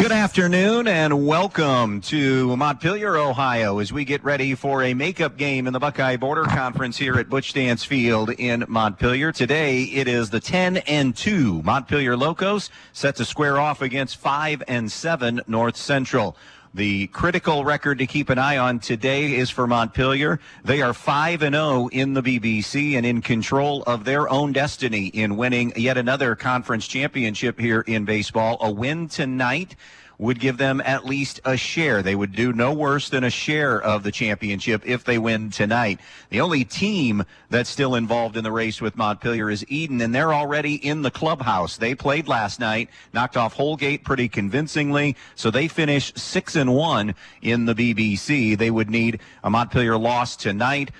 Good afternoon and welcome to Montpelier, Ohio, as we get ready for a makeup game in the Buckeye Border Conference here at Butch Dance Field in Montpelier. Today it is the 10-2 Montpelier Locos set to square off against 5-7 North Central. The critical record to keep an eye on today is for Montpelier. They are 5-0 in the BBC and in control of their own destiny in winning yet another conference championship here in baseball. A win tonight would give them at least a share. They would do no worse than a share of the championship if they win tonight. The only team that's still involved in the race with Montpelier is Eden, and they're already in the clubhouse. They played last night, knocked off Holgate pretty convincingly, so they finished 6-1 in the BBC. They would need a Montpelier loss tonight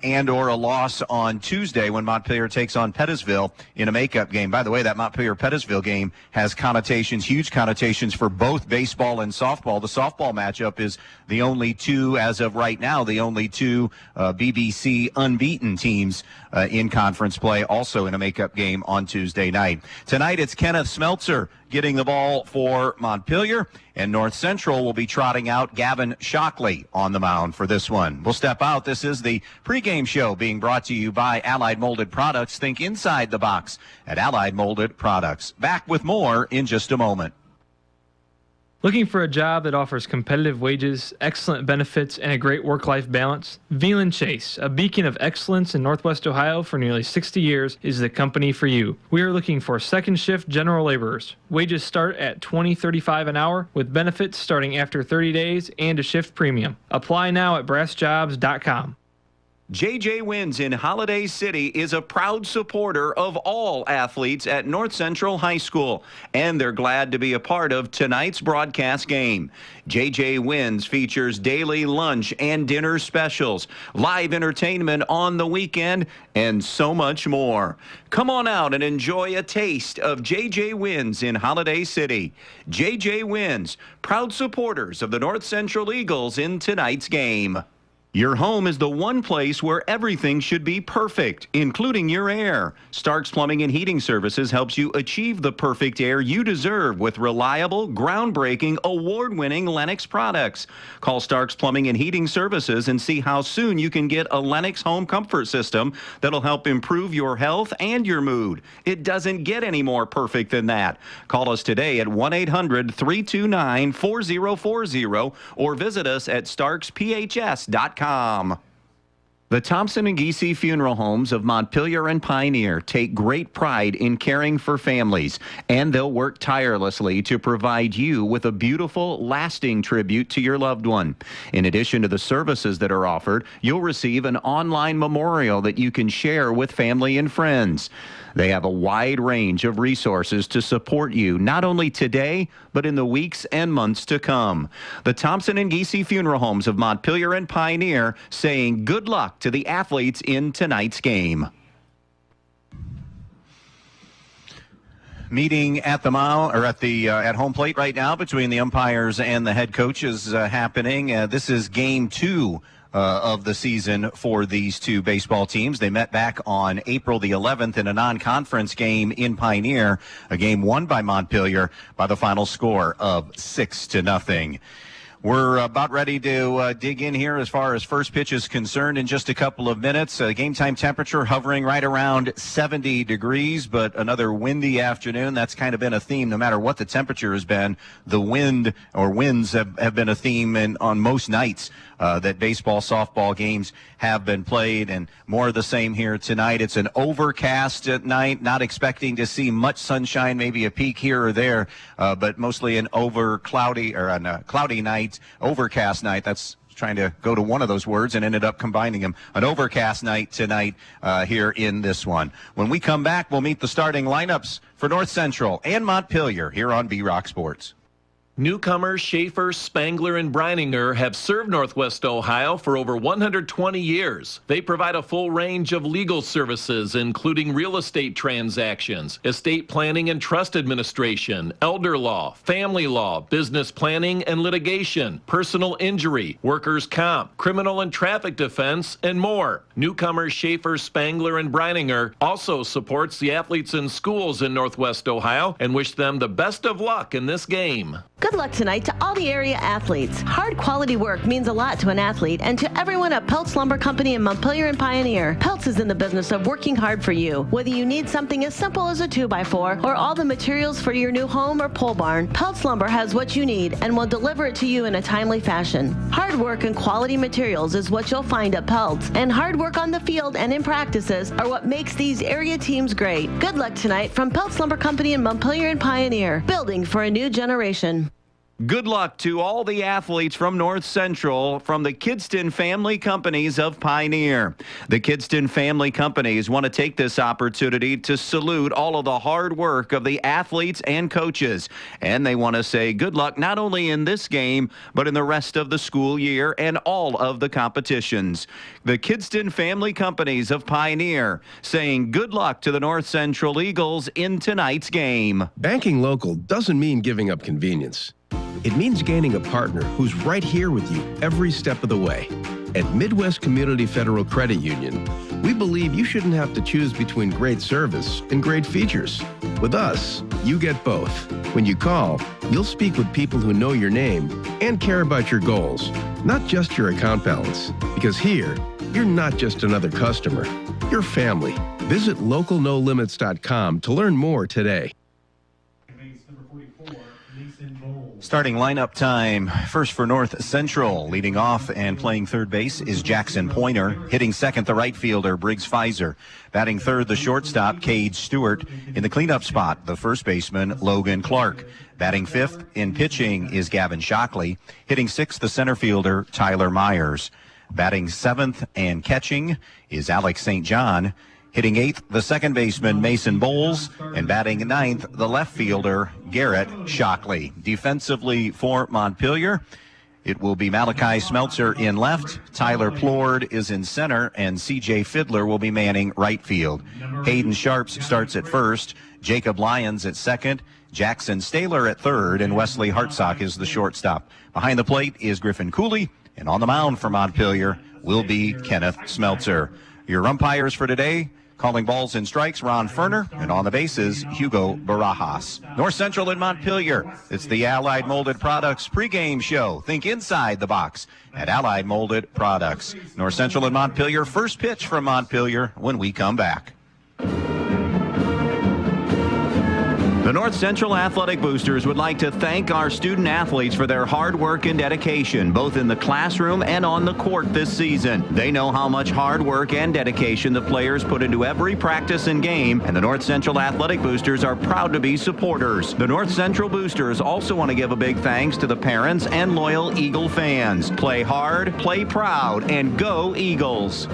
and or a loss on Tuesday when Montpelier takes on Pettisville in a makeup game. By the way, that Montpelier-Pettisville game has connotations, huge connotations for both baseball and softball. The softball matchup is the only two, as of right now, the only two BBC unbeaten teams in conference play, also in a makeup game on Tuesday night. Tonight, it's Kenneth Smeltzer getting the ball for Montpelier, and North Central will be trotting out Gavin Shockley on the mound for this one. We'll step out. This is the pregame show being brought to you by Allied Molded Products. Think inside the box at Allied Molded Products. Back with more in just a moment. Looking for a job that offers competitive wages, excellent benefits, and a great work-life balance? Veland Chase, a beacon of excellence in Northwest Ohio for nearly 60 years, is the company for you. We are looking for second-shift general laborers. Wages start at $20.35 an hour, with benefits starting after 30 days and a shift premium. Apply now at brassjobs.com. JJ Wins in Holiday City is a proud supporter of all athletes at North Central High School, and they're glad to be a part of tonight's broadcast game. JJ Wins features daily lunch and dinner specials, live entertainment on the weekend, and so much more. Come on out and enjoy a taste of JJ Wins in Holiday City. JJ Wins, proud supporters of the North Central Eagles in tonight's game. Your home is the one place where everything should be perfect, including your air. Stark's Plumbing and Heating Services helps you achieve the perfect air you deserve with reliable, groundbreaking, award-winning Lennox products. Call Stark's Plumbing and Heating Services and see how soon you can get a Lennox home comfort system that'll help improve your health and your mood. It doesn't get any more perfect than that. Call us today at 1-800-329-4040 or visit us at starksphs.com. The Thompson and Giese Funeral Homes of Montpelier and Pioneer take great pride in caring for families, and they'll work tirelessly to provide you with a beautiful, lasting tribute to your loved one. In addition to the services that are offered, you'll receive an online memorial that you can share with family and friends. They have a wide range of resources to support you, not only today, but in the weeks and months to come. The Thompson and Giese Funeral Homes of Montpelier and Pioneer saying good luck to the athletes in tonight's game. Meeting at the mound or at home plate right now between the umpires and the head coaches happening. This is game 2 of the season for these two baseball teams. They met back on April the 11th in a non-conference game in Pioneer, a game won by Montpelier by the final score of 6-0. We're about ready to dig in here as far as first pitch is concerned in just a couple of minutes. Game time temperature hovering right around 70 degrees, but another windy afternoon. That's kind of been a theme no matter what the temperature has been. The wind or winds have been a theme on most nights that baseball, softball games have been played, and more of the same here tonight. It's an overcast at night, not expecting to see much sunshine, maybe a peak here or there, but mostly an cloudy night. Overcast night. That's trying to go to one of those words and ended up combining them. An overcast night tonight here in this one. When we come back, we'll meet the starting lineups for North Central and Montpelier here on B-Rock Sports. Newcomers Schaefer, Spangler, and Brininger have served Northwest Ohio for over 120 years. They provide a full range of legal services, including real estate transactions, estate planning and trust administration, elder law, family law, business planning and litigation, personal injury, workers' comp, criminal and traffic defense, and more. Newcomers Schaefer, Spangler, and Brininger also supports the athletes in schools in Northwest Ohio and wish them the best of luck in this game. Good luck tonight to all the area athletes. Hard quality work means a lot to an athlete and to everyone at Peltz Lumber Company in Montpelier and Pioneer. Peltz is in the business of working hard for you. Whether you need something as simple as a 2x4 or all the materials for your new home or pole barn, Peltz Lumber has what you need and will deliver it to you in a timely fashion. Hard work and quality materials is what you'll find at Peltz, and hard work on the field and in practices are what makes these area teams great. Good luck tonight from Peltz Lumber Company in Montpelier and Pioneer, building for a new generation. Good luck to all the athletes from North Central from the Kidston Family Companies of Pioneer. The Kidston Family Companies want to take this opportunity to salute all of the hard work of the athletes and coaches. And they want to say good luck not only in this game, but in the rest of the school year and all of the competitions. The Kidston Family Companies of Pioneer saying good luck to the North Central Eagles in tonight's game. Banking local doesn't mean giving up convenience. It means gaining a partner who's right here with you every step of the way. At Midwest Community Federal Credit Union, we believe you shouldn't have to choose between great service and great features. With us, you get both. When you call, you'll speak with people who know your name and care about your goals, not just your account balance. Because here, you're not just another customer, you're family. Visit localnolimits.com to learn more today. Starting lineup time. First for North Central. Leading off and playing third base is Jackson Pointer. Hitting second, the right fielder, Briggs Pfizer. Batting third, the shortstop, Cade Stewart. In the cleanup spot, the first baseman, Logan Clark. Batting fifth in pitching is Gavin Shockley. Hitting sixth, the center fielder, Tyler Myers. Batting seventh and catching is Alex St. John. Hitting eighth, the second baseman, Mason Bowles, and batting ninth, the left fielder, Garrett Shockley. Defensively for Montpelier, it will be Malachi Smeltzer in left, Tyler Plord is in center, and C.J. Fiddler will be manning right field. Hayden Sharps starts at first, Jacob Lyons at second, Jackson Staylor at third, and Wesley Hartsock is the shortstop. Behind the plate is Griffin Cooley, and on the mound for Montpelier will be Kenneth Smeltzer. Your umpires for today, calling balls and strikes, Ron Ferner, and on the bases, Hugo Barajas. North Central in Montpelier. It's the Allied Molded Products pregame show. Think inside the box at Allied Molded Products. North Central in Montpelier. First pitch from Montpelier when we come back. The North Central Athletic Boosters would like to thank our student athletes for their hard work and dedication, both in the classroom and on the court this season. They know how much hard work and dedication the players put into every practice and game, and the North Central Athletic Boosters are proud to be supporters. The North Central Boosters also want to give a big thanks to the parents and loyal Eagle fans. Play hard, play proud, and go Eagles.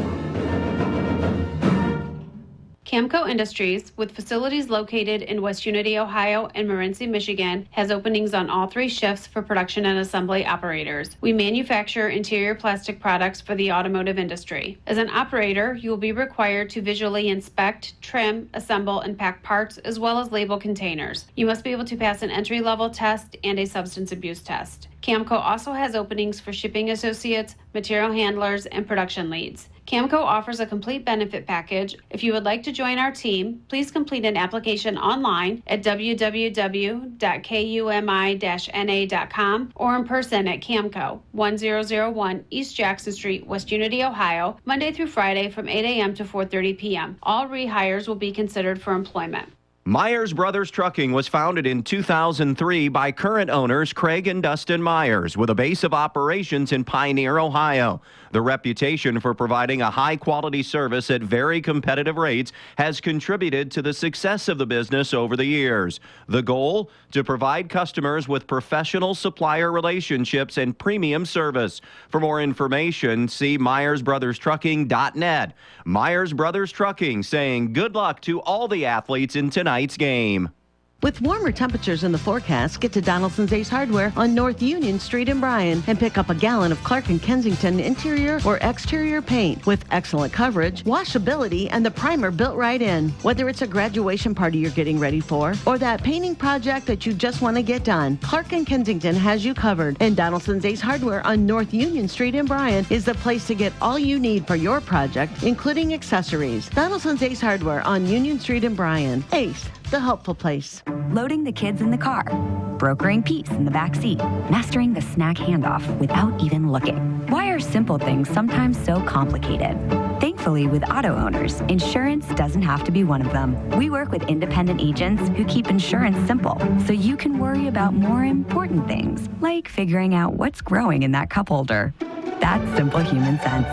Camco Industries, with facilities located in West Unity, Ohio and Morenci, Michigan, has openings on all three shifts for production and assembly operators. We manufacture interior plastic products for the automotive industry. As an operator, you will be required to visually inspect, trim, assemble, and pack parts, as well as label containers. You must be able to pass an entry-level test and a substance abuse test. Camco also has openings for shipping associates, material handlers, and production leads. Camco offers a complete benefit package. If you would like to join our team, please complete an application online at www.kumi-na.com or in person at Camco, 1001 East Jackson Street, West Unity, Ohio, Monday through Friday from 8 a.m. to 4:30 p.m. All rehires will be considered for employment. Myers Brothers Trucking was founded in 2003 by current owners Craig and Dustin Myers, with a base of operations in Pioneer, Ohio. The reputation for providing a high-quality service at very competitive rates has contributed to the success of the business over the years. The goal? To provide customers with professional supplier relationships and premium service. For more information, see MyersBrothersTrucking.net. Myers Brothers Trucking saying good luck to all the athletes in tonight's game. With warmer temperatures in the forecast, get to Donaldson's Ace Hardware on North Union Street in Bryan and pick up a gallon of Clark & Kensington interior or exterior paint with excellent coverage, washability, and the primer built right in. Whether it's a graduation party you're getting ready for or that painting project that you just want to get done, Clark & Kensington has you covered. And Donaldson's Ace Hardware on North Union Street in Bryan is the place to get all you need for your project, including accessories. Donaldson's Ace Hardware on Union Street in Bryan. Ace, the helpful place. Loading the kids in the car, brokering peace in the back seat, mastering the snack handoff without even looking. Why are simple things sometimes so complicated? Thankfully, with auto owners, insurance doesn't have to be one of them. We work with independent agents who keep insurance simple, so you can worry about more important things, like figuring out what's growing in that cup holder. That's simple human sense.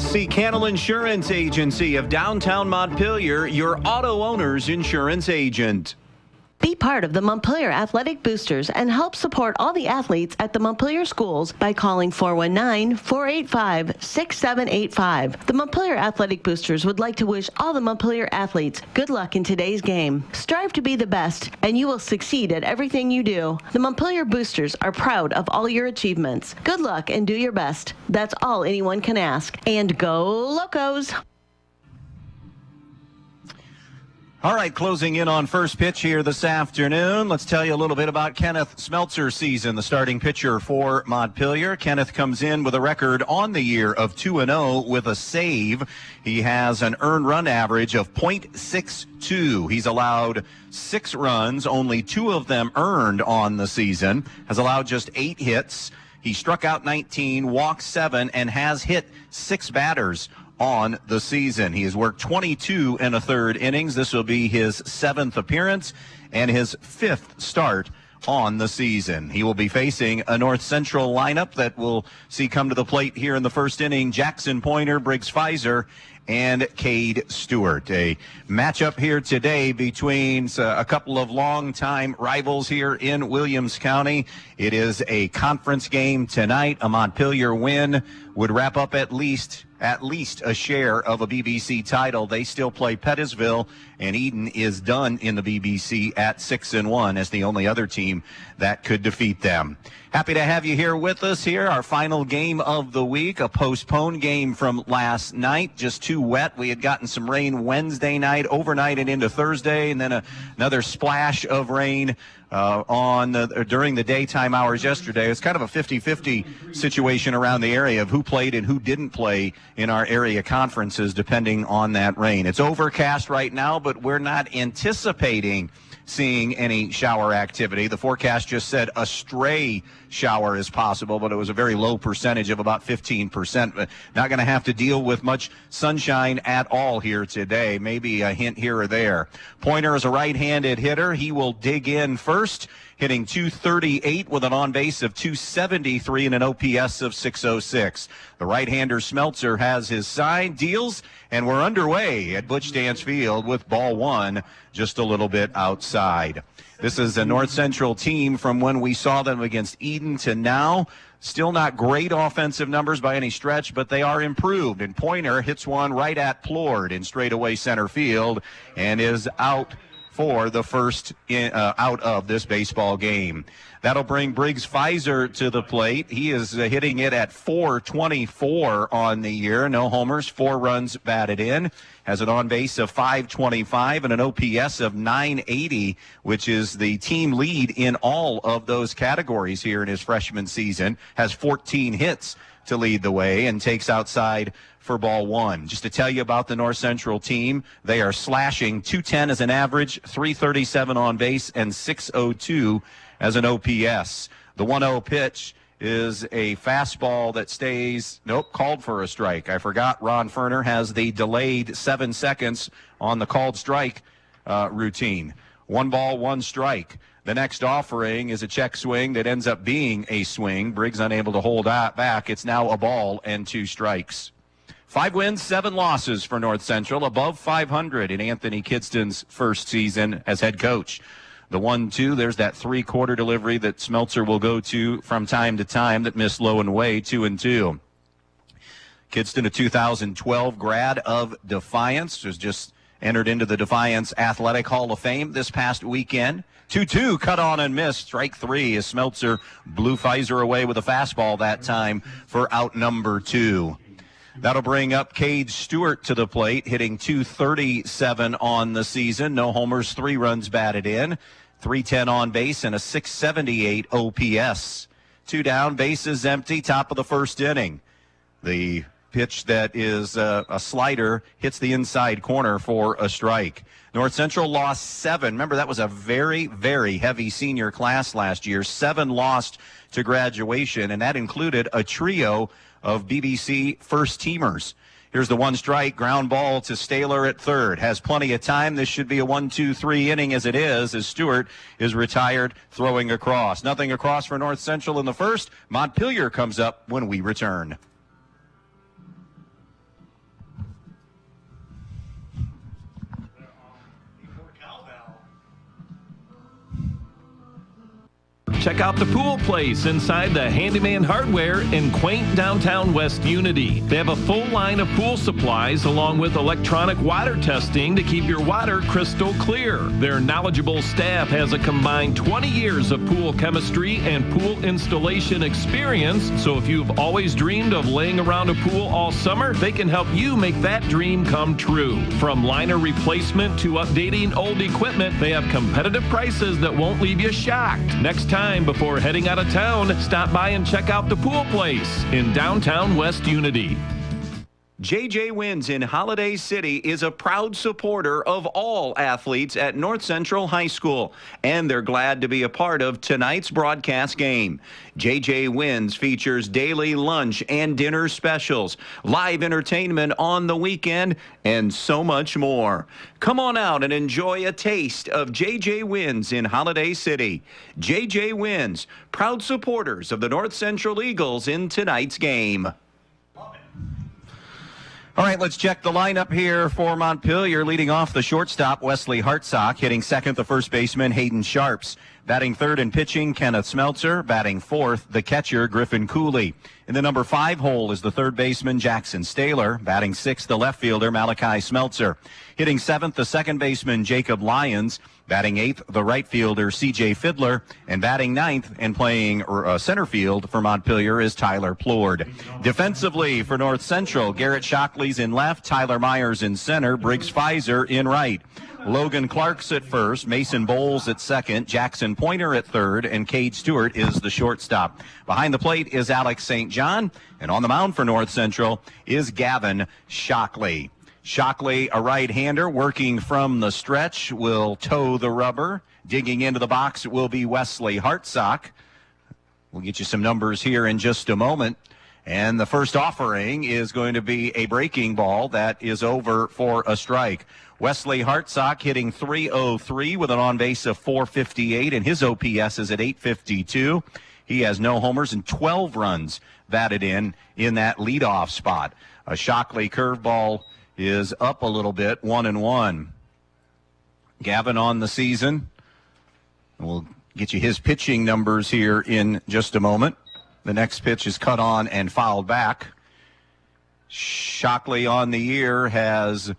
See Cannell Insurance Agency of downtown Montpelier, your auto owner's insurance agent. Be part of the Montpelier Athletic Boosters and help support all the athletes at the Montpelier schools by calling 419-485-6785. The Montpelier Athletic Boosters would like to wish all the Montpelier athletes good luck in today's game. Strive to be the best, and you will succeed at everything you do. The Montpelier Boosters are proud of all your achievements. Good luck and do your best. That's all anyone can ask. And go Locos! All right, closing in on first pitch here this afternoon. Let's tell you a little bit about Kenneth Smeltzer's season, the starting pitcher for Montpelier. Kenneth comes in with a record on the year of 2-0 with a save. He has an earned run average of .62. He's allowed 6 runs, only 2 of them earned on the season. Has allowed just 8 hits. He struck out 19, walked 7, and has hit 6 batters on the season. He has worked 22 1/3 innings. This will be his 7th appearance and his 5th start on the season. He will be facing a North Central lineup that will see come to the plate here in the first inning: Jackson Pointer, Briggs Pfizer, and Cade Stewart. A matchup here today between a couple of longtime rivals here in Williams County. It is a conference game tonight. A Montpelier win would wrap up at least a share of a BBC title. They still play Pettisville, and Eden is done in the BBC at 6-1 as the only other team that could defeat them. Happy to have you here with us here. Our final game of the week, a postponed game from last night, just too wet. We had gotten some rain Wednesday night, overnight and into Thursday, and then another splash of rain during the daytime hours yesterday. It's kind of a 50-50 situation around the area of who played and who didn't play in our area conferences, depending on that rain. It's overcast right now, but we're not anticipating seeing any shower activity. The forecast just said a stray shower is possible, but it was a very low percentage of about 15%. But not going to have to deal with much sunshine at all here today. Maybe a hint here or there. Pointer is a right-handed hitter. He will dig in first, hitting .238 with an on-base of .273 and an OPS of .606. The right-hander Smeltzer has his side, deals, and we're underway at Butch Dance Field with ball 1 just a little bit outside. This is a North Central team from when we saw them against Eden to now. Still not great offensive numbers by any stretch, but they are improved. And Pointer hits one right at Plord in straightaway center field and is out for the first out of this baseball game. That'll bring Briggs Pfizer to the plate. He is hitting it at .424 on the year. No homers, 4 runs batted in. Has an on-base of .525 and an OPS of .980, which is the team lead in all of those categories here in his freshman season. Has 14 hits to lead the way and takes outside for ball 1. Just to tell you about the North Central team, they are slashing .210 as an average, .337 on base, and .602 as an OPS. The 1-0 pitch is a fastball that stays, called for a strike. I forgot Ron Ferner has the delayed 7 seconds on the called strike routine. 1 ball, 1 strike. The next offering is a check swing that ends up being a swing. Briggs unable to hold that back. It's now a ball and 2 strikes. 5 wins, 7 losses for North Central, above 500 in Anthony Kidston's first season as head coach. The 1-2, there's that 3-quarter delivery that Smeltzer will go to from time to time that missed low and away, 2-2. Kidston, a 2012 grad of Defiance, was just entered into the Defiance Athletic Hall of Fame this past weekend. 2-2, cut on and missed. Strike 3 as Smeltzer blew Pfizer away with a fastball that time for out number 2. That'll bring up Cade Stewart to the plate, hitting .237 on the season. No homers, 3 runs batted in, .310 on base, and a .678 OPS. 2 down, bases empty, top of the first inning. The Pitch that is a slider, hits the inside corner for a strike. North Central lost 7. Remember, that was a very, very heavy senior class last year. 7 lost to graduation, and that included a trio of BBC first-teamers. Here's the 1 strike, ground ball to Staylor at third. Has plenty of time. This should be a 1-2-3 inning as it is, as Stewart is retired, throwing across. Nothing across for North Central in the first. Montpelier comes up when we return. Check out the pool place inside the Handyman Hardware in quaint downtown West Unity. They have a full line of pool supplies along with electronic water testing to keep your water crystal clear. Their knowledgeable staff has a combined 20 years of pool chemistry and pool installation experience, so if you've always dreamed of laying around a pool all summer, they can help you make that dream come true. From liner replacement to updating old equipment, they have competitive prices that won't leave you shocked. Next time, before heading out of town, stop by and check out the pool place in downtown West Unity. JJ Wins in Holiday City is a proud supporter of all athletes at North Central High School, and they're glad to be a part of tonight's broadcast game. JJ Wins features daily lunch and dinner specials, live entertainment on the weekend, and so much more. Come on out and enjoy a taste of JJ Wins in Holiday City. JJ Wins, proud supporters of the North Central Eagles in tonight's game. All right, let's check the lineup here for Montpelier. Leading off the shortstop, Wesley Hartsock. Hitting second, the first baseman, Hayden Sharps. Batting third and pitching, Kenneth Smeltzer. Batting fourth, the catcher, Griffin Cooley. In the number 5 hole is the third baseman, Jackson Staylor. Batting sixth, the left fielder, Malachi Smeltzer. Hitting seventh, the second baseman, Jacob Lyons. Batting eighth, the right fielder, C.J. Fiddler. And batting ninth and playing center field for Montpelier is Tyler Plourde. Defensively for North Central, Garrett Shockley's in left, Tyler Myers in center, Briggs Pfizer in right. Logan Clark's at first, Mason Bowles at second, Jackson Pointer at third, and Cade Stewart is the shortstop. Behind the plate is Alex St. John, and on the mound for North Central is Gavin Shockley. Shockley, a right-hander, working from the stretch, will toe the rubber. Digging into the box will be Wesley Hartsock. We'll get you some numbers here in just a moment. And the first offering is going to be a breaking ball that is over for a strike. Wesley Hartsock hitting .303 with an on-base of .458, and his OPS is at .852. He has no homers and 12 runs batted in that leadoff spot. A Shockley curveball is up a little bit, 1-1. Gavin on the season. We'll get you his pitching numbers here in just a moment. The next pitch is cut on and fouled back. Shockley on the year has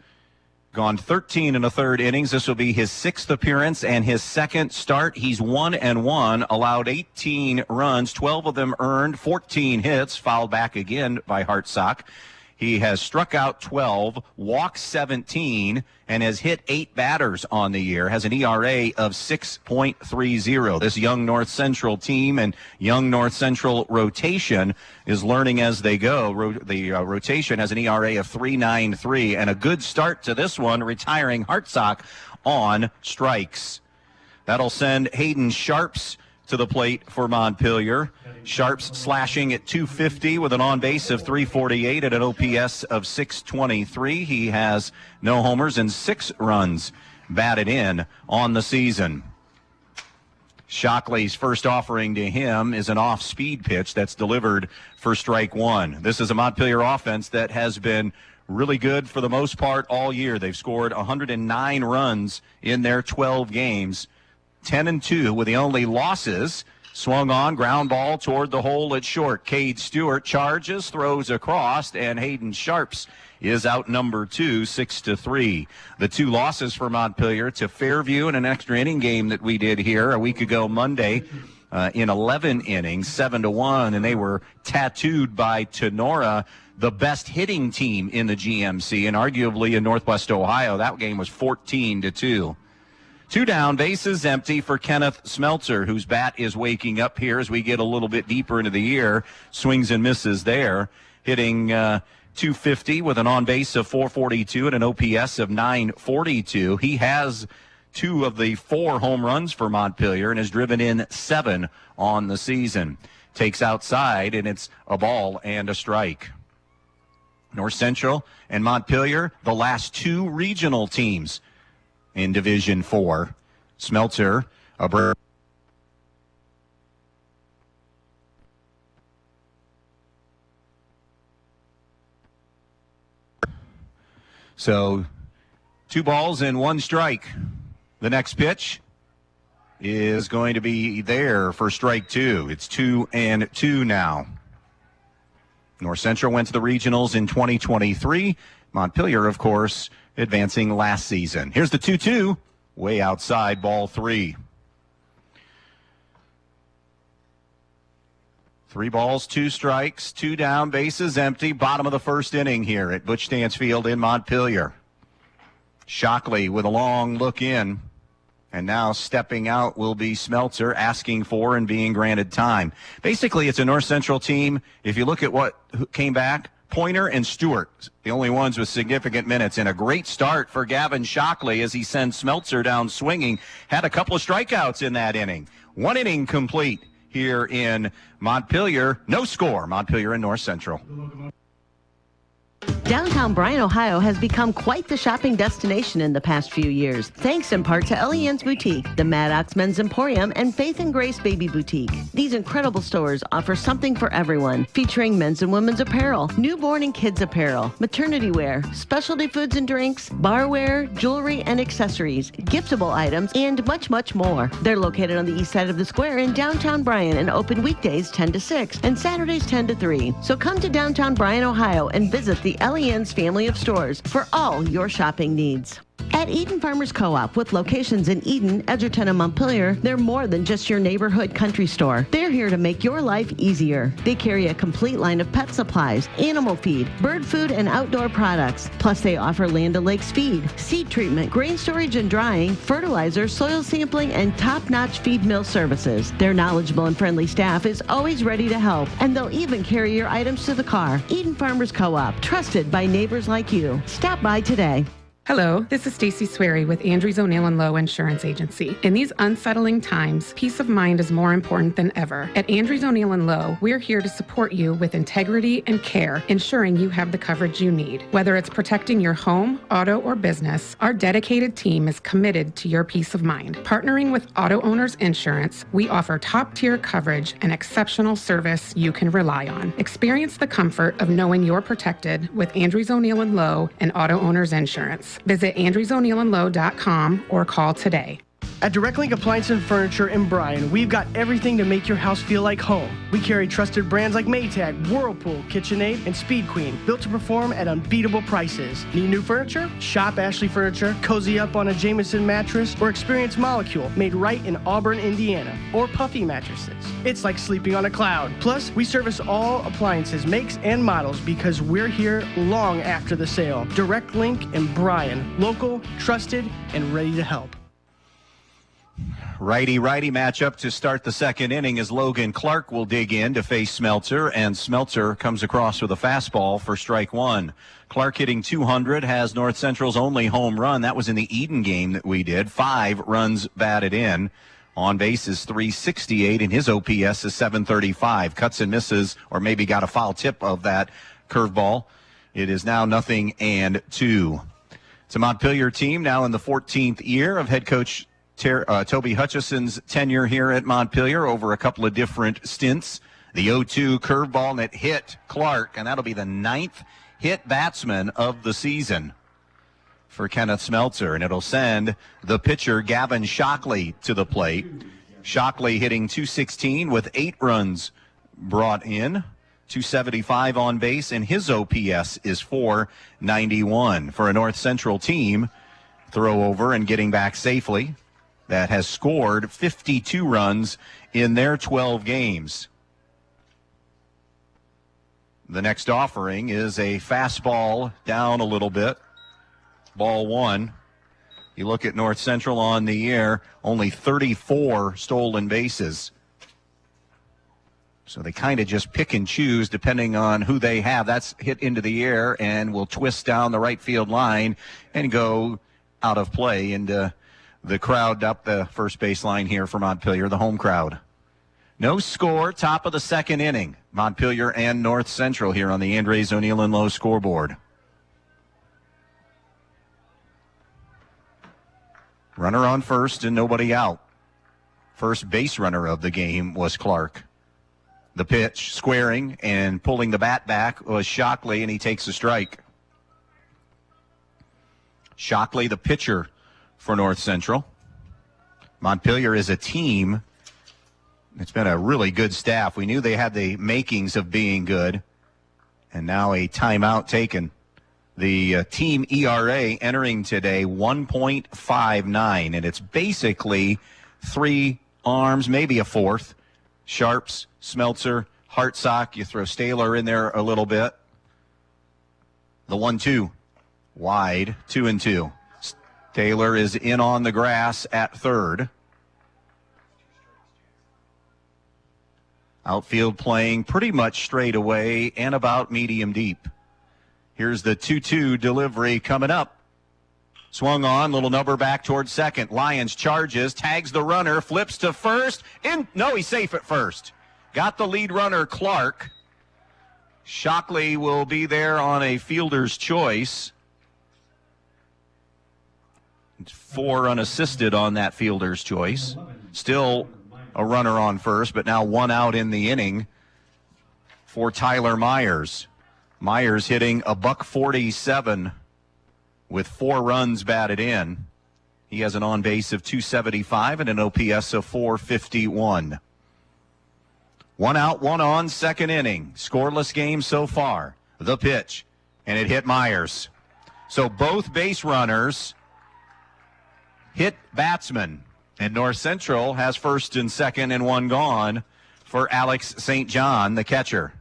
gone 13 1/3 innings. This will be his 6th appearance and his 2nd start. He's 1-1, allowed 18 runs, 12 of them earned, 14 hits, fouled back again by Hartsock. He has struck out 12, walked 17, and has hit 8 batters on the year, has an ERA of 6.30. This young North Central team and young North Central rotation is learning as they go. The rotation has an ERA of 3.93, and a good start to this one, retiring Hartsock on strikes. That'll send Hayden Sharps to the plate for Montpelier. Sharps slashing at .250 with an on-base of .348 at an OPS of .623. He has no homers and 6 runs batted in on the season. Shockley's first offering to him is an off-speed pitch that's delivered for strike one. This is a Montpelier offense that has been really good for the most part all year. They've scored 109 runs in their 12 games. 10-2 with the only losses. Swung on, ground ball toward the hole at short. Cade Stewart charges, throws across, and Hayden Sharps is out number 2, 6-3. The 2 losses for Montpelier to Fairview in an extra inning game that we did here a week ago Monday in 11 innings, 7-1, and they were tattooed by Tenora, the best hitting team in the GMC, and arguably in Northwest Ohio. That game was 14-2. 2 down, bases empty for Kenneth Smeltzer, whose bat is waking up here as we get a little bit deeper into the year. Swings and misses there. Hitting .250 with an on-base of .442 and an OPS of .942. He has 2 of the 4 home runs for Montpelier and has driven in 7 on the season. Takes outside, and it's a ball and a strike. North Central and Montpelier, the last 2 regional teams in Division 4. Smeltzer, So 2 balls and 1 strike. The next pitch is going to be there for strike 2. It's 2-2 now. North Central went to the regionals in 2023. Montpelier, of course, advancing last season. Here's the 2-2, way outside, ball 3. 3 balls, 2 strikes, 2 down, bases empty. Bottom of the first inning here at Butch Stance Field in Montpelier. Shockley with a long look in. And now stepping out will be Smeltzer, asking for and being granted time. Basically, it's a North Central team. If you look at what came back, Pointer and Stewart, the only ones with significant minutes. And a great start for Gavin Shockley as he sends Smeltzer down swinging. Had a couple of strikeouts in that inning. 1 inning complete here in Montpelier. No score, Montpelier and North Central. Downtown Bryan, Ohio has become quite the shopping destination in the past few years, thanks in part to Elian's Boutique, the Maddox Men's Emporium, and Faith and Grace Baby Boutique. These incredible stores offer something for everyone, featuring men's and women's apparel, newborn and kids apparel, maternity wear, specialty foods and drinks, barware, jewelry and accessories, giftable items, and much, much more. They're located on the east side of the square in downtown Bryan and open weekdays 10 to 6 and Saturdays 10 to 3. So come to downtown Bryan, Ohio and visit the Elian's family of stores for all your shopping needs. At Eden Farmers Co-op, with locations in Eden, Edgerton, and Montpelier, they're more than just your neighborhood country store. They're here to make your life easier. They carry a complete line of pet supplies, animal feed, bird food, and outdoor products. Plus, they offer Land O'Lakes feed, seed treatment, grain storage and drying, fertilizer, soil sampling, and top-notch feed mill services. Their knowledgeable and friendly staff is always ready to help, and they'll even carry your items to the car. Eden Farmers Co-op, trusted by neighbors like you. Stop by today. Hello, this is Stacy Sweary with Andrews O'Neill & Lowe Insurance Agency. In these unsettling times, peace of mind is more important than ever. At Andrews O'Neill & Lowe, we're here to support you with integrity and care, ensuring you have the coverage you need. Whether it's protecting your home, auto, or business, our dedicated team is committed to your peace of mind. Partnering with Auto Owners Insurance, we offer top-tier coverage and exceptional service you can rely on. Experience the comfort of knowing you're protected with Andrews O'Neill & Lowe and Auto Owners Insurance. Visit andrewsoneillandlowe.com or call today. At Direct Link Appliance and Furniture in Bryan, we've got everything to make your house feel like home. We carry trusted brands like Maytag, Whirlpool, KitchenAid, and Speed Queen, built to perform at unbeatable prices. Need new furniture? Shop Ashley Furniture, cozy up on a Jameson mattress, or experience Molecule, made right in Auburn, Indiana, or Puffy mattresses. It's like sleeping on a cloud. Plus, we service all appliances, makes, and models because we're here long after the sale. Direct Link in Bryan, local, trusted, and ready to help. Righty-righty matchup to start the second inning as Logan Clark will dig in to face Smeltzer, and Smeltzer comes across with a fastball for strike 1. Clark hitting .200, has North Central's only home run. That was in the Eden game that we did. 5 runs batted in. On base is .368, and his OPS is .735. Cuts and misses, or maybe got a foul tip of that curveball. It is now 0-2. It's a Montpelier team now in the 14th year of head coach Toby Hutchison's tenure here at Montpelier over a couple of different stints. The 0-2 curveball that hit Clark, and that'll be the 9th hit batsman of the season for Kenneth Smeltzer, and it'll send the pitcher Gavin Shockley to the plate. Shockley hitting .216 with 8 runs brought in, .275 on base, and his OPS is .491 for a North Central team. Throw over and getting back safely. That has scored 52 runs in their 12 games. The next offering is a fastball down a little bit. Ball 1. You look at North Central on the year, only 34 stolen bases. So they kind of just pick and choose depending on who they have. That's hit into the air and will twist down the right field line and go out of play into the crowd up the first base line here for Montpelier, the home crowd. No score, top of the second inning. Montpelier and North Central here on the Andres O'Neill and Lowe scoreboard. Runner on first and nobody out. First base runner of the game was Clark. The pitch, squaring and pulling the bat back, was Shockley, and he takes a strike. Shockley, the pitcher for North Central. Montpelier is a team. It's been a really good staff. We knew they had the makings of being good, and now a timeout taken. The team ERA entering today 1.59, and it's basically three arms, maybe a fourth. Sharps, Smeltzer, Hartsock. You throw Staylor in there a little bit. The 1-2 wide, 2-2. Taylor is in on the grass at third. Outfield playing pretty much straight away and about medium deep. Here's the 2-2 delivery coming up. Swung on, little number back towards second. Lyons charges, tags the runner, flips to first. No, he's safe at first. Got the lead runner, Clark. Shockley will be there on a fielder's choice. 4 unassisted on that fielder's choice. Still a runner on first, but now 1 out in the inning for Tyler Myers. Myers hitting a $147 with 4 runs batted in. He has an on-base of 275 and an OPS of 451. 1 out, 1 on, second inning. Scoreless game so far. The pitch, and it hit Myers. So both base runners hit batsmen, and North Central has first and second and 1 gone for Alex St. John, the catcher.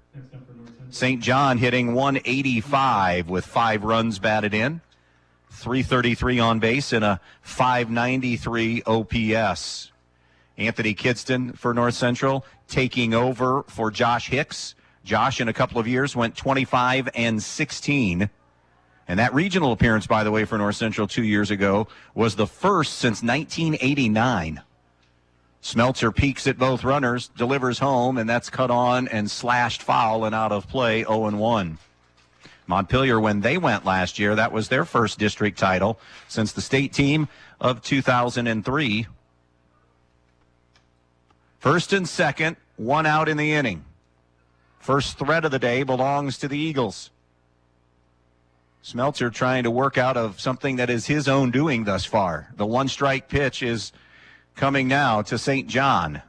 St. John hitting 185 with 5 runs batted in, 333 on base, and a 593 OPS. Anthony Kidston for North Central taking over for Josh Hicks. Josh, in a couple of years, went 25 and 16. And that regional appearance, by the way, for North Central 2 years ago was the first since 1989. Smeltzer peeks at both runners, delivers home, and that's cut on and slashed foul and out of play, 0-1. Montpelier, when they went last year, that was their first district title since the state team of 2003. First and second, 1 out in the inning. First threat of the day belongs to the Eagles. Smeltzer trying to work out of something that is his own doing thus far. The 1-strike pitch is coming now to St. John,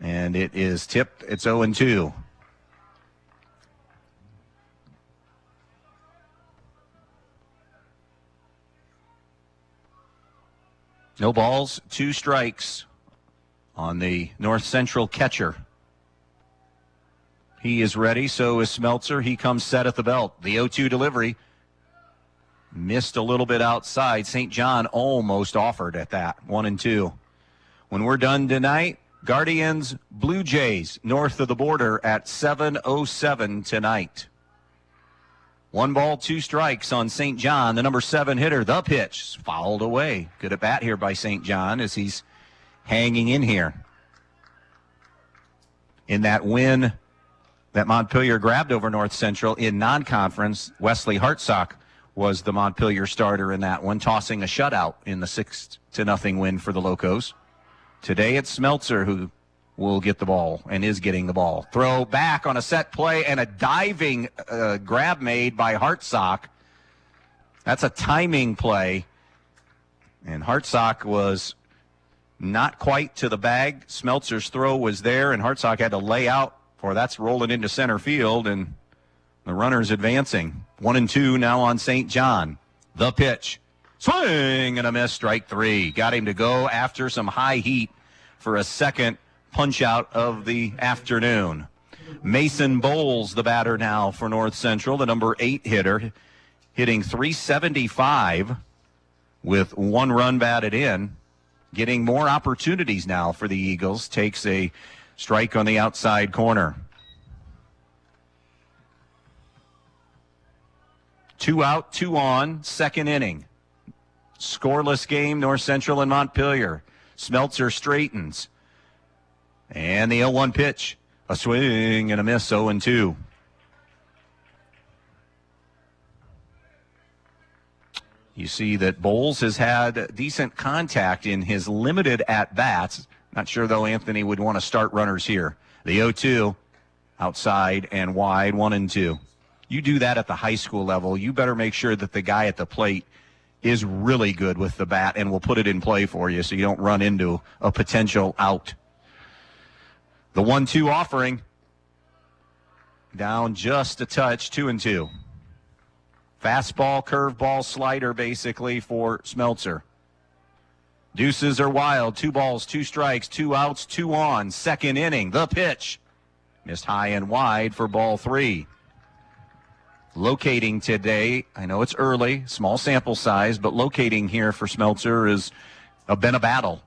and it is tipped. It's 0-2. No balls, 2 strikes on the North Central catcher. He is ready, so is Smeltzer. He comes set at the belt. The 0-2 delivery missed a little bit outside. St. John almost offered at that, 1-2. When we're done tonight, Guardians, Blue Jays, north of the border at 7:07 tonight. 1 ball, 2 strikes on St. John, the number 7 hitter. The pitch fouled away. Good at bat here by St. John as he's hanging in here. In that win that Montpelier grabbed over North Central in non-conference, Wesley Hartsock was the Montpelier starter in that one, tossing a shutout in the 6-0 win for the Locos. Today it's Smeltzer who will get the ball and is getting the ball. Throw back on a set play and a diving grab made by Hartsock. That's a timing play. And Hartsock was not quite to the bag. Smeltzer's throw was there, and Hartsock had to lay out for that's rolling into center field, and the runner's advancing. 1-2 now on St. John. The pitch. Swing and a miss, strike 3. Got him to go after some high heat for a second punch out of the afternoon. Mason Bowles, the batter now for North Central, the number 8 hitter, hitting .375 with 1 run batted in. Getting more opportunities now for the Eagles. Takes a strike on the outside corner. 2 out, 2 on, second inning. Scoreless game, North Central and Montpelier. Smeltzer straightens. And the 0-1 pitch. A swing and a miss, 0-2. You see that Bowles has had decent contact in his limited at-bats. Not sure, though, Anthony would want to start runners here. The 0-2, outside and wide, 1-2. You do that at the high school level, you better make sure that the guy at the plate is really good with the bat and will put it in play for you so you don't run into a potential out. The 1-2 offering, down just a touch, 2-2. Fastball, curveball, slider basically for Smeltzer. Deuces are wild. 2 balls, 2 strikes, 2 outs, 2 on. Second inning, the pitch. Missed high and wide for ball 3. Locating today, I know it's early, small sample size, but locating here for Smeltzer has been a battle.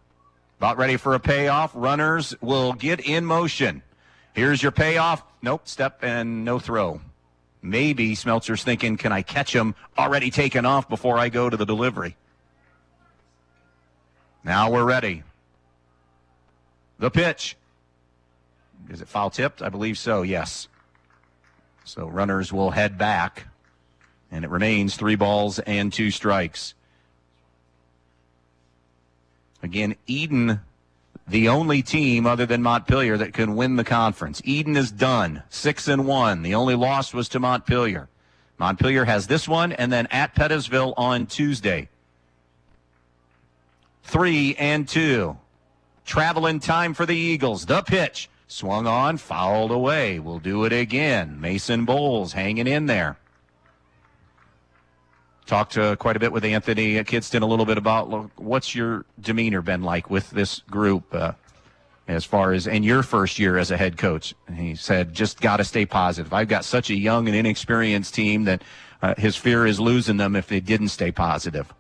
About ready for a payoff. Runners will get in motion. Here's your payoff. Nope, step and no throw. Maybe Smeltzer's thinking, can I catch him already taken off before I go to the delivery? Now we're ready. The pitch. Is it foul tipped? I believe so, yes. So runners will head back, and it remains 3 balls and 2 strikes. Again, Eden, the only team other than Montpelier that can win the conference. Eden is done, 6-1. The only loss was to Montpelier. Montpelier has this one, and then at Pettisville on Tuesday. 3-2. Travel in time for the Eagles. The pitch. Swung on, fouled away. We'll do it again. Mason Bowles hanging in there. Talked quite a bit with Anthony Kidston a little bit about what's your demeanor been like with this group as far as in your first year as a head coach. And he said, just got to stay positive. I've got such a young and inexperienced team that his fear is losing them if they didn't stay positive.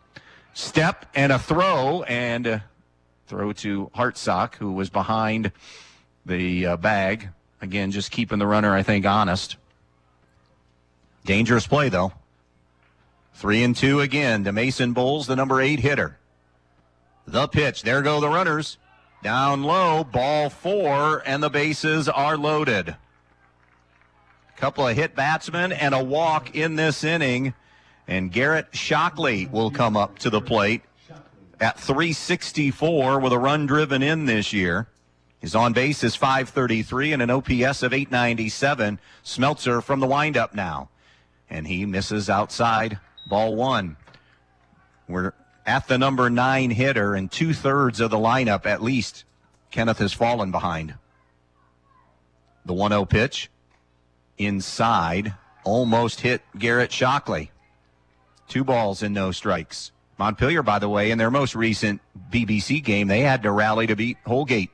Step and a throw, and throw to Hartsock, who was behind the bag. Again, just keeping the runner, I think, honest. Dangerous play, though. 3-2 again to Mason Bowles, the number 8 hitter. The pitch. There go the runners. Down low, ball 4, and the bases are loaded. A couple of hit batsmen and a walk in this inning. And Garrett Shockley will come up to the plate at 364 with a run driven in this year. His on base is 533 and an OPS of 897. Smeltzer from the windup now. And he misses outside, ball 1. We're at the number 9 hitter, and 2/3 of the lineup at least Kenneth has fallen behind. The 1-0 pitch inside almost hit Garrett Shockley. 2 balls and no strikes. Montpelier, by the way, in their most recent BBC game, they had to rally to beat Holgate.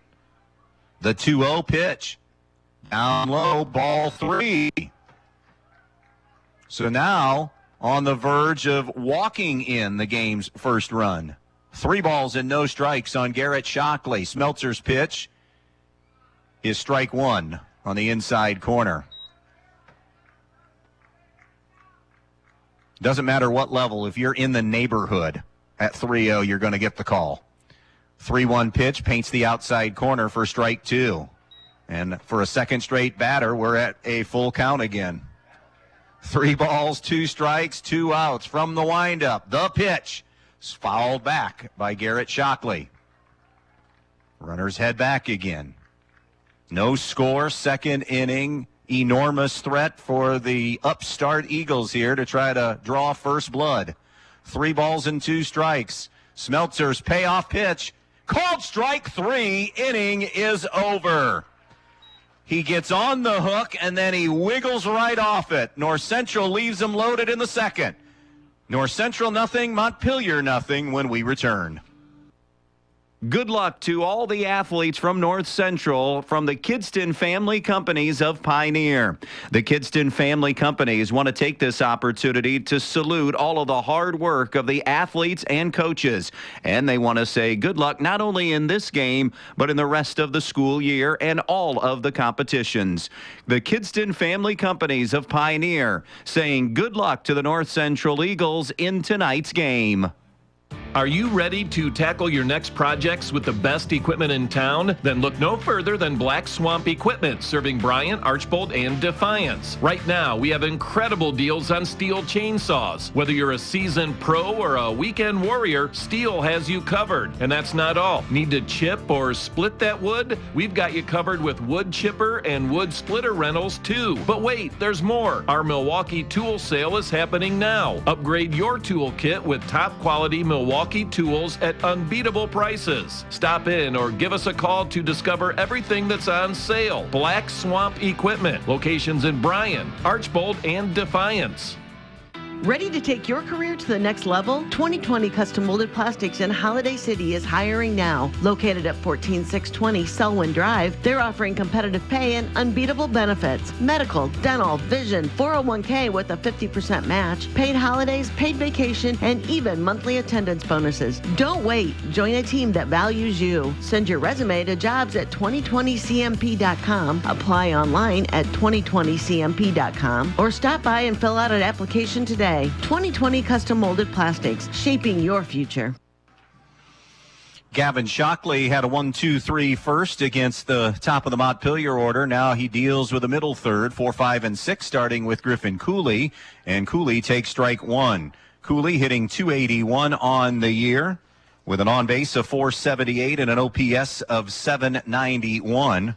The 2-0 pitch. Down low, ball 3. So now on the verge of walking in the game's first run. 3 balls and no strikes on Garrett Shockley. Smeltzer's pitch is strike 1 on the inside corner. Doesn't matter what level. If you're in the neighborhood at 3-0, you're going to get the call. 3-1 pitch paints the outside corner for strike 2. And for a second straight batter, we're at a full count again. 3 balls, 2 strikes, 2 outs from the windup. The pitch is fouled back by Garrett Shockley. Runners head back again. No score, second inning. Enormous threat for the upstart Eagles here to try to draw first blood. 3 balls and 2 strikes. Smeltzer's payoff pitch. Called strike 3. Inning is over. He gets on the hook, and then he wiggles right off it. North Central leaves him loaded in the second. North Central nothing, Montpelier nothing when we return. Good luck to all the athletes from North Central from the Kidston Family Companies of Pioneer. The Kidston Family Companies want to take this opportunity to salute all of the hard work of the athletes and coaches. And they want to say good luck not only in this game, but in the rest of the school year and all of the competitions. The Kidston Family Companies of Pioneer saying good luck to the North Central Eagles in tonight's game. Are you ready to tackle your next projects with the best equipment in town? Then look no further than Black Swamp Equipment, serving Bryant, Archbold, and Defiance. Right now, we have incredible deals on Steel chainsaws. Whether you're a seasoned pro or a weekend warrior, Steel has you covered. And that's not all. Need to chip or split that wood? We've got you covered with wood chipper and wood splitter rentals too. But wait, there's more. Our Milwaukee tool sale is happening now. Upgrade your tool kit with top quality Milwaukee tools at unbeatable prices. Stop in or give us a call to discover everything that's on sale. Black Swamp Equipment. Locations in Bryan, Archbold, and Defiance. Ready to take your career to the next level? 2020 Custom Molded Plastics in Holiday City is hiring now. Located at 14620 Selwyn Drive, they're offering competitive pay and unbeatable benefits. Medical, dental, vision, 401k with a 50% match, paid holidays, paid vacation, and even monthly attendance bonuses. Don't wait. Join a team that values you. Send your resume to jobs at 2020cmp.com, apply online at 2020cmp.com, or stop by and fill out an application today. 2020 Custom Molded Plastics, shaping your future. Gavin Shockley had a 1-2-3 first against the top of the Montpelier order. Now he deals with a middle third, 4, 5, and 6, starting with Griffin Cooley. And Cooley takes strike one. Cooley hitting .281 on the year with an on-base of .478 and an OPS of .791.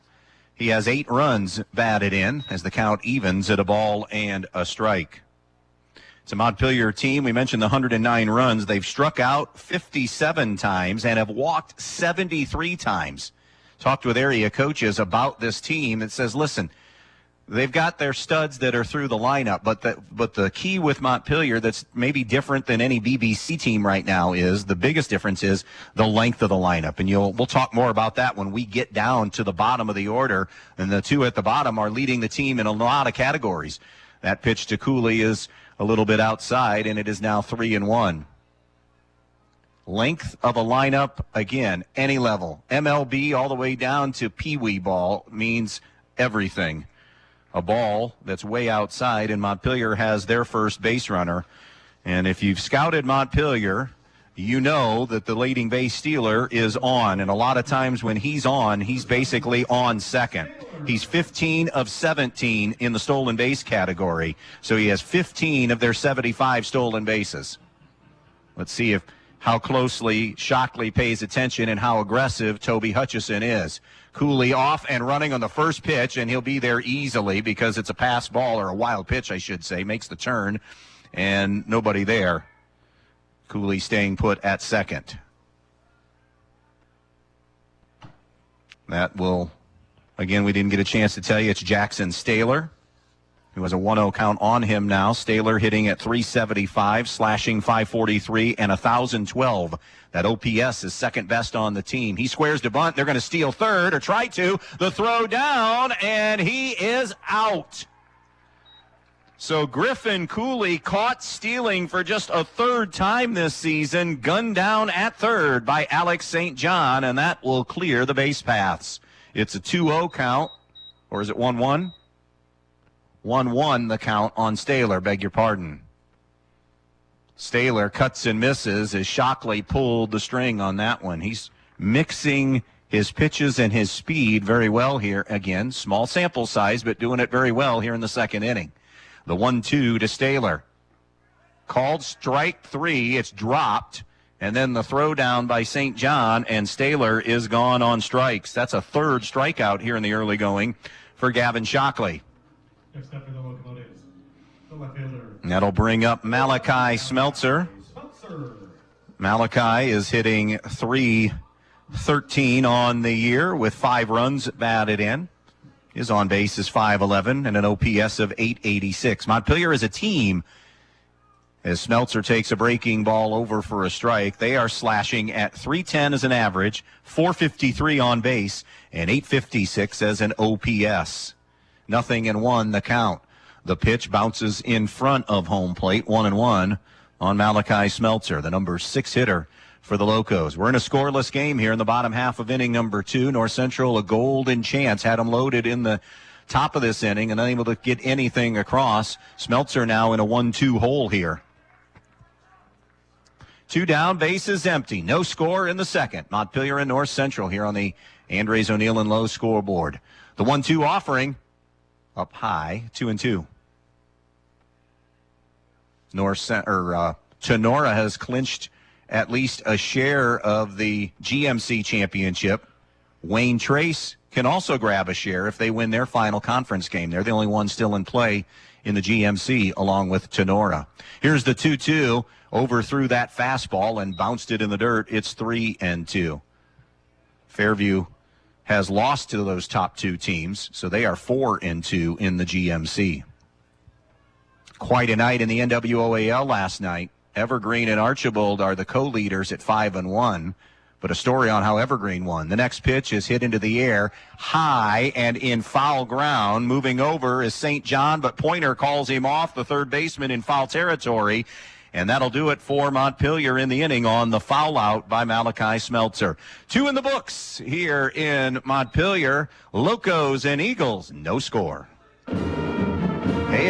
He has 8 runs batted in as the count evens at a ball and a strike. It's a Montpelier team. We mentioned the 109 runs. They've struck out 57 times and have walked 73 times. Talked with area coaches about this team that says, listen, they've got their studs that are through the lineup, but the key with Montpelier that's maybe different than any BBC team right now is the biggest difference is the length of the lineup. And we'll talk more about that when we get down to the bottom of the order. And the two at the bottom are leading the team in a lot of categories. That pitch to Cooley is a little bit outside, and it is now 3-1. Length of a lineup, again, any level. MLB all the way down to Pee-wee ball means everything. A ball that's way outside, and Montpelier has their first base runner. And if you've scouted Montpelier, you know that the leading base stealer is on. And a lot of times when he's on, he's basically on second. He's 15 of 17 in the stolen base category. So he has 15 of their 75 stolen bases. Let's see how closely Shockley pays attention and how aggressive Toby Hutchison is. Cooley off and running on the first pitch, and he'll be there easily because it's a pass ball, or a wild pitch, I should say, makes the turn, and nobody there. Cooley staying put at second. That will, again, we didn't get a chance to tell you, it's Jackson Staylor, who has a 1-0 count on him now. Staylor hitting at .375, slashing .543, and 1,012. That OPS is second best on the team. He squares to bunt. They're going to steal third, or try to. The throw down, and he is out. So Griffin Cooley caught stealing for just a third time this season, gunned down at third by Alex St. John, and that will clear the base paths. It's a 2-0 count, or is it 1-1? 1-1 the count on Staylor, beg your pardon. Staylor cuts and misses as Shockley pulled the string on that one. He's mixing his pitches and his speed very well here. Again, small sample size, but doing it very well here in the second inning. The 1-2 to Staylor. Called strike 3. It's dropped. And then the throw down by St. John, and Staylor is gone on strikes. That's a third strikeout here in the early going for Gavin Shockley. Next up for the Locomotives, the left fielder. That'll bring up Malachi Smeltzer. Malachi is hitting .313 on the year with 5 runs batted in. His on base is .511 and an OPS of .886. Montpelier as a team as Smeltzer takes a breaking ball over for a strike. They are slashing at .310 as an average, .453 on base, and .856 as an OPS. 0-1 the count. The pitch bounces in front of home plate, 1-1 on Malachi Smeltzer, the number 6 hitter for the Locos. We're in a scoreless game here in the bottom half of inning number 2. North Central, a golden chance, had them loaded in the top of this inning and unable to get anything across. Smeltzer now in a 1-2 hole here. 2 down, bases empty. No score in the second. Montpelier and North Central here on the Andres O'Neill and Lowe scoreboard. The 1-2 offering up high, 2-2. Sonora has clinched at least a share of the GMC championship. Wayne Trace can also grab a share if they win their final conference game. They're the only one still in play in the GMC along with Sonora. Here's the 2-2. Overthrew that fastball and bounced it in the dirt. It's 3-2. Fairview has lost to those top 2 teams, so they are 4-2 in the GMC. Quite a night in the NWOAL last night. Evergreen and Archibald are the co-leaders at 5-1, but a story on how Evergreen won. The next pitch is hit into the air, high and in foul ground. Moving over is St. John, but Pointer calls him off, the third baseman in foul territory. And that'll do it for Montpelier in the inning on the foul out by Malachi Smeltzer. 2 in the books here in Montpelier. Locos and Eagles, no score. Hey.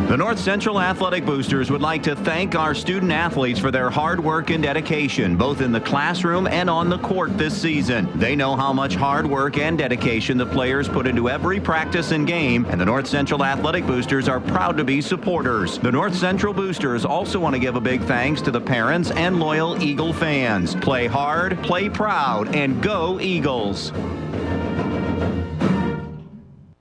The North Central Athletic Boosters would like to thank our student athletes for their hard work and dedication, both in the classroom and on the court this season. They know how much hard work and dedication the players put into every practice and game, and the North Central Athletic Boosters are proud to be supporters. The North Central Boosters also want to give a big thanks to the parents and loyal Eagle fans. Play hard, play proud, and go Eagles.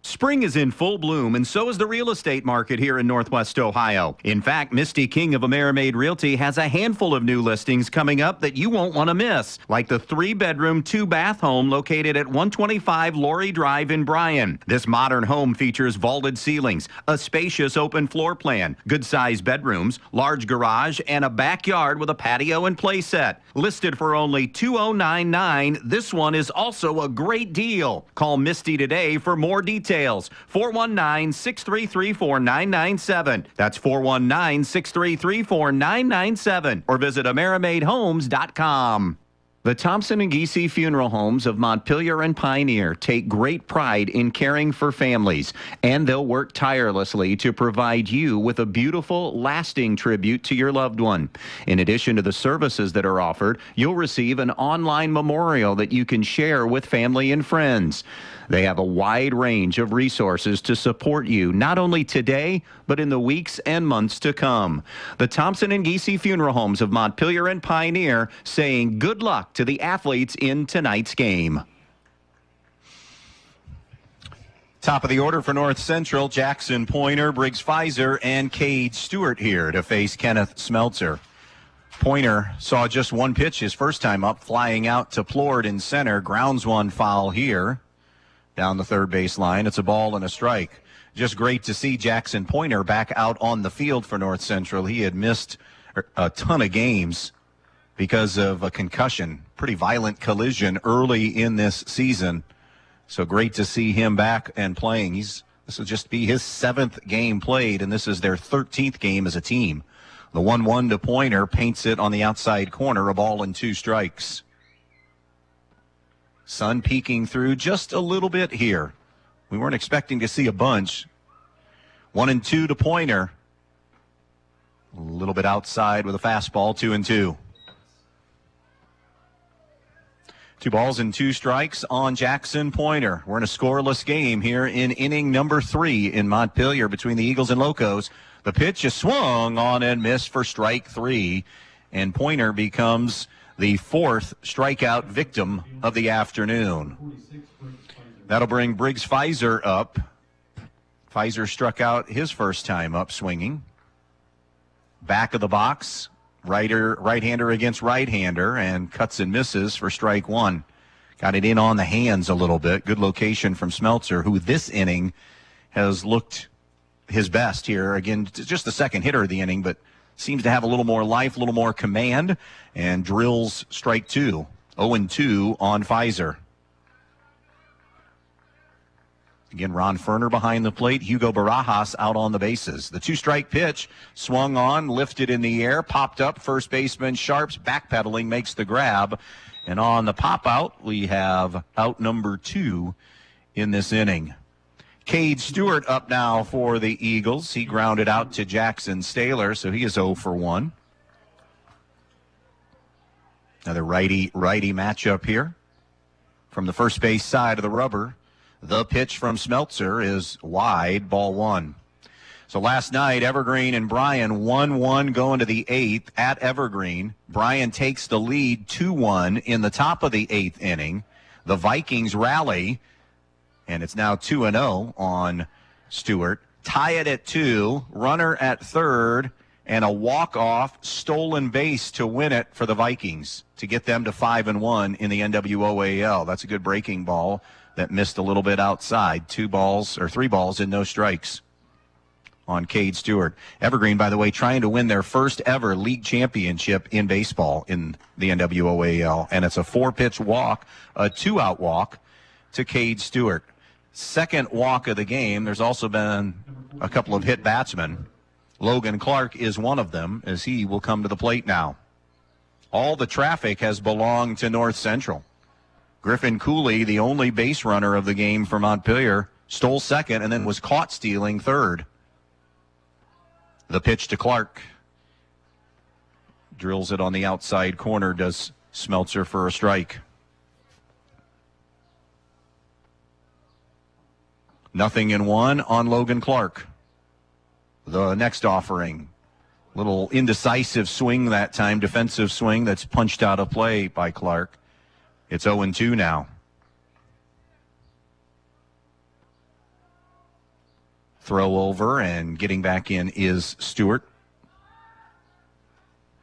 Spring is in full bloom, and so is the real estate market here in Northwest Ohio. In fact, Misty King of Amerimaid Realty has a handful of new listings coming up that you won't want to miss, like the 3-bedroom, 2-bath home located at 125 Laurie Drive in Bryan. This modern home features vaulted ceilings, a spacious open floor plan, good-sized bedrooms, large garage, and a backyard with a patio and play set. Listed for only $2,099, this one is also a great deal. Call Misty today for more details. 419-633-4997. That's 419-633-4997. Or visit AmeramaidHomes.com. The Thompson and Giese Funeral Homes of Montpelier and Pioneer take great pride in caring for families, and they'll work tirelessly to provide you with a beautiful, lasting tribute to your loved one. In addition to the services that are offered, you'll receive an online memorial that you can share with family and friends. They have a wide range of resources to support you, not only today, but in the weeks and months to come. The Thompson and Giese Funeral Homes of Montpelier and Pioneer saying good luck to the athletes in tonight's game. Top of the order for North Central, Jackson Pointer, Briggs Pfizer, and Cade Stewart here to face Kenneth Smeltzer. Pointer saw just one pitch his first time up, flying out to Plord in center. Grounds one foul here down the third base line. It's a ball and a strike. Just great to see Jackson Pointer back out on the field for North Central. He had missed a ton of games because of a concussion, pretty violent collision early in this season. So great to see him back and playing. This will just be his 7th game played, and this is their 13th game as a team. The 1-1 to Pointer paints it on the outside corner, a ball and 2 strikes. Sun peeking through just a little bit here. We weren't expecting to see a bunch. 1-2 to Pointer. A little bit outside with a fastball, 2-2. 2 balls and 2 strikes on Jackson Pointer. We're in a scoreless game here in inning number 3 in Montpelier between the Eagles and Locos. The pitch is swung on and missed for strike 3, and Pointer becomes the 4th strikeout victim of the afternoon. That'll bring Briggs Pfizer up. Pfizer struck out his first time up swinging. Back of the box, right-hander against right-hander, and cuts and misses for strike 1. Got it in on the hands a little bit. Good location from Smeltzer, who this inning has looked his best here. Again, just the second hitter of the inning, but seems to have a little more life, a little more command, and drills strike two. 0-2 on Pfizer. Again, Ron Ferner behind the plate. Hugo Barajas out on the bases. The two-strike pitch swung on, lifted in the air, popped up. First baseman Sharps backpedaling makes the grab. And on the pop-out, we have out number 2 in this inning. Cade Stewart up now for the Eagles. He grounded out to Jackson Staylor, so he is 0 for 1. Another righty-righty matchup here. From the first base side of the rubber, the pitch from Smeltzer is wide, ball 1. So last night, Evergreen and Bryan 1-1 going to the 8th at Evergreen. Bryan takes the lead 2-1 in the top of the 8th inning. The Vikings rally, and it's now 2-0 on Stewart. Tie it at 2, runner at third, and a walk-off stolen base to win it for the Vikings to get them to 5-1 in the NWOAL. That's a good breaking ball that missed a little bit outside. 3 balls and no strikes on Cade Stewart. Evergreen, by the way, trying to win their first ever league championship in baseball in the NWOAL. And it's a 4-pitch walk, a 2-out walk to Cade Stewart. Second walk of the game. There's also been a couple of hit batsmen. Logan Clark is one of them, as he will come to the plate now. All the traffic has belonged to North Central. Griffin Cooley, the only base runner of the game for Montpelier, stole second and then was caught stealing third. The pitch to Clark. Drills it on the outside corner, does Smeltzer for a strike. 0-1 on Logan Clark. The next offering. Little indecisive swing that time, defensive swing that's punched out of play by Clark. It's 0-2 now. Throw over and getting back in is Stewart.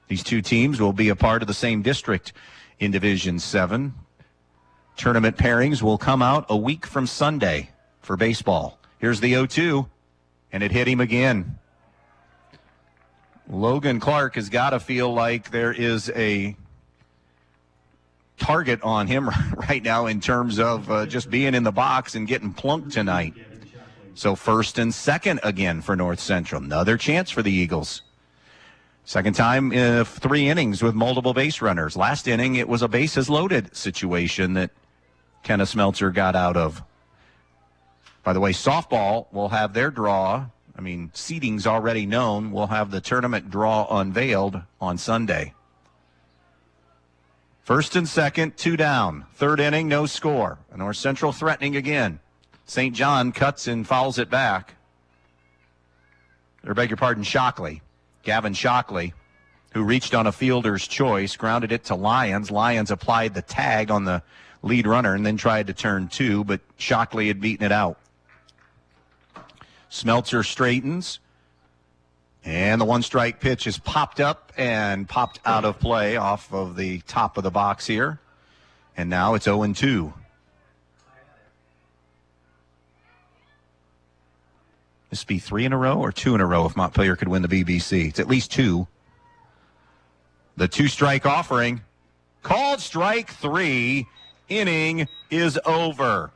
These two teams will be a part of the same district in Division 7. Tournament pairings will come out a week from Sunday for baseball. Here's the 0-2, and it hit him again. Logan Clark has got to feel like there is a target on him right now in terms of just being in the box and getting plunked tonight. So first and second again for North Central. Another chance for the Eagles. Second time in 3 innings with multiple base runners. Last inning, it was a bases loaded situation that Kenneth Smeltzer got out of. By the way, softball will have their draw. I mean, seeding's already known. We'll have the tournament draw unveiled on Sunday. First and second, 2 down. Third inning, no score. North Central threatening again. St. John cuts and fouls it back. Or beg your pardon, Shockley. Gavin Shockley, who reached on a fielder's choice, grounded it to Lyons. Lyons applied the tag on the lead runner and then tried to turn 2, but Shockley had beaten it out. Smeltzer straightens. And the 1-strike pitch is popped up and popped out of play off of the top of the box here. And now it's 0-2. This would be 3 in a row or 2 in a row if Montpelier could win the BBC. It's at least 2. The 2-strike offering. Called strike 3. Inning is over.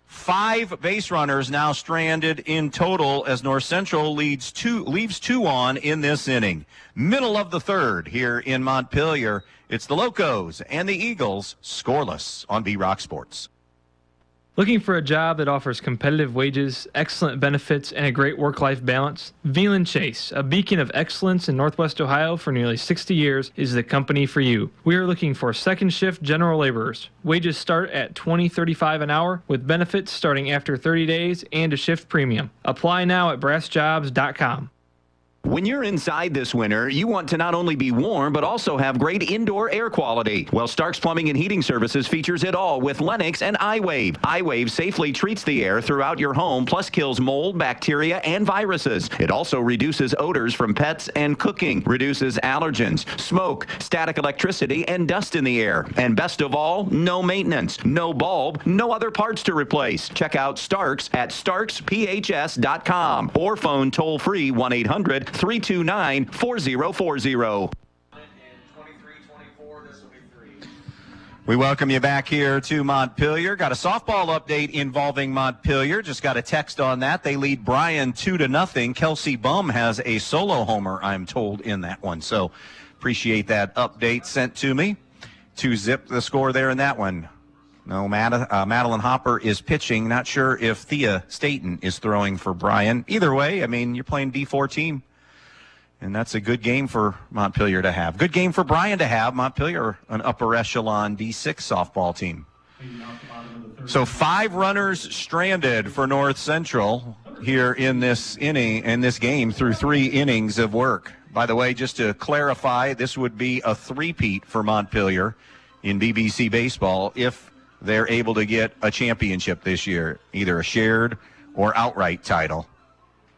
5 base runners now stranded in total as North Central leaves 2 on in this inning. Middle of the third here in Montpelier. It's the Locos and the Eagles scoreless on B-Rock Sports. Looking for a job that offers competitive wages, excellent benefits, and a great work-life balance? Veland Chase, a beacon of excellence in Northwest Ohio for nearly 60 years, is the company for you. We are looking for second-shift general laborers. Wages start at $20.35 an hour, with benefits starting after 30 days and a shift premium. Apply now at brassjobs.com. When you're inside this winter, you want to not only be warm, but also have great indoor air quality. Well, Stark's Plumbing and Heating Services features it all with Lennox and iWave. iWave safely treats the air throughout your home, plus kills mold, bacteria, and viruses. It also reduces odors from pets and cooking, reduces allergens, smoke, static electricity, and dust in the air. And best of all, no maintenance, no bulb, no other parts to replace. Check out Stark's at starksphs.com or phone toll-free 1-800-329-4040. We welcome you back here to Montpelier. Got a softball update involving Montpelier. Just got a text on that. They lead Bryan 2-0. Kelsey Bum has a solo homer, I'm told, in that one. So appreciate that update sent to me. 2-0 the score there in that one. No, Madeline Hopper is pitching. Not sure if Thea Staten is throwing for Bryan. Either way, I mean, you're playing D4 team. And that's a good game for Montpelier to have. Good game for Bryan to have. Montpelier, an upper echelon D6 softball team. So 5 runners stranded for North Central here in this game through 3 innings of work. By the way, just to clarify, this would be a three-peat for Montpelier in BBC baseball if they're able to get a championship this year, either a shared or outright title.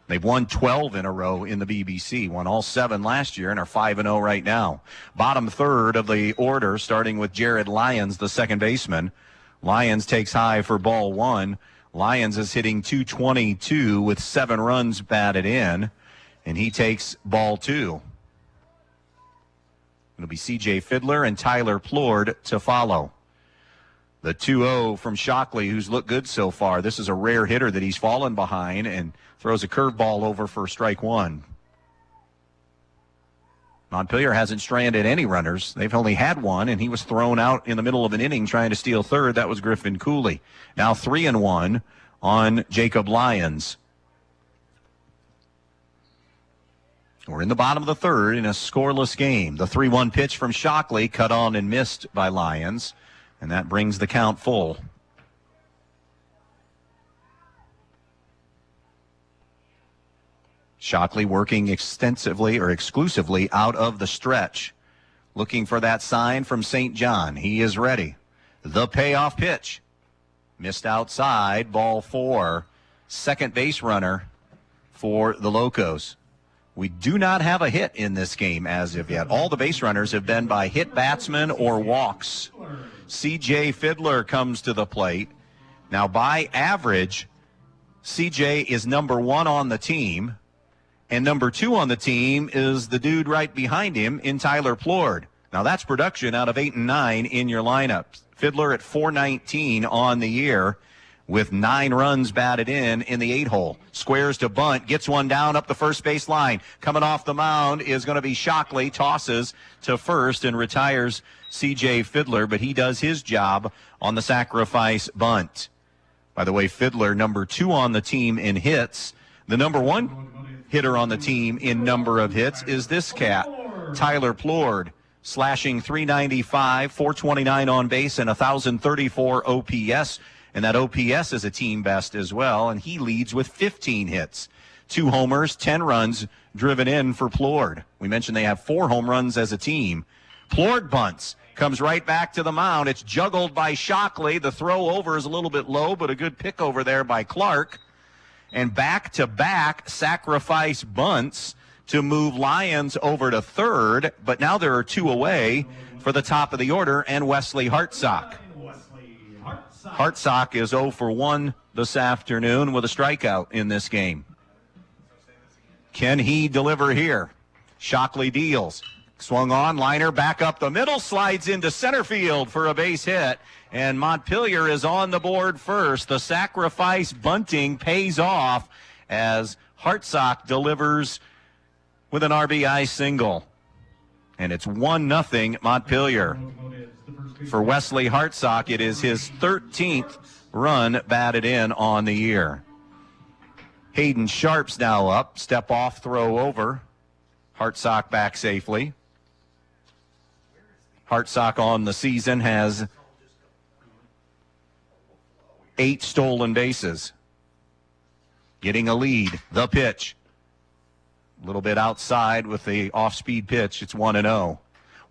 They've won 12 in a row in the BBC, won all 7 last year, and are 5-0 right now. Bottom third of the order, starting with Jared Lyons, the second baseman. Lyons takes high for ball 1. Lyons is hitting .222 with 7 runs batted in, and he takes ball 2. It'll be C.J. Fiddler and Tyler Plord to follow. The 2-0 from Shockley, who's looked good so far. This is a rare hitter that he's fallen behind and throws a curveball over for strike 1. Montpelier hasn't stranded any runners. They've only had one, and he was thrown out in the middle of an inning trying to steal third. That was Griffin Cooley. Now 3-1 on Jacob Lyons. We're in the bottom of the third in a scoreless game. The 3-1 pitch from Shockley cut on and missed by Lyons. And that brings the count full. Shockley working extensively or exclusively out of the stretch. Looking for that sign from St. John. He is ready. The payoff pitch. Missed outside, ball 4. Second base runner for the Locos. We do not have a hit in this game as of yet. All the base runners have been by hit batsmen or walks. C.J. Fiddler comes to the plate. Now, by average, C.J. is number 1 on the team, and number 2 on the team is the dude right behind him in Tyler Plord. Now, that's production out of 8 and 9 in your lineup. Fiddler at .419 on the year with 9 runs batted in the 8-hole. Squares to bunt, gets one down up the first base line. Coming off the mound is going to be Shockley, tosses to first and retires C.J. Fiddler, but he does his job on the sacrifice bunt. By the way, Fiddler, number 2 on the team in hits. The number 1 hitter on the team in number of hits is this cat, Tyler Plord, slashing .395, .429 on base, and 1,034 OPS. And that OPS is a team best as well, and he leads with 15 hits. 2 homers, 10 runs driven in for Plord. We mentioned they have 4 home runs as a team. Plord bunts, comes right back to the mound. It's juggled by Shockley. The throw over is a little bit low, but a good pick over there by Clark. And back-to-back sacrifice bunts to move Lyons over to third, but now there are 2 away for the top of the order and Wesley Hartsock. Hartsock is 0 for 1 this afternoon with a strikeout in this game. Can he deliver here? Shockley deals. Swung on, liner back up the middle, slides into center field for a base hit, and Montpelier is on the board first. The sacrifice bunting pays off as Hartsock delivers with an RBI single. And it's 1-0 Montpelier. For Wesley Hartsock, it is his 13th run batted in on the year. Hayden Sharp's now up. Step off, throw over. Hartsock back safely. Hartsock on the season has 8 stolen bases. Getting a lead. The pitch. A little bit outside with the off-speed pitch. It's 1-0.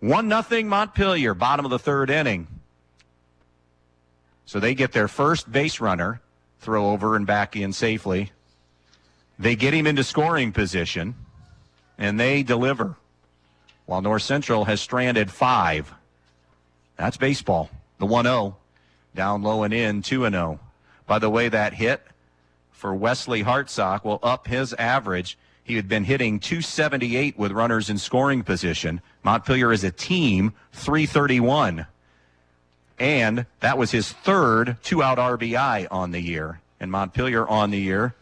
1-0 Montpelier, bottom of the third inning. So they get their first base runner, throw over and back in safely. They get him into scoring position, and they deliver. While North Central has stranded 5. That's baseball. The 1-0. Down low and in, 2-0. By the way, that hit for Wesley Hartsock will up his average. He had been hitting .278 with runners in scoring position. Montpelier as a team, .331. And that was his third 2-out RBI on the year. And Montpelier on the year,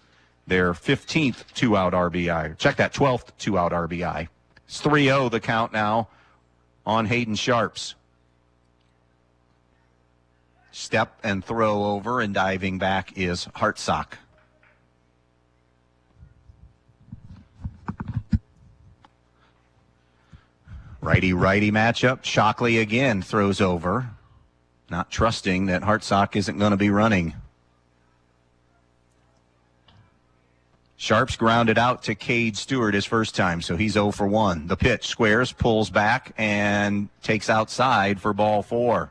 their 15th 2-out RBI. Check that, 12th 2-out RBI. It's 3-0 the count now on Hayden Sharps. Step and throw over, and diving back is Hartsock. Righty-righty matchup. Shockley again throws over, not trusting that Hartsock isn't going to be running. Sharps grounded out to Cade Stewart his first time, so he's 0 for 1. The pitch, squares, pulls back, and takes outside for ball 4.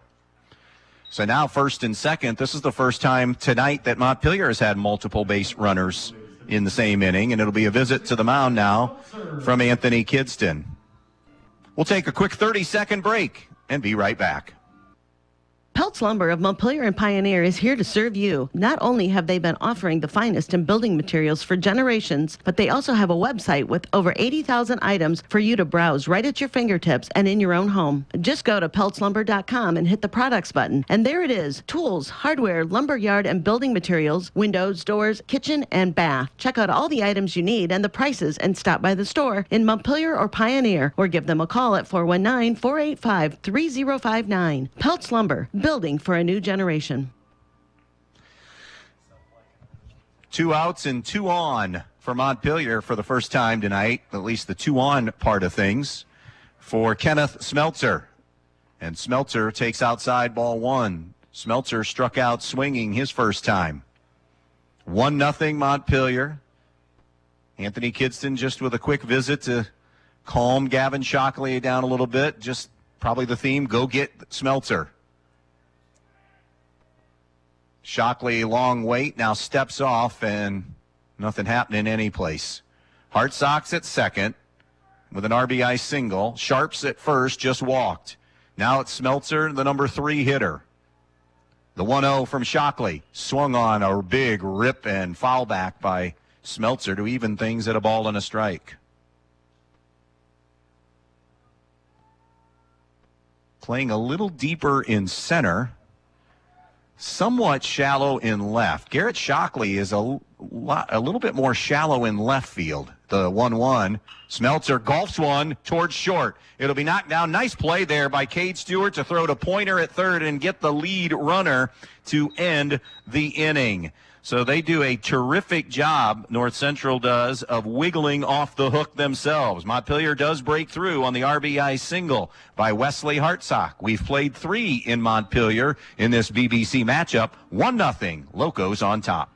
So now first and second, this is the first time tonight that Montpelier has had multiple base runners in the same inning, and it'll be a visit to the mound now from Anthony Kidston. We'll take a quick 30-second break and be right back. Peltz Lumber of Montpelier and Pioneer is here to serve you. Not only have they been offering the finest in building materials for generations, but they also have a website with over 80,000 items for you to browse right at your fingertips and in your own home. Just go to peltzlumber.com and hit the products button, and there it is. Tools, hardware, lumberyard, and building materials, windows, doors, kitchen, and bath. Check out all the items you need and the prices, and stop by the store in Montpelier or Pioneer, or give them a call at 419-485-3059. Peltz Lumber, building for a new generation. 2 outs and 2 on for Montpelier for the first time tonight, at least the 2 on part of things, for Kenneth Smeltzer. And Smeltzer takes outside ball 1. Smeltzer struck out swinging his first time. 1-0 Montpelier. Anthony Kidston just with a quick visit to calm Gavin Shockley down a little bit. Just probably the theme, go get Smeltzer. Shockley, long wait, now steps off, and nothing happening any place. Hartsock's at second with an RBI single. Sharps at first, just walked. Now it's Smeltzer, the number 3 hitter. The 1-0 from Shockley. Swung on a big rip and foul back by Smeltzer to even things at a ball and a strike. Playing a little deeper in center. Somewhat shallow in left. Garrett Shockley is a little bit more shallow in left field. The 1-1. Smeltzer golfs one towards short. It'll be knocked down. Nice play there by Cade Stewart to throw to Pointer at third and get the lead runner to end the inning. So they do a terrific job, North Central does, of wiggling off the hook themselves. Montpelier does break through on the RBI single by Wesley Hartsock. We've played 3 in Montpelier in this BBC matchup. 1-0, Locos on top.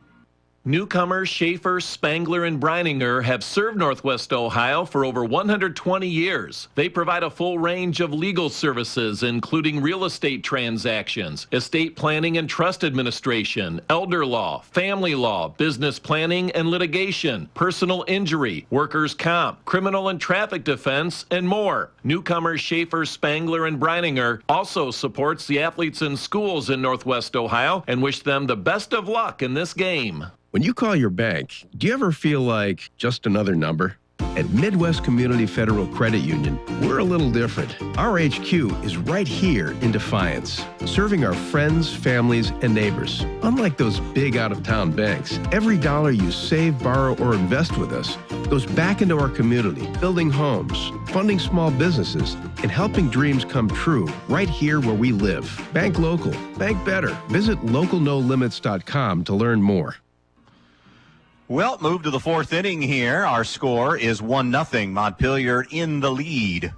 Newcomers Schaefer, Spangler, and Brininger have served Northwest Ohio for over 120 years. They provide a full range of legal services, including real estate transactions, estate planning and trust administration, elder law, family law, business planning and litigation, personal injury, workers' comp, criminal and traffic defense, and more. Newcomers Schaefer, Spangler, and Brininger also supports the athletes in schools in Northwest Ohio and wish them the best of luck in this game. When you call your bank, do you ever feel like just another number? At Midwest Community Federal Credit Union, we're a little different. Our HQ is right here in Defiance, serving our friends, families, and neighbors. Unlike those big out-of-town banks, every dollar you save, borrow, or invest with us goes back into our community, building homes, funding small businesses, and helping dreams come true right here where we live. Bank local. Bank better. Visit localnolimits.com to learn more. Well, move to the 4th inning here. Our score is 1-0. Montpelier in the lead.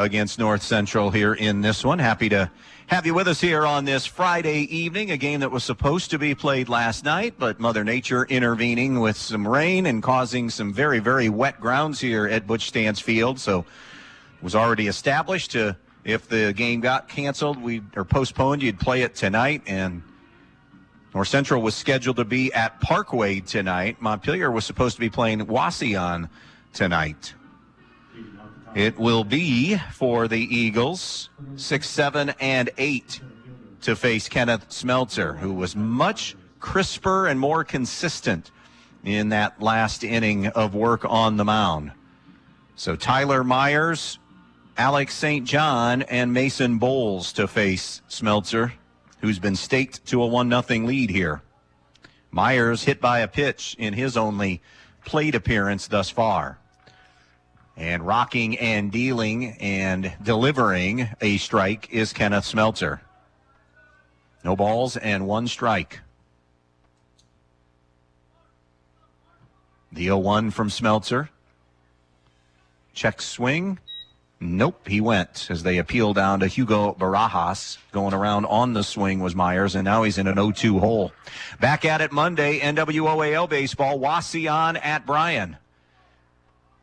against North Central here in this one. Happy to have you with us here on this Friday evening, a game that was supposed to be played last night, but Mother Nature intervening with some rain and causing some very, very wet grounds here at Butch Stance Field. So it was already established if the game got canceled or postponed, you'd play it tonight. And North Central was scheduled to be at Parkway tonight. Montpelier was supposed to be playing Wauseon tonight. It will be for the Eagles 6, 7, and 8 to face Kenneth Smeltzer, who was much crisper and more consistent in that last inning of work on the mound. So Tyler Myers, Alex St. John, and Mason Bowles to face Smeltzer, who's been staked to a 1-0 lead here. Myers hit by a pitch in his only plate appearance thus far. And rocking and dealing and delivering a strike is Kenneth Smeltzer. No balls and 1 strike. The 0-1 from Smeltzer. Check swing. Nope, he went as they appeal down to Hugo Barajas. Going around on the swing was Myers, and now he's in an 0-2 hole. Back at it Monday, NWOAL baseball, Wauseon at Bryan.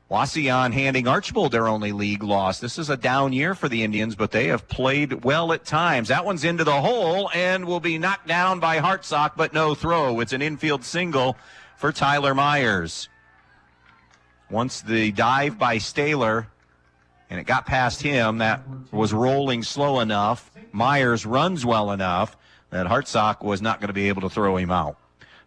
Wauseon handing Archbold their only league loss. This is a down year for the Indians, but they have played well at times. That one's into the hole and will be knocked down by Hartsock, but no throw. It's an infield single for Tyler Myers. Once the dive by Staylor, and it got past him, that was rolling slow enough. Myers runs well enough that Hartsock was not going to be able to throw him out.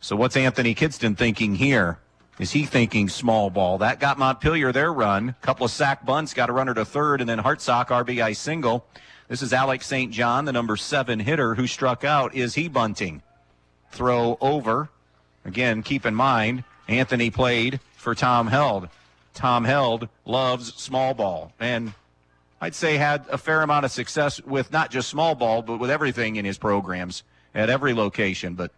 So what's Anthony Kidston thinking here? Is he thinking small ball? That got Montpelier their run. Couple of sack bunts, got a runner to third, and then Hartsock RBI single. This is Alex St. John, the number 7 hitter who struck out. Is he bunting? Throw over. Again, keep in mind, Anthony played for Tom Held. Tom Held loves small ball, and I'd say had a fair amount of success with not just small ball, but with everything in his programs at every location. But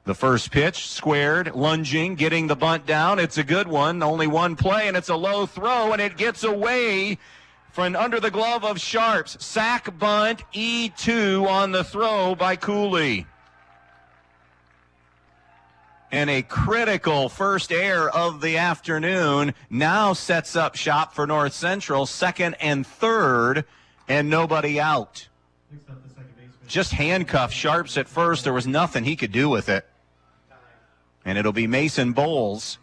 the first pitch, squared, lunging, getting the bunt down. It's a good one. Only one play, and it's a low throw, and it gets away from under the glove of Sharps. Sack bunt, E2 on the throw by Cooley. And a critical first error of the afternoon now sets up shop for North Central, 2nd and 3rd, and nobody out. Just handcuffed Sharps at first. There was nothing he could do with it. And it'll be Mason Bowles.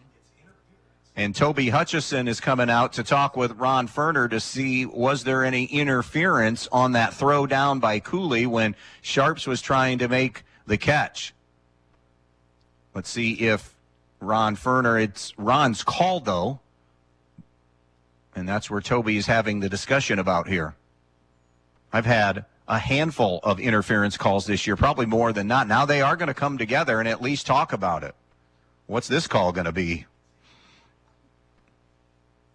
And Toby Hutchison is coming out to talk with Ron Ferner to see was there any interference on that throw down by Cooley when Sharps was trying to make the catch. Let's see if Ron Ferner, it's Ron's call, though. And that's where Toby is having the discussion about here. I've had a handful of interference calls this year, probably more than not. Now they are going to come together and at least talk about it. What's this call going to be?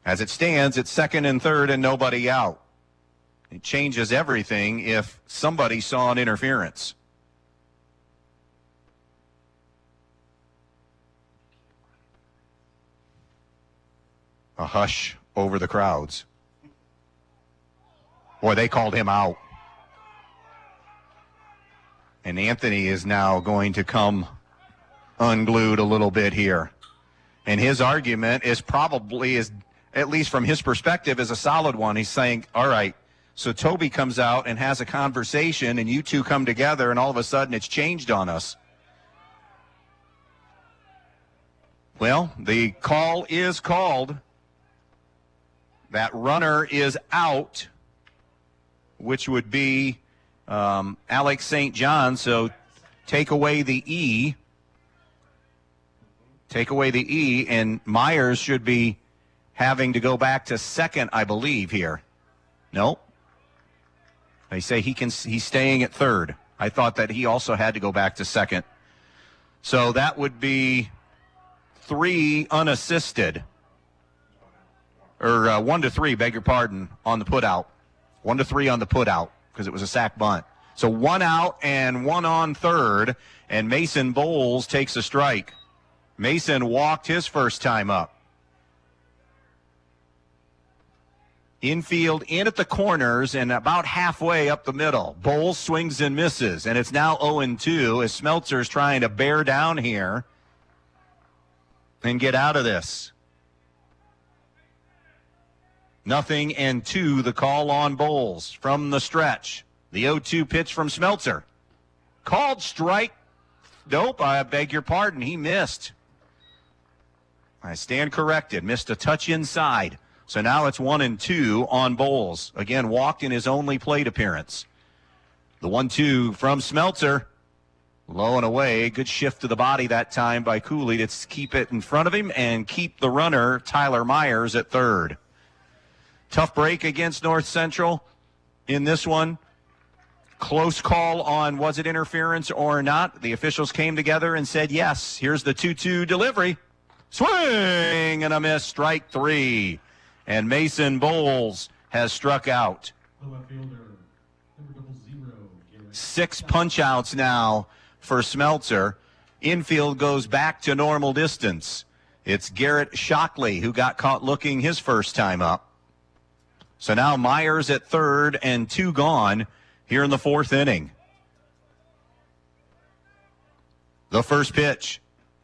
As it stands, it's 2nd and 3rd and nobody out. It changes everything if somebody saw an interference. A hush over the crowds. Boy, they called him out. And Anthony is now going to come unglued a little bit here. And his argument is probably, at least from his perspective, is a solid one. He's saying, all right, so Toby comes out and has a conversation, and you two come together, and all of a sudden it's changed on us. Well, the call is called. That runner is out, which would be Alex St. John. So take away the E. Take away the E, and Myers should be having to go back to 2nd, I believe, here. Nope. They say he's staying at 3rd. I thought that he also had to go back to 2nd. So that would be 3 unassisted. Or 1-3, beg your pardon, on the put out. 1-3 on the put out because it was a sack bunt. So 1 out and 1 on 3rd, and Mason Bowles takes a strike. Mason walked his first time up. Infield in at the corners and about halfway up the middle. Bowles swings and misses, and it's now 0-2 as Smeltzer's trying to bear down here and get out of this. 0-2 the call on Bowles from the stretch. The 0-2 pitch from Smeltzer. Called strike. Nope, I beg your pardon. He missed. I stand corrected. Missed a touch inside. So now it's 1-2 on Bowles. Again, walked in his only plate appearance. The 1-2 from Smeltzer. Low and away. Good shift to the body that time by Cooley to keep it in front of him and keep the runner, Tyler Myers, at third. Tough break against North Central in this one. Close call on was it interference or not. The officials came together and said yes. Here's the 2-2 delivery. Swing and a miss, strike three. And Mason Bowles has struck out. 6 punch-outs now for Smeltzer. Infield goes back to normal distance. It's Garrett Shockley who got caught looking his first time up. So now Myers at third and 2 gone here in the 4th inning. The first pitch.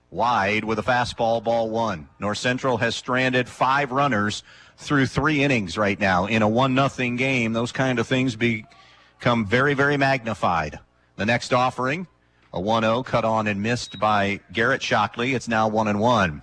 Wide with a fastball, ball 1. North Central has stranded 5 runners through 3 innings right now in a 1-0 game. Those kind of things become very, very magnified. The next offering, a 1-0 cut on and missed by Garrett Shockley. It's now 1-1.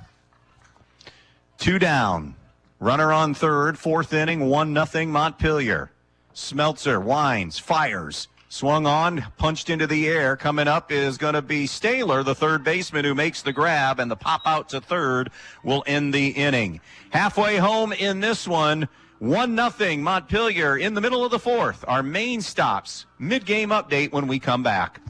2 down. Runner on third, 4th inning, 1-0 Montpelier. Smeltzer winds, fires. Swung on, punched into the air. Coming up is going to be Staylor, the third baseman, who makes the grab, and the pop out to third will end the inning. Halfway home in this one, 1-0 Montpelier in the middle of the 4th. Our main stops, mid-game update when we come back.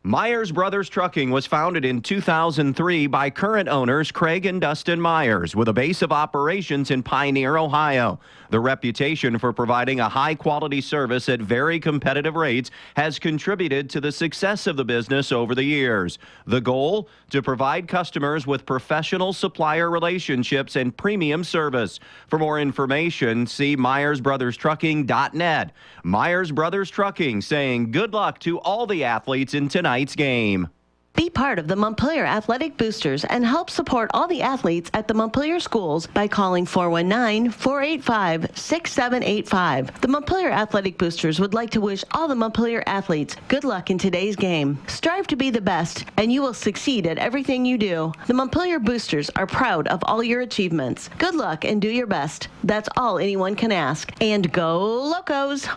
Myers Brothers Trucking was founded in 2003 by current owners Craig and Dustin Myers with a base of operations in Pioneer, Ohio. The reputation for providing a high-quality service at very competitive rates has contributed to the success of the business over the years. The goal? To provide customers with professional supplier relationships and premium service. For more information, see MyersBrothersTrucking.net. Myers Brothers Trucking saying good luck to all the athletes in tonight's game. Be part of the Montpelier Athletic Boosters and help support all the athletes at the Montpelier schools by calling 419-485-6785. The Montpelier Athletic Boosters would like to wish all the Montpelier athletes good luck in today's game. Strive to be the best, and you will succeed at everything you do. The Montpelier Boosters are proud of all your achievements. Good luck and do your best. That's all anyone can ask. And go Locos!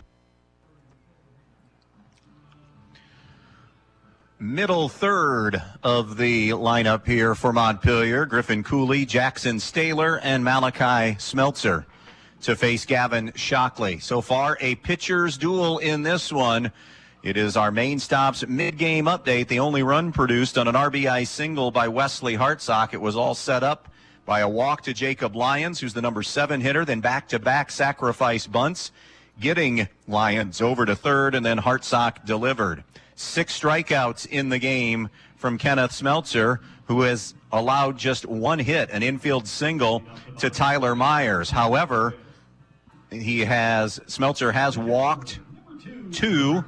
Middle third of the lineup here for Montpelier. Griffin Cooley, Jackson Staylor, and Malachi Smeltzer to face Gavin Shockley. So far, a pitcher's duel in this one. It is our main stops mid-game update. The only run produced on an RBI single by Wesley Hartsock. It was all set up by a walk to Jacob Lyons, who's the number 7 hitter, then back-to-back sacrifice bunts, getting Lyons over to third, and then Hartsock delivered. 6 strikeouts in the game from Kenneth Smeltzer, who has allowed just 1 hit, an infield single to Tyler Myers. However, Smeltzer has walked 2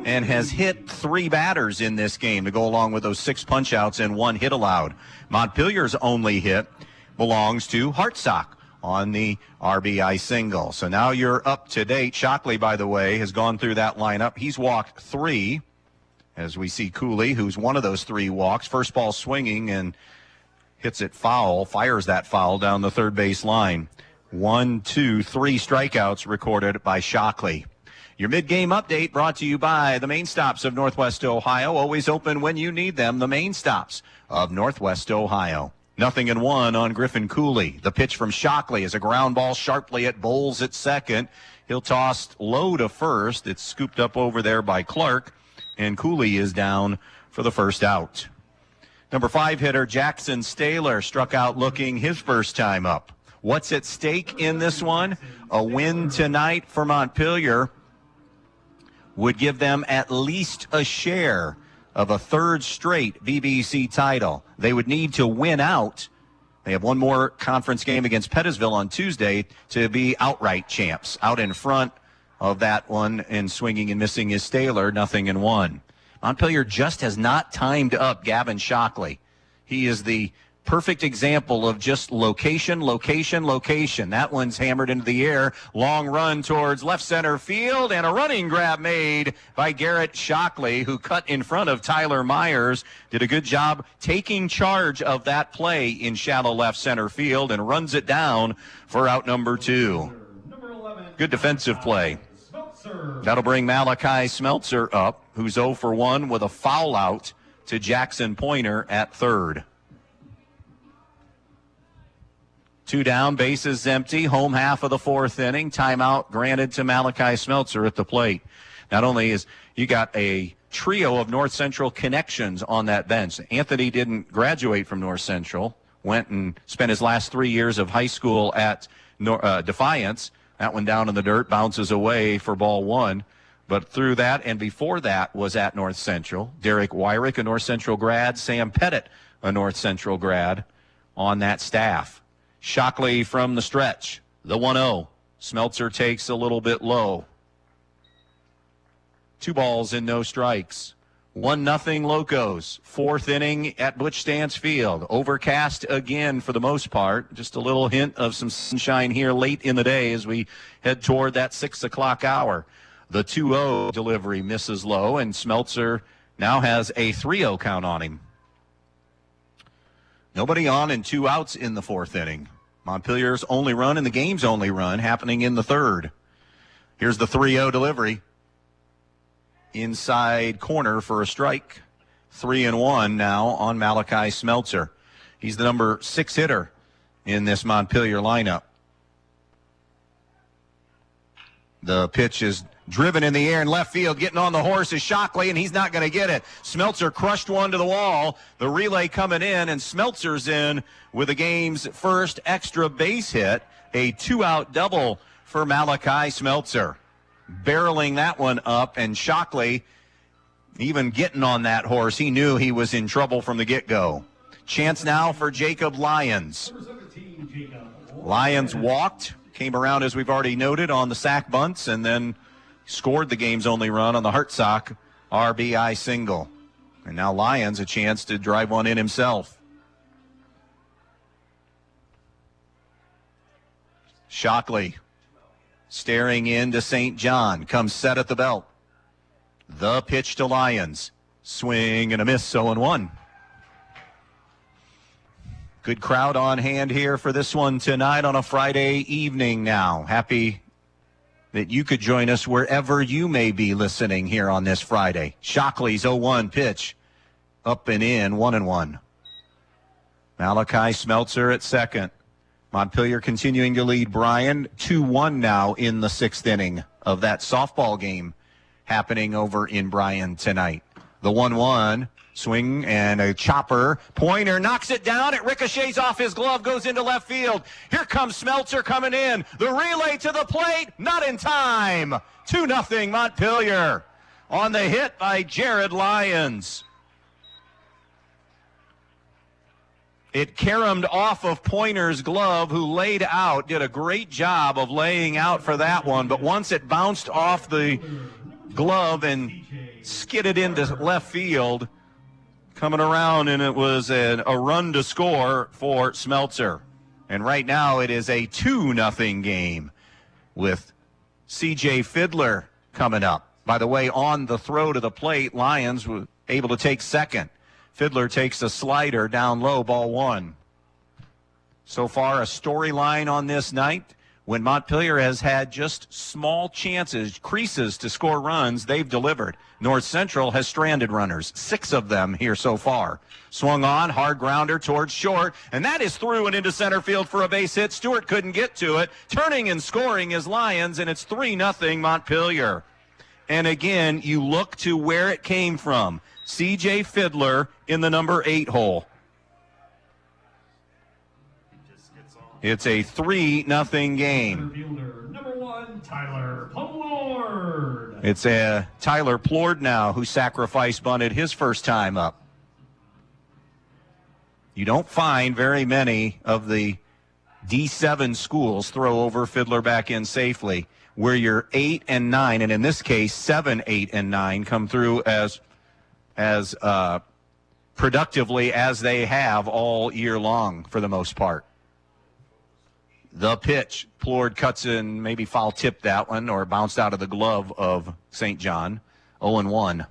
and has hit 3 batters in this game to go along with those 6 punch-outs and 1 hit allowed. Montpelier's only hit belongs to Hartsock on the RBI single. So now you're up to date. Shockley, by the way, has gone through that lineup. He's walked 3. As we see Cooley, who's one of those 3 walks. First ball swinging and hits it foul, fires that foul down the third base line. 1, 2, 3 strikeouts recorded by Shockley. Your mid-game update brought to you by the main stops of Northwest Ohio. Always open when you need them. The main stops of Northwest Ohio. 0-1 on Griffin Cooley. The pitch from Shockley is a ground ball sharply at Bowles at second. He'll toss low to first. It's scooped up over there by Clark. And Cooley is down for the first out. Number 5 hitter Jackson Staylor struck out looking his first time up. What's at stake in this one? A win tonight for Montpelier would give them at least a share of a 3rd straight BBC title. They would need to win out They have one more conference game against Pettisville on Tuesday to be outright champs. Out in front of that one and swinging and missing is Staylor, 0-1. Montpelier just has not timed up Gavin Shockley. He is the perfect example of just location, location, location. That one's hammered into the air. Long run towards left center field, and a running grab made by Garrett Shockley, who cut in front of Tyler Myers. Did a good job taking charge of that play in shallow left center field and runs it down for out number 2. Good defensive play. That'll bring Malachi Smeltzer up, who's 0 for 1 with a foul out to Jackson Pointer at third. 2 down, bases empty, home half of the 4th inning. Timeout granted to Malachi Smeltzer at the plate. Not only is you got a trio of North Central connections on that bench. Anthony didn't graduate from North Central, went and spent his last 3 years of high school at Defiance. That one down in the dirt, bounces away for ball 1. But through that and before that was at North Central. Derek Wyrick, a North Central grad. Sam Pettit, a North Central grad on that staff. Shockley from the stretch, the 1-0. Smeltzer takes a little bit low. 2 balls and no strikes. 1-0 Locos. 4th inning at Butch Stance Field. Overcast again for the most part. Just a little hint of some sunshine here late in the day as we head toward that 6 o'clock hour. The 2-0 delivery misses low, and Smeltzer now has a 3-0 count on him. Nobody on and 2 outs in the 4th inning. Montpelier's only run and the game's only run happening in the 3rd. Here's the 3-0 delivery. Inside corner for a strike. 3-1 now on Malachi Smeltzer. He's the number 6 hitter in this Montpelier lineup. The pitch is driven in the air in left field. Getting on the horse is Shockley, and he's not going to get it. Smeltzer crushed one to the wall. The relay coming in, and Smeltzer's in with the game's first extra base hit. A 2-out double for Malachi Smeltzer. Barreling that one up, and Shockley even getting on that horse. He knew he was in trouble from the get-go. Chance now for Jacob Lyons. Lyons walked, came around, as we've already noted, on the sack bunts, and then scored the game's only run on the Hartsock RBI single. And now Lyons a chance to drive one in himself. Shockley staring into St. John, comes set at the belt. The pitch to Lyons. Swing and a miss, 0-1. Good crowd on hand here for this one tonight on a Friday evening now. Happy that you could join us wherever you may be listening here on this Friday. Shockley's 0-1 pitch. Up and in, 1-1. Malachi Smeltzer at second. Montpelier continuing to lead Bryan 2-1 now in the 6th inning of that softball game happening over in Bryan tonight. The 1-1 swing and a chopper. Pointer knocks it down. It ricochets off his glove, goes into left field. Here comes Smeltzer coming in. The relay to the plate, not in time. 2-0 Montpelier on the hit by Jared Lyons. It caromed off of Pointer's glove, who laid out, did a great job of laying out for that one. But once it bounced off the glove and skidded into left field, coming around, and it was a run to score for Smeltzer. And right now it is a 2-0 game with C.J. Fiddler coming up. By the way, on the throw to the plate, Lyons was able to take second. Fiddler takes a slider down low, ball 1. So far, a storyline on this night. When Montpelier has had just small chances, creases to score runs, they've delivered. North Central has stranded runners, 6 of them here so far. Swung on, hard grounder towards short, and that is through and into center field for a base hit. Stewart couldn't get to it. Turning and scoring is Lyons, and it's 3-0 Montpelier. And again, you look to where it came from. C.J. Fiddler in the number 8 hole. It's a 3-0 game. Number 1, Tyler Plord. It's Tyler Plord now, who sacrifice bunted his first time up. You don't find very many of the D7 schools throw over Fiddler back in safely, where your 8 and 9, and in this case 7, 8, and 9 come through as productively as they have all year long for the most part. The pitch, Plord cuts in, maybe foul tipped that one or bounced out of the glove of St. John. 0-1.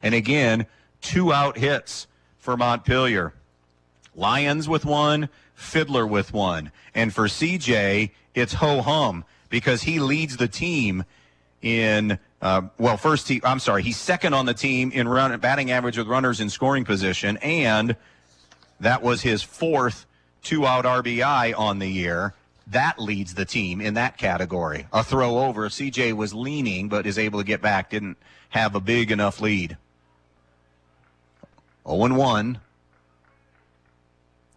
And again, 2 out hits for Montpelier. Lions with 1, Fiddler with 1. And for CJ, it's ho-hum because he leads the team in, he's second on the team in batting average with runners in scoring position, and that was his 4th 2-out RBI on the year. That leads the team in that category. A throw over. CJ was leaning, but is able to get back. Didn't have a big enough lead. 0-1.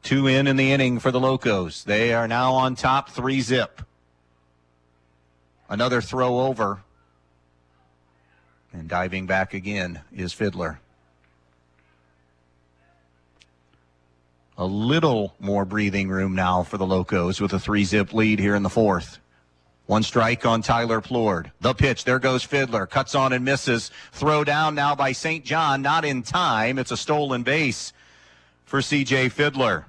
2 in the inning for the Locos. They are now on top 3-zip. Another throw over. And diving back again is Fiddler. A little more breathing room now for the Locos with a 3-zip lead here in the 4th. 1 strike on Tyler Plord. The pitch, there goes Fiddler. Cuts on and misses. Throw down now by St. John, not in time. It's a stolen base for C.J. Fiddler.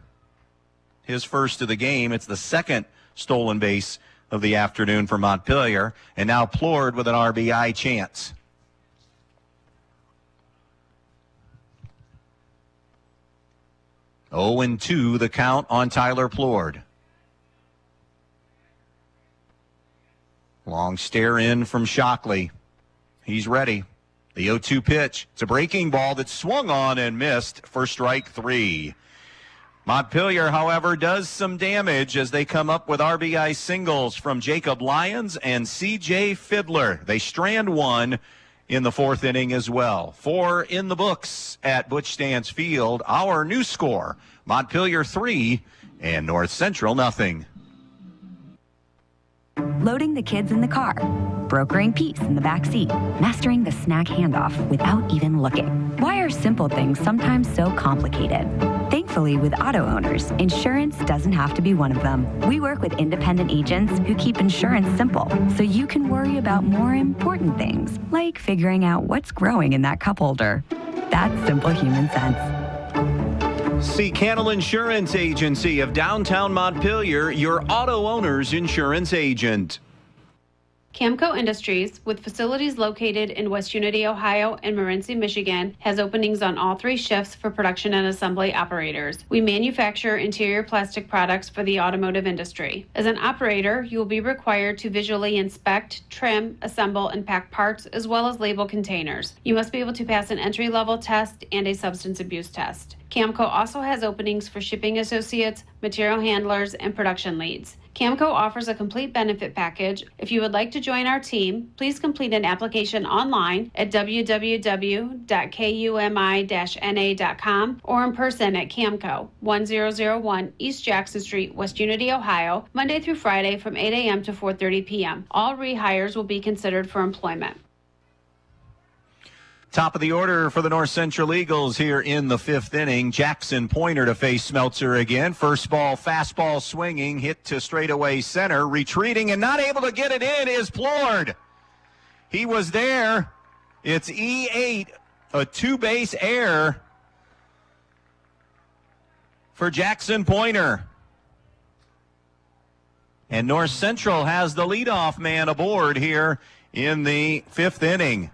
His first of the game. It's the 2nd stolen base of the afternoon for Montpelier. And now Plord with an RBI chance. Oh, and 2 the count on Tyler Plord. Long stare in from Shockley. He's ready. The 0-2 pitch. It's a breaking ball that swung on and missed for strike 3. Montpelier, however, does some damage as they come up with RBI singles from Jacob Lyons and C.J. Fiddler. They strand 1 in the 4th inning as well. 4 in the books at Butch Stance Field. Our new score, Montpelier 3 and North Central 0. Loading the kids in the car, brokering peace in the back seat, mastering the snack handoff without even looking. Why are simple things sometimes so complicated? Thankfully, with auto owners, insurance doesn't have to be one of them. We work with independent agents who keep insurance simple, so you can worry about more important things, like figuring out what's growing in that cup holder. That's simple human sense. See Cannell Insurance Agency of downtown Montpelier, your auto owner's insurance agent. Camco Industries, with facilities located in West Unity, Ohio and Montpelier, Michigan, has openings on all 3 shifts for production and assembly operators. We manufacture interior plastic products for the automotive industry. As an operator, you will be required to visually inspect, trim, assemble, and pack parts, as well as label containers. You must be able to pass an entry-level test and a substance abuse test. Camco also has openings for shipping associates, material handlers, and production leads. Camco offers a complete benefit package. If you would like to join our team, please complete an application online at www.kumi-na.com or in person at Camco, 1001 East Jackson Street, West Unity, Ohio, Monday through Friday from 8 a.m. to 4:30 p.m. All rehires will be considered for employment. Top of the order for the North Central Eagles here in the 5th inning. Jackson Pointer to face Smeltzer again. First ball, fastball swinging, hit to straightaway center. Retreating and not able to get it in is Plord. He was there. It's E8, a 2-base error for Jackson Pointer. And North Central has the leadoff man aboard here in the 5th inning.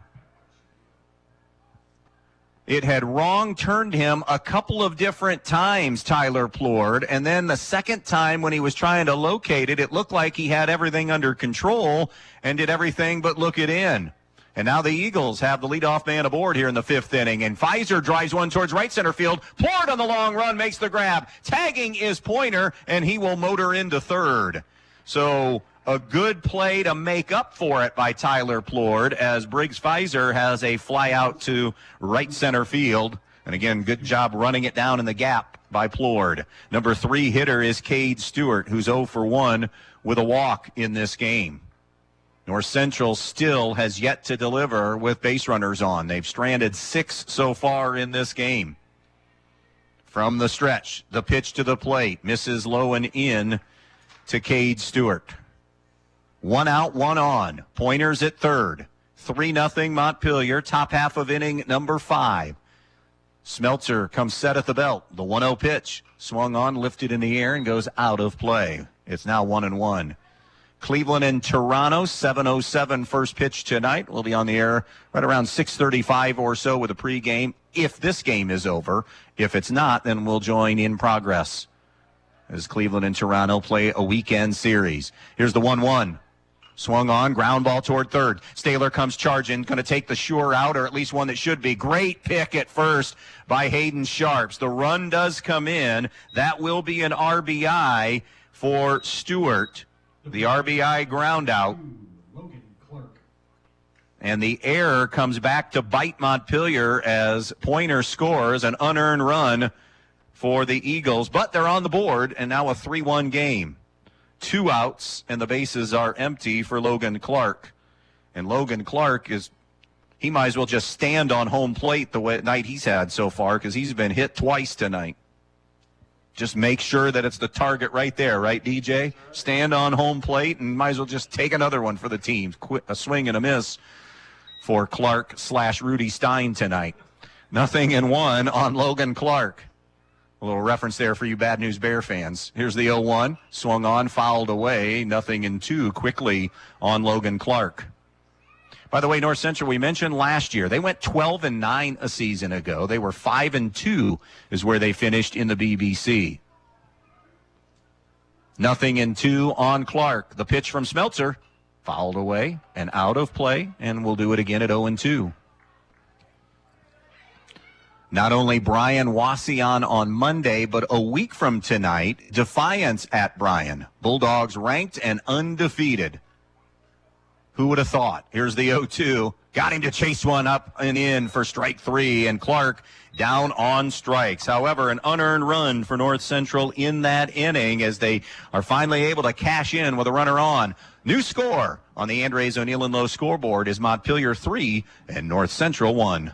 It had wrong turned him a couple of different times, Tyler Plord, and then the second time when he was trying to locate it, it looked like he had everything under control and did everything but look it in. And now the Eagles have the leadoff man aboard here in the 5th inning, and Pfizer drives one towards right center field. Plord on the long run makes the grab. Tagging is Pointer, and he will motor into third. So a good play to make up for it by Tyler Plord as Briggs Pfizer has a fly out to right center field. And again, good job running it down in the gap by Plord. Number 3 hitter is Cade Stewart, who's 0 for 1 with a walk in this game. North Central still has yet to deliver with base runners on. They've stranded 6 so far in this game. From the stretch, the pitch to the plate, misses low and in to Cade Stewart. 1 out, 1 on. Pointers at third. 3-0 Montpelier, top half of inning number 5. Smeltzer comes set at the belt. The 1-0 pitch, swung on, lifted in the air, and goes out of play. It's now 1-1. Cleveland and Toronto, 7:07 first pitch tonight. We'll be on the air right around 6:35 or so with a pregame if this game is over. If it's not, then we'll join in progress as Cleveland and Toronto play a weekend series. Here's the 1-1. Swung on, ground ball toward third. Staylor comes charging, going to take the sure out, or at least one that should be. Great pick at first by Hayden Sharps. The run does come in. That will be an RBI for Stewart. The RBI ground out. And the error comes back to bite Montpelier as Pointer scores an unearned run for the Eagles. But they're on the board, and now a 3-1 game. 2 outs, and the bases are empty for Logan Clark. And Logan Clark he might as well just stand on home plate the night he's had so far because he's been hit twice tonight. Just make sure that it's the target right there, right, DJ? Stand on home plate and might as well just take another one for the team. A swing and a miss for Clark/Rudy Stein tonight. 0-1 on Logan Clark. A little reference there for you Bad News Bear fans. Here's the 0-1. Swung on, fouled away. 0-2 quickly on Logan Clark. By the way, North Central, we mentioned last year, they went 12-9 a season ago. They were 5-2 is where they finished in the BBC. 0-2 on Clark. The pitch from Smeltzer, fouled away and out of play, and we'll do it again at 0-2. Not only Bryan Wauseon on Monday, but a week from tonight, Defiance at Bryan. Bulldogs ranked and undefeated. Who would have thought? Here's the 0-2. Got him to chase one up and in for strike 3, and Clark down on strikes. However, an unearned run for North Central in that inning as they are finally able to cash in with a runner on. New score on the Andres O'Neill and Lowe scoreboard is Montpelier 3 and North Central 1.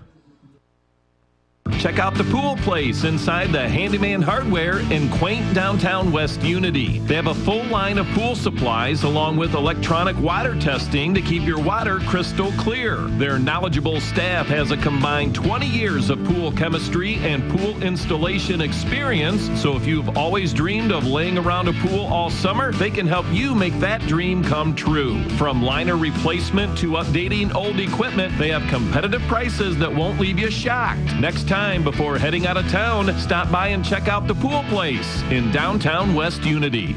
Check out the pool place inside the Handyman Hardware in quaint downtown West Unity. They have a full line of pool supplies along with electronic water testing to keep your water crystal clear. Their knowledgeable staff has a combined 20 years of pool chemistry and pool installation experience, so if you've always dreamed of laying around a pool all summer, they can help you make that dream come true. From liner replacement to updating old equipment, they have competitive prices that won't leave you shocked. Next time before heading out of town, stop by and check out the pool place in downtown West Unity.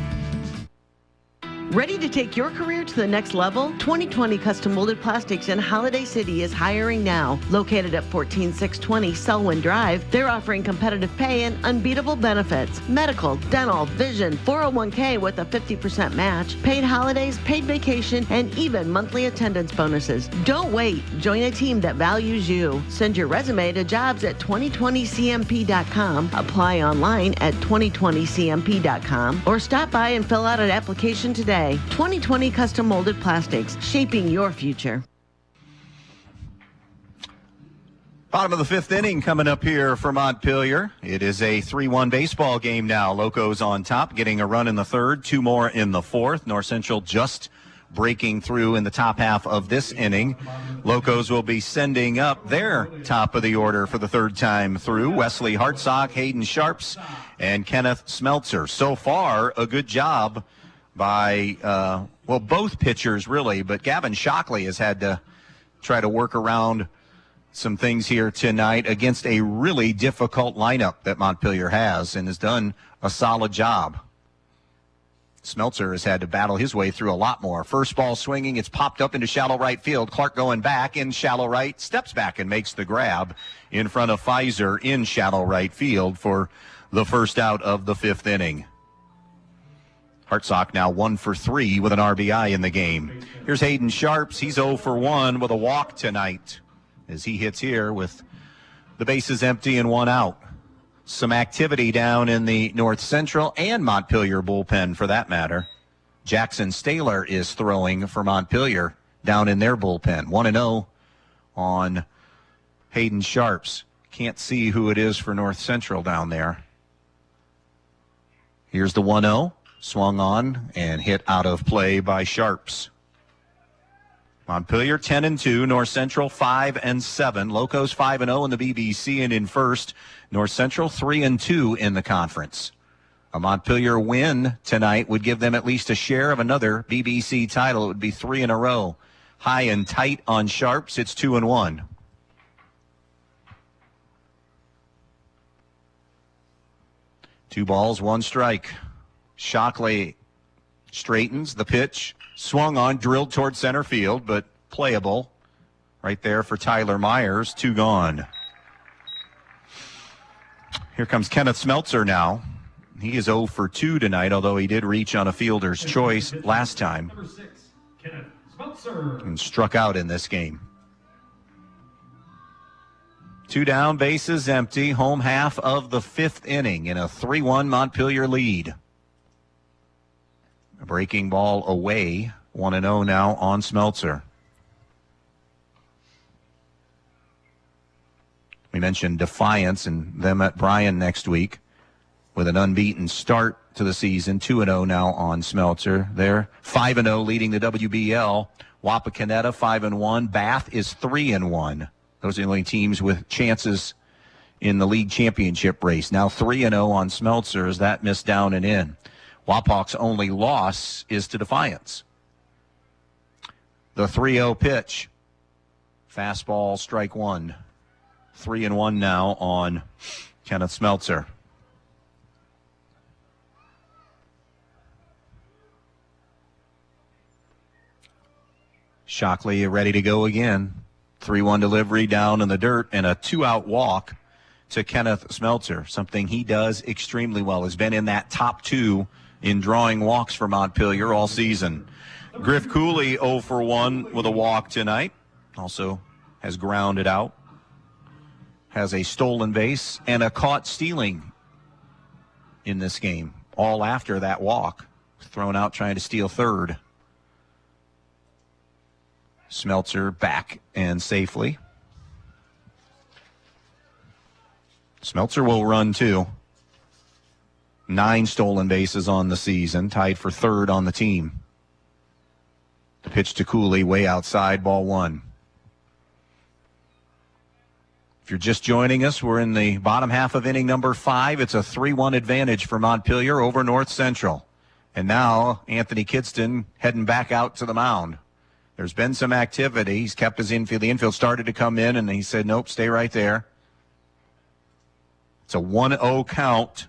Ready to take your career to the next level? 2020 Custom Molded Plastics in Holiday City is hiring now. Located at 14620 Selwyn Drive, they're offering competitive pay and unbeatable benefits. Medical, dental, vision, 401k with a 50% match, paid holidays, paid vacation, and even monthly attendance bonuses. Don't wait. Join a team that values you. Send your resume to jobs at 2020cmp.com, apply online at 2020cmp.com, or stop by and fill out an application today. 2020 Custom Molded Plastics, shaping your future. Bottom of the 5th inning coming up here for Montpelier. It is a 3-1 baseball game now. Locos on top, getting a run in the 3rd, 2 more in the 4th. North Central just breaking through in the top half of this inning. Locos will be sending up their top of the order for the 3rd time through. Wesley Hartsock, Hayden Sharps, and Kenneth Smeltzer. So far, a good job by, both pitchers really, but Gavin Shockley has had to try to work around some things here tonight against a really difficult lineup that Montpelier has and has done a solid job. Smeltzer has had to battle his way through a lot more. First ball swinging, it's popped up into shallow right field. Clark going back in shallow right, steps back and makes the grab in front of Pfizer in shallow right field for the first out of the 5th inning. Hartsock now 1 for 3 with an RBI in the game. Here's Hayden Sharps. He's 0 for 1 with a walk tonight as he hits here with the bases empty and 1 out. Some activity down in the North Central and Montpelier bullpen for that matter. Jackson Staylor is throwing for Montpelier down in their bullpen. 1-0 on Hayden Sharps. Can't see who it is for North Central down there. Here's the 1-0. Swung on and hit out of play by Sharps. Montpelier 10-2, North Central 5-7, Locos 5-0 in the BBC and in first. North Central 3-2 in the conference. A Montpelier win tonight would give them at least a share of another BBC title. It would be 3 in a row. High and tight on Sharps. It's 2-1. Two balls, one strike. Shockley straightens the pitch. Swung on, drilled toward center field, but playable. Right there for Tyler Myers. 2 gone. Here comes Kenneth Smeltzer now. He is 0 for 2 tonight, although he did reach on a fielder's choice last time. Number 6, Kenneth Smeltzer. And struck out in this game. 2 down, bases empty. Home half of the 5th inning in a 3-1 Montpelier lead. A breaking ball away. 1-0 now on Smeltzer. We mentioned Defiance and them at Bryan next week with an unbeaten start to the season. 2-0 now on Smeltzer. They're 5-0 leading the WBL. Wapakoneta 5-1. Bath is 3-1. Those are the only teams with chances in the league championship race. Now 3-0 on Smeltzer as that missed down and in. Wapak's only loss is to Defiance. The 3-0 pitch. Fastball, strike one. 3-1 now on Kenneth Smeltzer. Shockley ready to go again. 3-1 delivery down in the dirt and a 2-out walk to Kenneth Smeltzer. Something he does extremely well. Has been in that top 2 in drawing walks for Montpelier all season. Griff Cooley 0 for 1 with a walk tonight. Also has grounded out. Has a stolen base and a caught stealing in this game. All after that walk. Thrown out trying to steal third. Smeltzer back and safely. Smeltzer will run too. 9 stolen bases on the season, tied for third on the team. The pitch to Cooley, way outside, ball 1. If you're just joining us, we're in the bottom half of inning number 5. It's a 3-1 advantage for Montpelier over North Central. And now Anthony Kidston heading back out to the mound. There's been some activity. He's kept his infield. The infield started to come in, and he said, nope, stay right there. It's a 1-0 count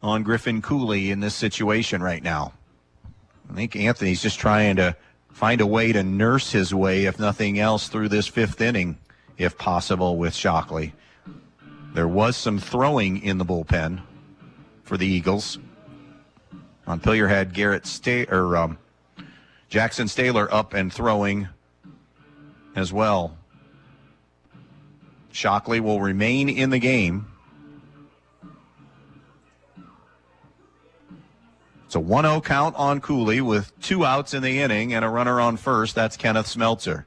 on Griffin Cooley in this situation right now. I think Anthony's just trying to find a way to nurse his way, if nothing else, through this 5th inning, if possible, with Shockley. There was some throwing in the bullpen for the Eagles. Montpelier had Jackson Staler up and throwing as well. Shockley will remain in the game. It's a 1-0 count on Cooley with 2 outs in the inning and a runner on first. That's Kenneth Smeltzer.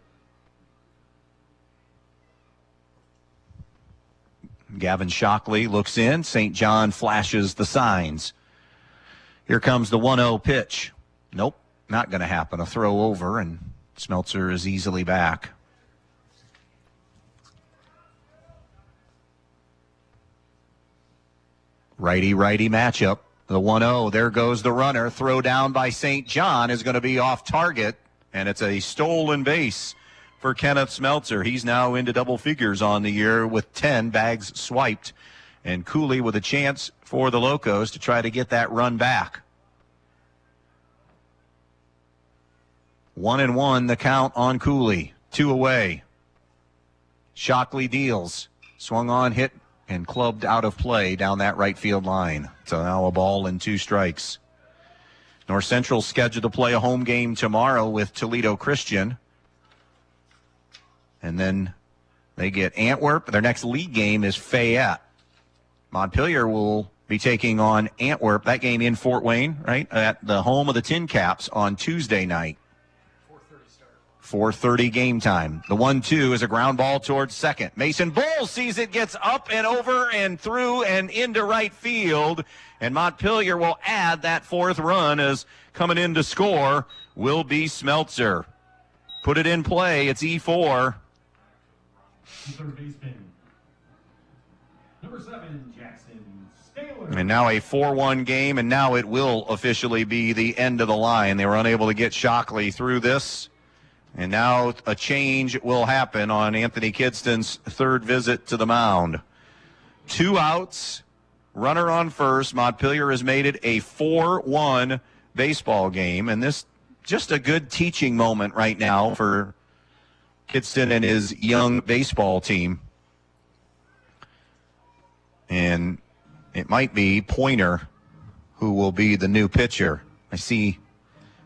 Gavin Shockley looks in. St. John flashes the signs. Here comes the 1-0 pitch. Nope, not going to happen. A throw over, and Smeltzer is easily back. Righty-righty matchup. The 1-0, there goes the runner. Throw down by St. John is going to be off target, and it's a stolen base for Kenneth Smeltzer. He's now into double figures on the year with 10 bags swiped. And Cooley with a chance for the Locos to try to get that run back. 1-1 the count on Cooley. 2 away. Shockley deals. Swung on, hit, and clubbed out of play down that right field line. So now a ball and 2 strikes. North Central scheduled to play a home game tomorrow with Toledo Christian. And then they get Antwerp. Their next league game is Fayette. Montpelier will be taking on Antwerp. That game in Fort Wayne, right? At the home of the Tin Caps on Tuesday night. 4:30 game time. The 1-2 is a ground ball towards second. Mason Bull sees it, gets up and over and through and into right field. And Montpelier will add that fourth run, as coming in to score will be Smeltzer. Put it in play. It's E4. Third baseman, number 7, Jackson Staylor. And now a 4-1 game, and now it will officially be the end of the line. They were unable to get Shockley through this. And now a change will happen on Anthony Kidston's third visit to the mound. 2 outs, runner on first. Montpelier has made it a 4-1 baseball game. And this just a good teaching moment right now for Kidston and his young baseball team. And it might be Pointer who will be the new pitcher. I see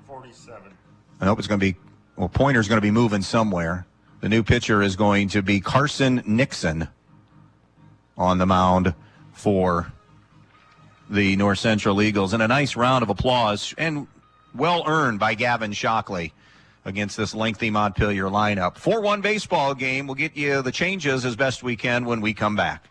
47. I hope it's going to be, well, Pointer's going to be moving somewhere. The new pitcher is going to be Carson Nixon on the mound for the North Central Eagles. And a nice round of applause, and well earned by Gavin Shockley against this lengthy Montpelier lineup. 4-1 baseball game. We'll get you the changes as best we can when we come back.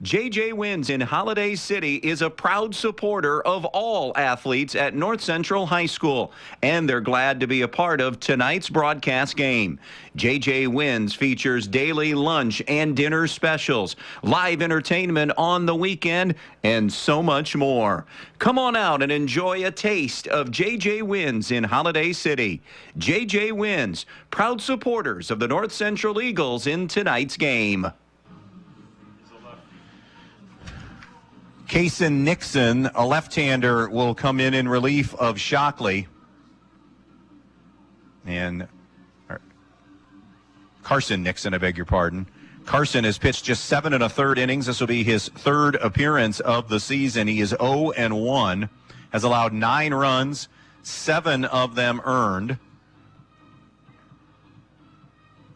JJ Wins in Holiday City is a proud supporter of all athletes at North Central High School, and they're glad to be a part of tonight's broadcast game. JJ Wins features daily lunch and dinner specials, live entertainment on the weekend, and so much more. Come on out and enjoy a taste of JJ Wins in Holiday City. JJ Wins, proud supporters of the North Central Eagles in tonight's game. Kason Nixon, a left-hander, will come in relief of Shockley. And Carson Nixon, I beg your pardon. Carson has pitched just 7 1/3 innings. This will be his third appearance of the season. He is 0-1, has allowed 9 runs, 7 of them earned.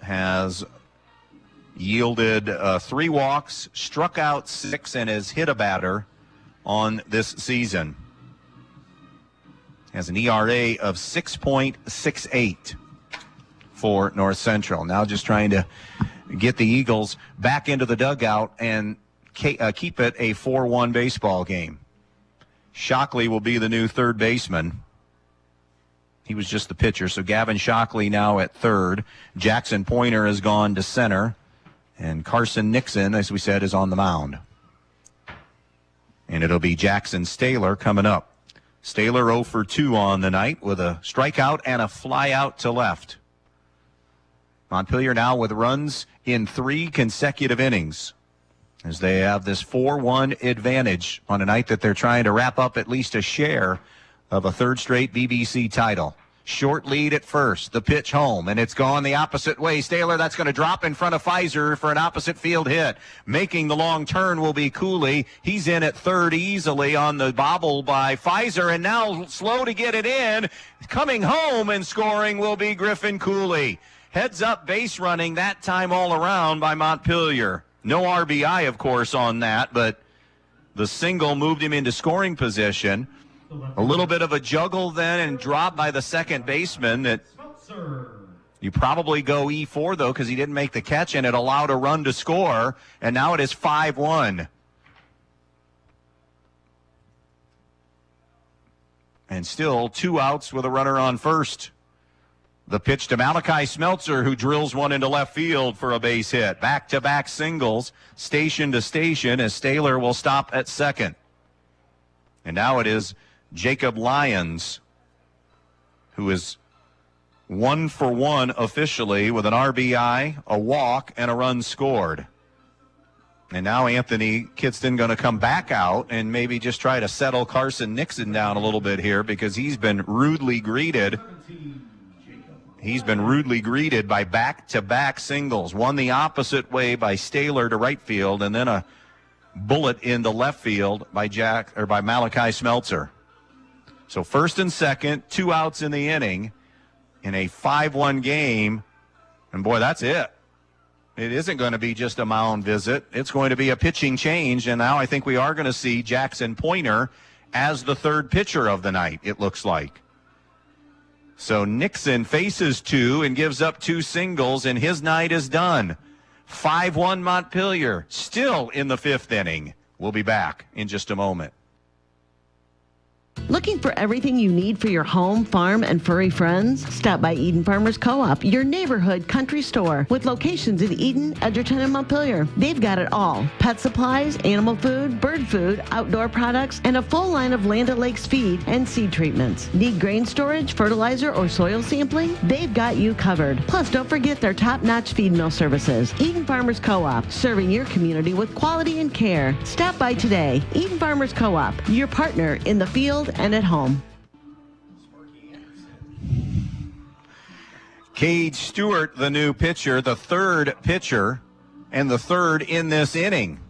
Has yielded 3 walks, struck out 6, and has hit a batter on this season. Has an ERA of 6.68 for North Central. Now just trying to get the Eagles back into the dugout and keep it a 4-1 baseball game. Shockley will be the new third baseman. He was just the pitcher, so Gavin Shockley now at third. Jackson Pointer has gone to center. And Carson Nixon, as we said, is on the mound. And it'll be Jackson Staylor coming up. Staylor 0 for 2 on the night with a strikeout and a fly out to left. Montpelier now with runs in 3 consecutive innings, as they have this 4-1 advantage on a night that they're trying to wrap up at least a share of a third straight BBC title. Short lead at first, the pitch home, and it's gone the opposite way. Staylor, that's going to drop in front of Pfizer for an opposite field hit. Making the long turn will be Cooley. He's in at third easily on the bobble by Pfizer, and now slow to get it in. Coming home and scoring will be Griffin Cooley. Heads up base running that time all around by Montpelier. No RBI, of course, on that, but the single moved him into scoring position. A little bit of a juggle then and drop by the second baseman. That you probably go E4, though, because he didn't make the catch, and it allowed a run to score, and now it is 5-1. And still 2 outs with a runner on first. The pitch to Malachi Smeltzer, who drills one into left field for a base hit. Back-to-back singles, station to station, as Staylor will stop at second. And now it is Jacob Lyons, who is 1 for 1 officially with an RBI, a walk, and a run scored. And now Anthony Kidston going to come back out and maybe just try to settle Carson Nixon down a little bit here, because he's been rudely greeted. He's been rudely greeted by back-to-back singles. One the opposite way by Staylor to right field, and then a bullet into left field by Malachi Smeltzer. So first and second, 2 outs in the inning in a 5-1 game. And boy, that's it. It isn't going to be just a mound visit. It's going to be a pitching change. And now I think we are going to see Jackson Pointer as the third pitcher of the night, it looks like. So Nixon faces 2 and gives up 2 singles, and his night is done. 5-1 Montpelier, still in the 5th inning. We'll be back in just a moment. Looking for everything you need for your home, farm, and furry friends? Stop by Eden Farmers Co-op, your neighborhood country store with locations in Eden, Edgerton, and Montpelier. They've got it all. Pet supplies, animal food, bird food, outdoor products, and a full line of Land O'Lakes feed and seed treatments. Need grain storage, fertilizer, or soil sampling? They've got you covered. Plus, don't forget their top-notch feed mill services. Eden Farmers Co-op, serving your community with quality and care. Stop by today. Eden Farmers Co-op, your partner in the field and at home. Cade Stewart, the new pitcher, the 3rd pitcher, and the 3rd in this inning.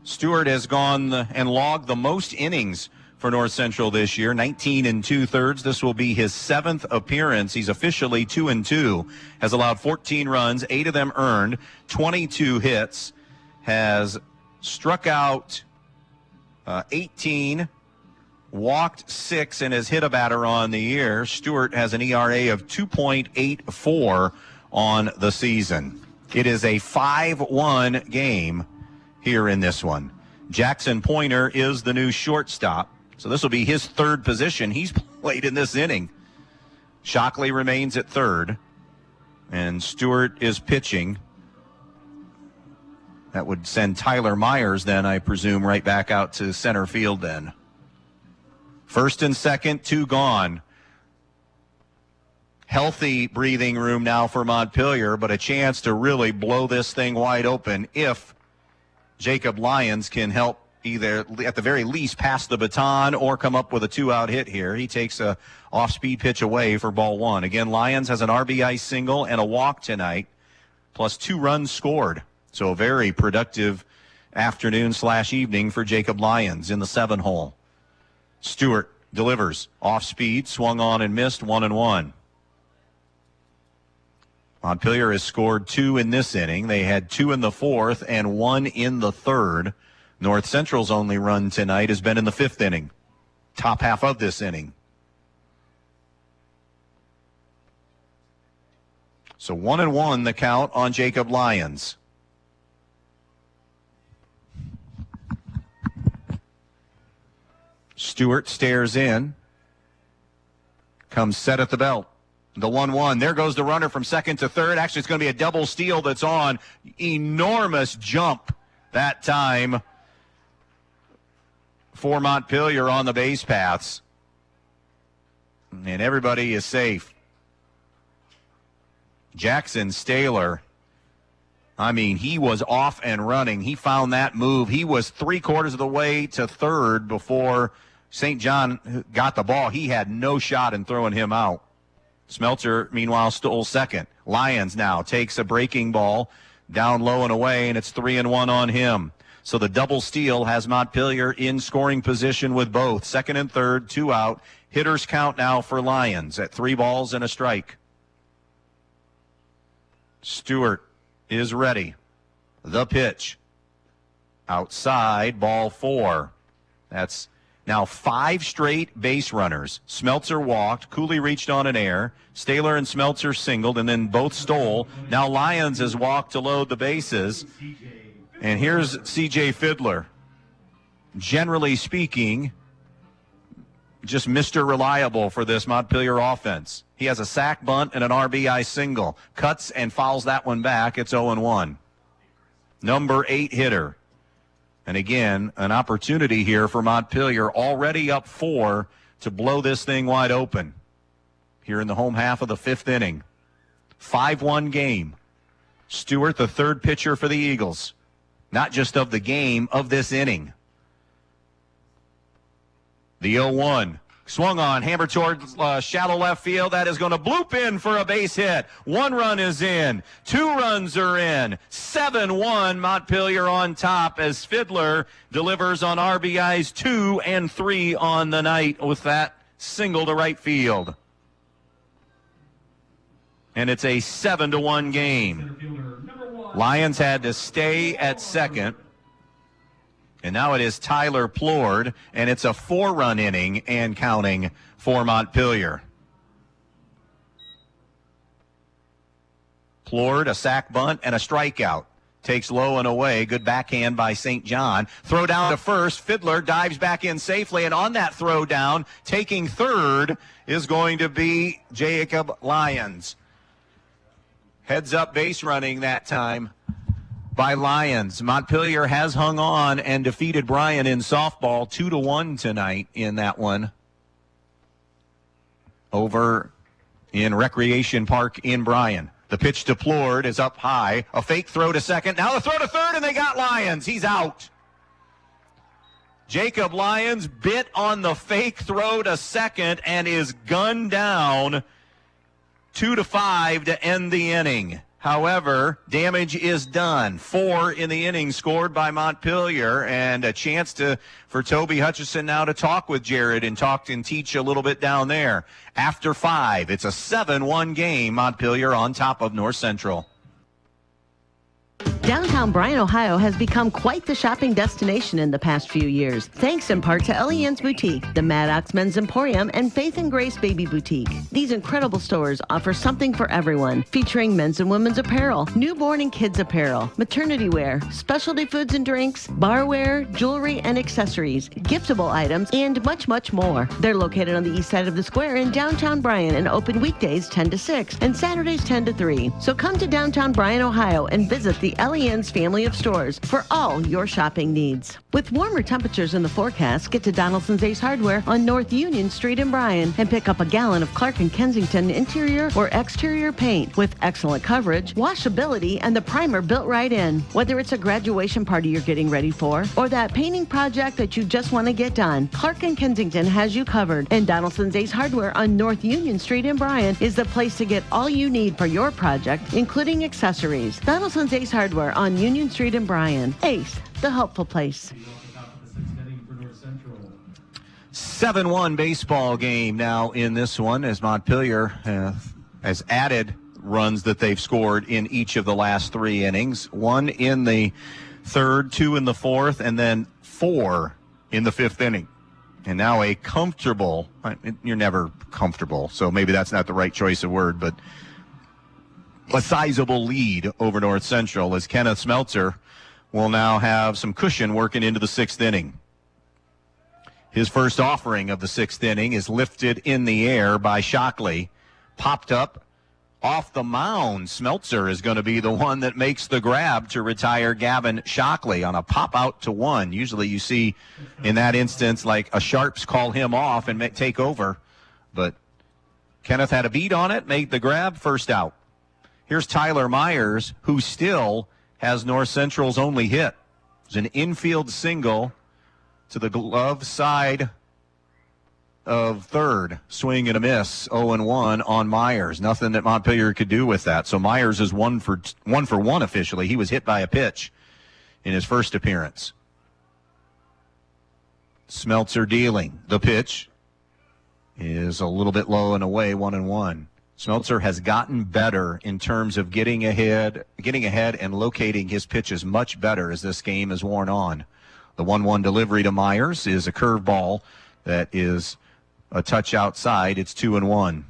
Stewart has gone and logged the most innings for North Central this year, 19 2/3. This will be his 7th appearance. He's officially 2-2, has allowed 14 runs, 8 of them earned, 22 hits, has struck out 18, walked 6, and has hit a batter on the year. Stewart has an ERA of 2.84 on the season. It is a 5-1 game here in this one. Jackson Pointer is the new shortstop, so this will be his 3rd position he's played in this inning. Shockley remains at 3rd, and Stewart is pitching. That would send Tyler Myers then, I presume, right back out to center field then. 1st and 2nd, 2 gone. Healthy breathing room now for Montpelier, but a chance to really blow this thing wide open if Jacob Lyons can help either, at the very least, pass the baton or come up with a 2-out hit here. He takes a off-speed pitch away for ball 1. Again, Lyons has an RBI single and a walk tonight, plus 2 runs scored. So a very productive afternoon/evening for Jacob Lyons in the 7-hole. Stewart delivers off speed, swung on and missed, 1-1. Montpelier has scored 2 in this inning. They had 2 in the 4th and 1 in the 3rd. North Central's only run tonight has been in the 5th inning, top half of this inning. So 1-1 the count on Jacob Lyons. Stewart stares in, comes set at the belt. The 1-1. There goes the runner from 2nd to 3rd. Actually, it's going to be a double steal that's on. Enormous jump that time for Montpelier on the base paths. And everybody is safe. Jackson Staylor, I mean, he was off and running. He found that move. He was 3/4 of the way to 3rd before St. John got the ball. He had no shot in throwing him out. Smeltzer, meanwhile, stole 2nd. Lyons now takes a breaking ball down low and away, and it's 3-1 on him. So the double steal has Montpelier in scoring position with both. 2nd and 3rd, 2 out. Hitters count now for Lyons at 3 balls and a strike. Stewart is ready. The pitch. Outside, ball 4. That's now 5 straight base runners. Smeltzer walked. Cooley reached on an air. Staylor and Smeltzer singled, and then both stole. Now Lyons has walked to load the bases. And here's C.J. Fiddler. Generally speaking, just Mr. Reliable for this Montpelier offense. He has a sac bunt and an RBI single. Cuts and fouls that one back. It's 0-1. Number 8 hitter. And again, an opportunity here for Montpelier, already up 4 to blow this thing wide open here in the home half of the 5th inning. 5-1 game. Stewart, the 3rd pitcher for the Eagles. Not just of the game, of this inning. The 0-1. Swung on, hammered towards shallow left field. That is going to bloop in for a base hit. 1 run is in. 2 runs are in. 7-1 Montpelier on top as Fiddler delivers on RBIs 2 and 3 on the night with that single to right field. And it's a 7-1 game. Lyons had to stay at 2nd. And now it is Tyler Plord, and it's a 4-run inning and counting for Montpelier. Plord, a sack bunt, and a strikeout. Takes low and away. Good backhand by St. John. Throw down to first. Fiddler dives back in safely, and on that throw down, taking third, is going to be Jacob Lyons. Heads up base running that time by Lyons. Montpelier has hung on and defeated Bryan in softball 2-1 tonight in that one over in Recreation Park in Bryan. The pitch to Plord is up high. A fake throw to second. Now the throw to third, and they got Lyons. He's out. Jacob Lyons bit on the fake throw to second and is gunned down 2-5 to end the inning. However, damage is done. 4 in the inning scored by Montpelier, and a chance for Toby Hutchison now to talk with Jared and teach a little bit down there. After 5, it's a 7-1 game. Montpelier on top of North Central. Downtown Bryan, Ohio has become quite the shopping destination in the past few years, thanks in part to Elian's Boutique, the Maddox Men's Emporium, and Faith and Grace Baby Boutique. These incredible stores offer something for everyone, featuring men's and women's apparel, newborn and kids apparel, maternity wear, specialty foods and drinks, barware, jewelry and accessories, giftable items, and much, much more. They're located on the east side of the square in downtown Bryan and open weekdays 10 to 6 and Saturdays 10 to 3. So come to downtown Bryan, Ohio and visit the Elian's family of stores for all your shopping needs. With warmer temperatures in the forecast, get to Donaldson's Ace Hardware on North Union Street in Bryan and pick up a gallon of Clark & Kensington interior or exterior paint with excellent coverage, washability, and the primer built right in. Whether it's a graduation party you're getting ready for or that painting project that you just want to get done, Clark & Kensington has you covered. And Donaldson's Ace Hardware on North Union Street in Bryan is the place to get all you need for your project, including accessories. Donaldson's Ace Hardware on Union Street in Bryan. Ace, the helpful place. 7-1 baseball game now in this one as Montpelier has added runs that they've scored in each of the last 3 innings. 1 in the 3rd, 2 in the 4th, and then 4 in the 5th inning. And now a comfortable, you're never comfortable, so maybe that's not the right choice of word, but a sizable lead over North Central as Kenneth Smeltzer will now have some cushion working into the 6th inning. His first offering of the 6th inning is lifted in the air by Shockley. Popped up off the mound. Smeltzer is going to be the one that makes the grab to retire Gavin Shockley on a pop out to 1. Usually you see in that instance like a Sharps call him off and take over. But Kenneth had a beat on it, made the grab, first out. Here's Tyler Myers, who still has North Central's only hit. It's an infield single to the glove side of third. Swing and a miss, 0-1 on Myers. Nothing that Montpelier could do with that. So Myers is 1 for 1 officially. He was hit by a pitch in his first appearance. Smeltzer dealing. The pitch is a little bit low and away, 1-1. Smeltzer has gotten better in terms of getting ahead and locating his pitches much better as this game has worn on. The 1-1 delivery to Myers is a curveball that is a touch outside. It's 2-1.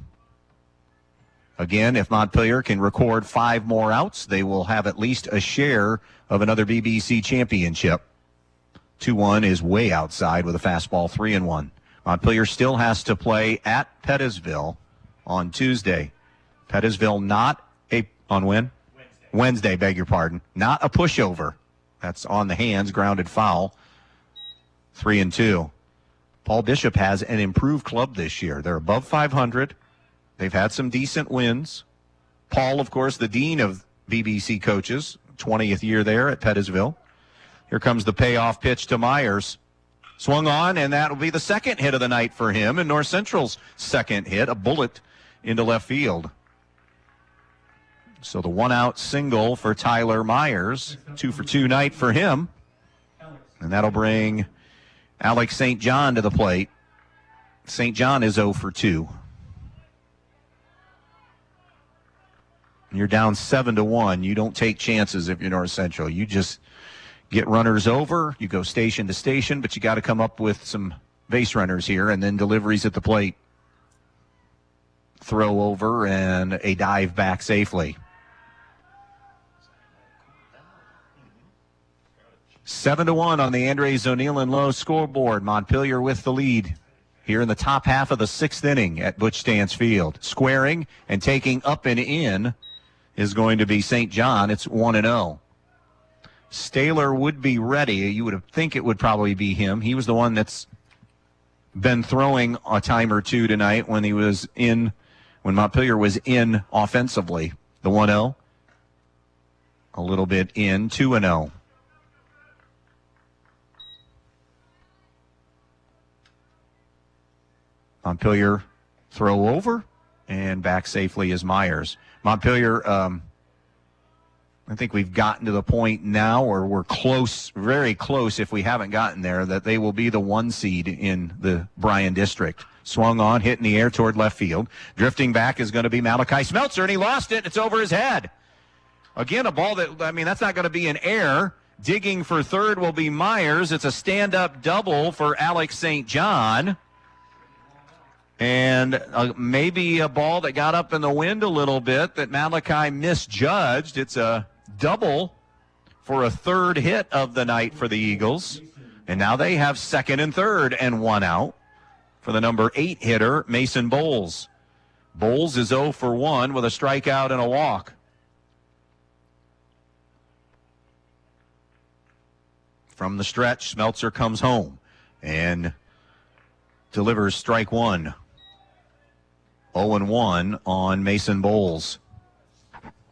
Again, if Montpelier can record 5 more outs, they will have at least a share of another BBC championship. 2-1 is way outside with a fastball, 3-1. Montpelier still has to play at Pettisville on Tuesday. Pettisville on when? Wednesday, beg your pardon. Not a pushover. That's on the hands, grounded foul. 3-2. Paul Bishop has an improved club this year. They're above 500. They've had some decent wins. Paul, of course, the dean of BBC coaches, 20th year there at Pettisville. Here comes the payoff pitch to Myers. Swung on, and that will be the second hit of the night for him, and North Central's second hit, a bullet into left field. So the 1-out single for Tyler Myers, 2 for 2 night for him. And that'll bring Alex St. John to the plate. St. John is 0 for 2. You're down 7-1. You don't take chances if you're North Central. You just get runners over. You go station to station, but you got to come up with some base runners here and then deliveries at the plate. Throw over and a dive back safely. 7-1 on the Andres O'Neill and Lowe scoreboard. Montpelier with the lead here in the top half of the 6th inning at Butch Stance Field. Squaring and taking up and in is going to be St. John. It's 1-0. Staylor would be ready. You would think it would probably be him. He was the one that's been throwing a time or two tonight when Montpelier was in offensively. The 1-0. A little bit in, 2-0. Montpelier throw over and back safely is Myers. Montpelier, I think we've gotten to the point now, or we're close, very close if we haven't gotten there, that they will be the 1 seed in the Bryan district. Swung on, hit in the air toward left field. Drifting back is going to be Malachi Smeltzer, and he lost it. It's over his head. Again, a ball that's not going to be an error. Digging for third will be Myers. It's a stand-up double for Alex St. John. And maybe a ball that got up in the wind a little bit that Malachi misjudged. It's a double for a third hit of the night for the Eagles. And now they have second and third and 1 out for the number 8 hitter, Mason Bowles. Bowles is 0 for 1 with a strikeout and a walk. From the stretch, Smeltzer comes home and delivers strike 1. 0-1 on Mason Bowles.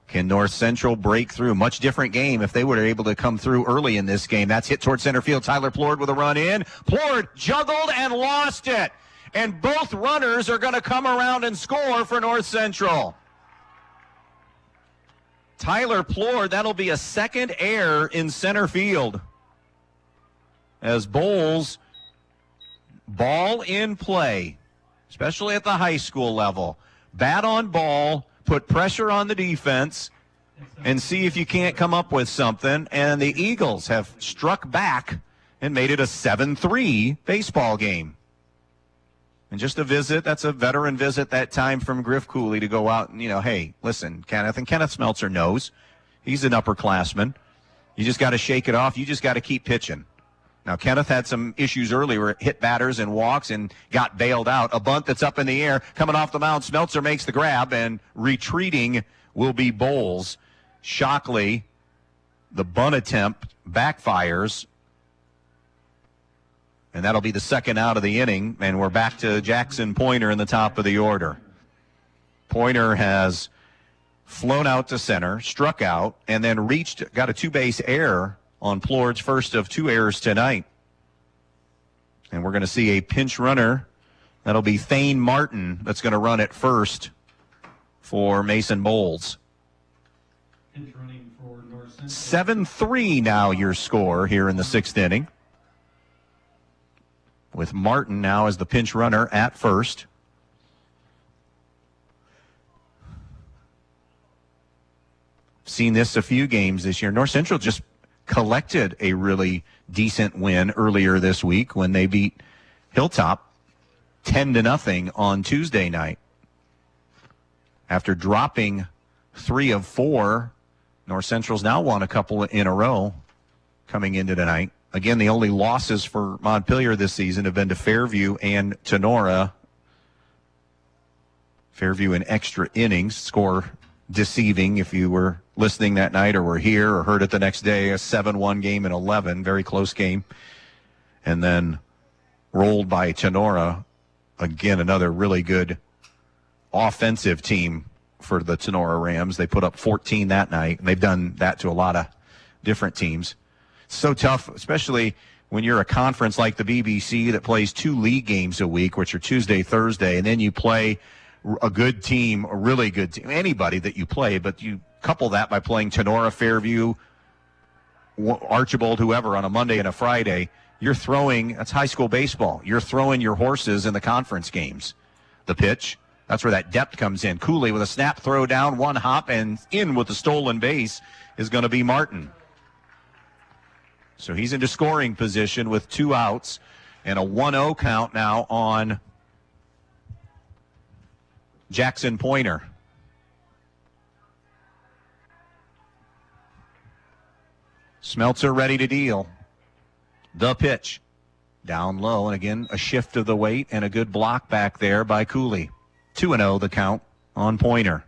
Can North Central break through? Much different game if they were able to come through early in this game. That's hit toward center field. Tyler Plord with a run in. Plord juggled and lost it. And both runners are going to come around and score for North Central. Tyler Plord, that'll be a second error in center field. As Bowles, ball in play, especially at the high school level. Bat on ball, put pressure on the defense, and see if you can't come up with something. And the Eagles have struck back and made it a 7-3 baseball game. And just a visit, that's a veteran visit that time from Griff Cooley to go out and, hey, listen, Kenneth. And Kenneth Smeltzer knows. He's an upperclassman. You just got to shake it off. You just got to keep pitching. Now, Kenneth had some issues earlier, hit batters and walks and got bailed out. A bunt that's up in the air, coming off the mound. Smeltzer makes the grab, and retreating will be Bowles. Shockley, the bunt attempt backfires, and that'll be the second out of the inning, and we're back to Jackson Pointer in the top of the order. Pointer has flown out to center, struck out, and then got a 2-base error on Plord's first of 2 errors tonight. And we're going to see a pinch runner. That'll be Thane Martin that's going to run at first for Mason Bowles. 7-3 now your score here in the 6th inning. With Martin now as the pinch runner at first. Seen this a few games this year. North Central just collected a really decent win earlier this week when they beat Hilltop 10-0 on Tuesday night. After dropping 3 of 4, North Central's now won a couple in a row coming into tonight. Again, the only losses for Montpelier this season have been to Fairview and Tenora. Fairview in extra innings, score deceiving if you were listening that night or were here or heard it the next day. A 7-1 game in 11, very close game. And then rolled by Tenora. Again, another really good offensive team for the Tenora Rams. They put up 14 that night, and they've done that to a lot of different teams. So tough, especially when you're a conference like the BBC that plays 2 league games a week, which are Tuesday, Thursday, and then you play a good team, a really good team, anybody that you play, but you couple that by playing Tenora, Fairview, Archibald, whoever on a Monday and a Friday. You're throwing, that's high school baseball. You're throwing your horses in the conference games. The pitch, that's where that depth comes in. Cooley with a snap throw down, 1 hop, and in with the stolen base is going to be Martin. So he's into scoring position with 2 outs and a 1-0 count now on Jackson Pointer. Smeltzer ready to deal. The pitch. Down low, and again, a shift of the weight and a good block back there by Cooley. 2-0 the count on Pointer.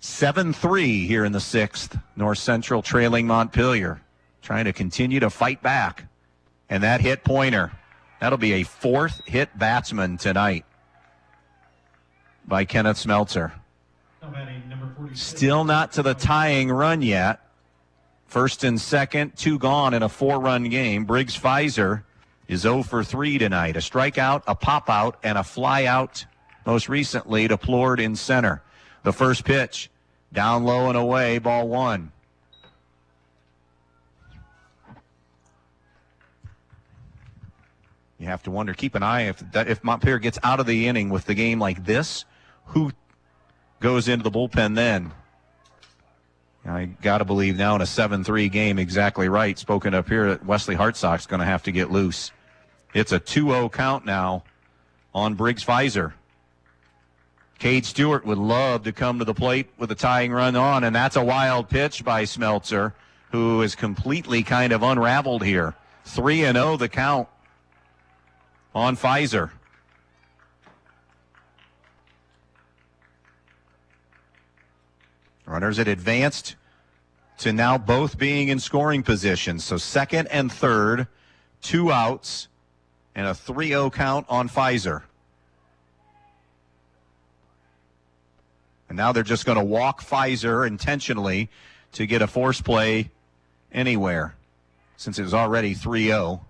7-3 here in the sixth. North Central trailing Montpelier. Trying to continue to fight back. And that hit Pointer. That'll be a fourth hit batsman tonight by Kenneth Smeltzer. Still not to the tying run yet. First and second, 2 gone in a 4-run game. Briggs Pfizer is 0 for 3 tonight. A strikeout, a pop-out, and a fly-out, most recently deplored in center. The first pitch, down low and away, ball 1. You have to wonder, keep an eye, if Montpelier gets out of the inning with the game like this, who goes into the bullpen then? I got to believe now in a 7-3 game, exactly right, spoken up here, that Wesley Hartsock's going to have to get loose. It's a 2-0 count now on Briggs Pfizer. Cade Stewart would love to come to the plate with a tying run on, and that's a wild pitch by Smeltzer, who is completely kind of unraveled here. 3-0 the count on Pfizer. Runners had advanced to now both being in scoring position. So second and third, 2 outs, and a 3-0 count on Pfizer. And now they're just going to walk Pfizer intentionally to get a force play anywhere, since it was already 3-0.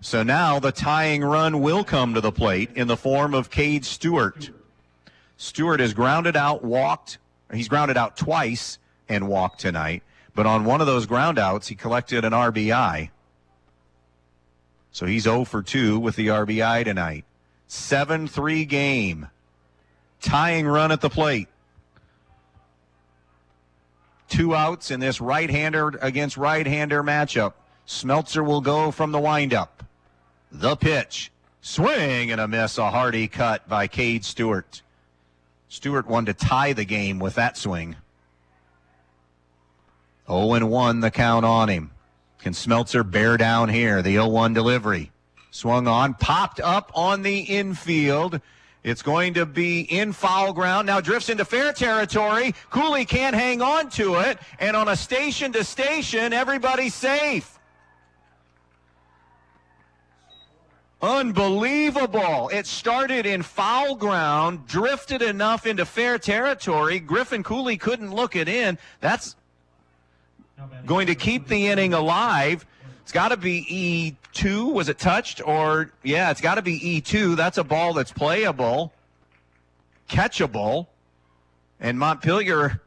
So now the tying run will come to the plate in the form of Cade Stewart. Stewart has grounded out, walked. He's grounded out twice and walked tonight. But on one of those ground outs, he collected an RBI. So he's 0 for 2 with the RBI tonight. 7-3 game. Tying run at the plate. 2 outs in this right-hander against right-hander matchup. Smeltzer will go from the windup. The pitch. Swing and a miss. A hearty cut by Cade Stewart. Stewart wanted to tie the game with that swing. 0-1 the count on him. Can Smeltzer bear down here? The 0-1 delivery. Swung on, popped up on the infield. It's going to be in foul ground. Now drifts into fair territory. Cooley can't hang on to it. And on a station to station, everybody's safe. Unbelievable. It started in foul ground, drifted enough into fair territory. Griffin Cooley couldn't look it in. That's going to keep the inning alive. It's got to be E2. Was it touched? Or, yeah, it's got to be E2. That's a ball that's playable, catchable. And Montpelier,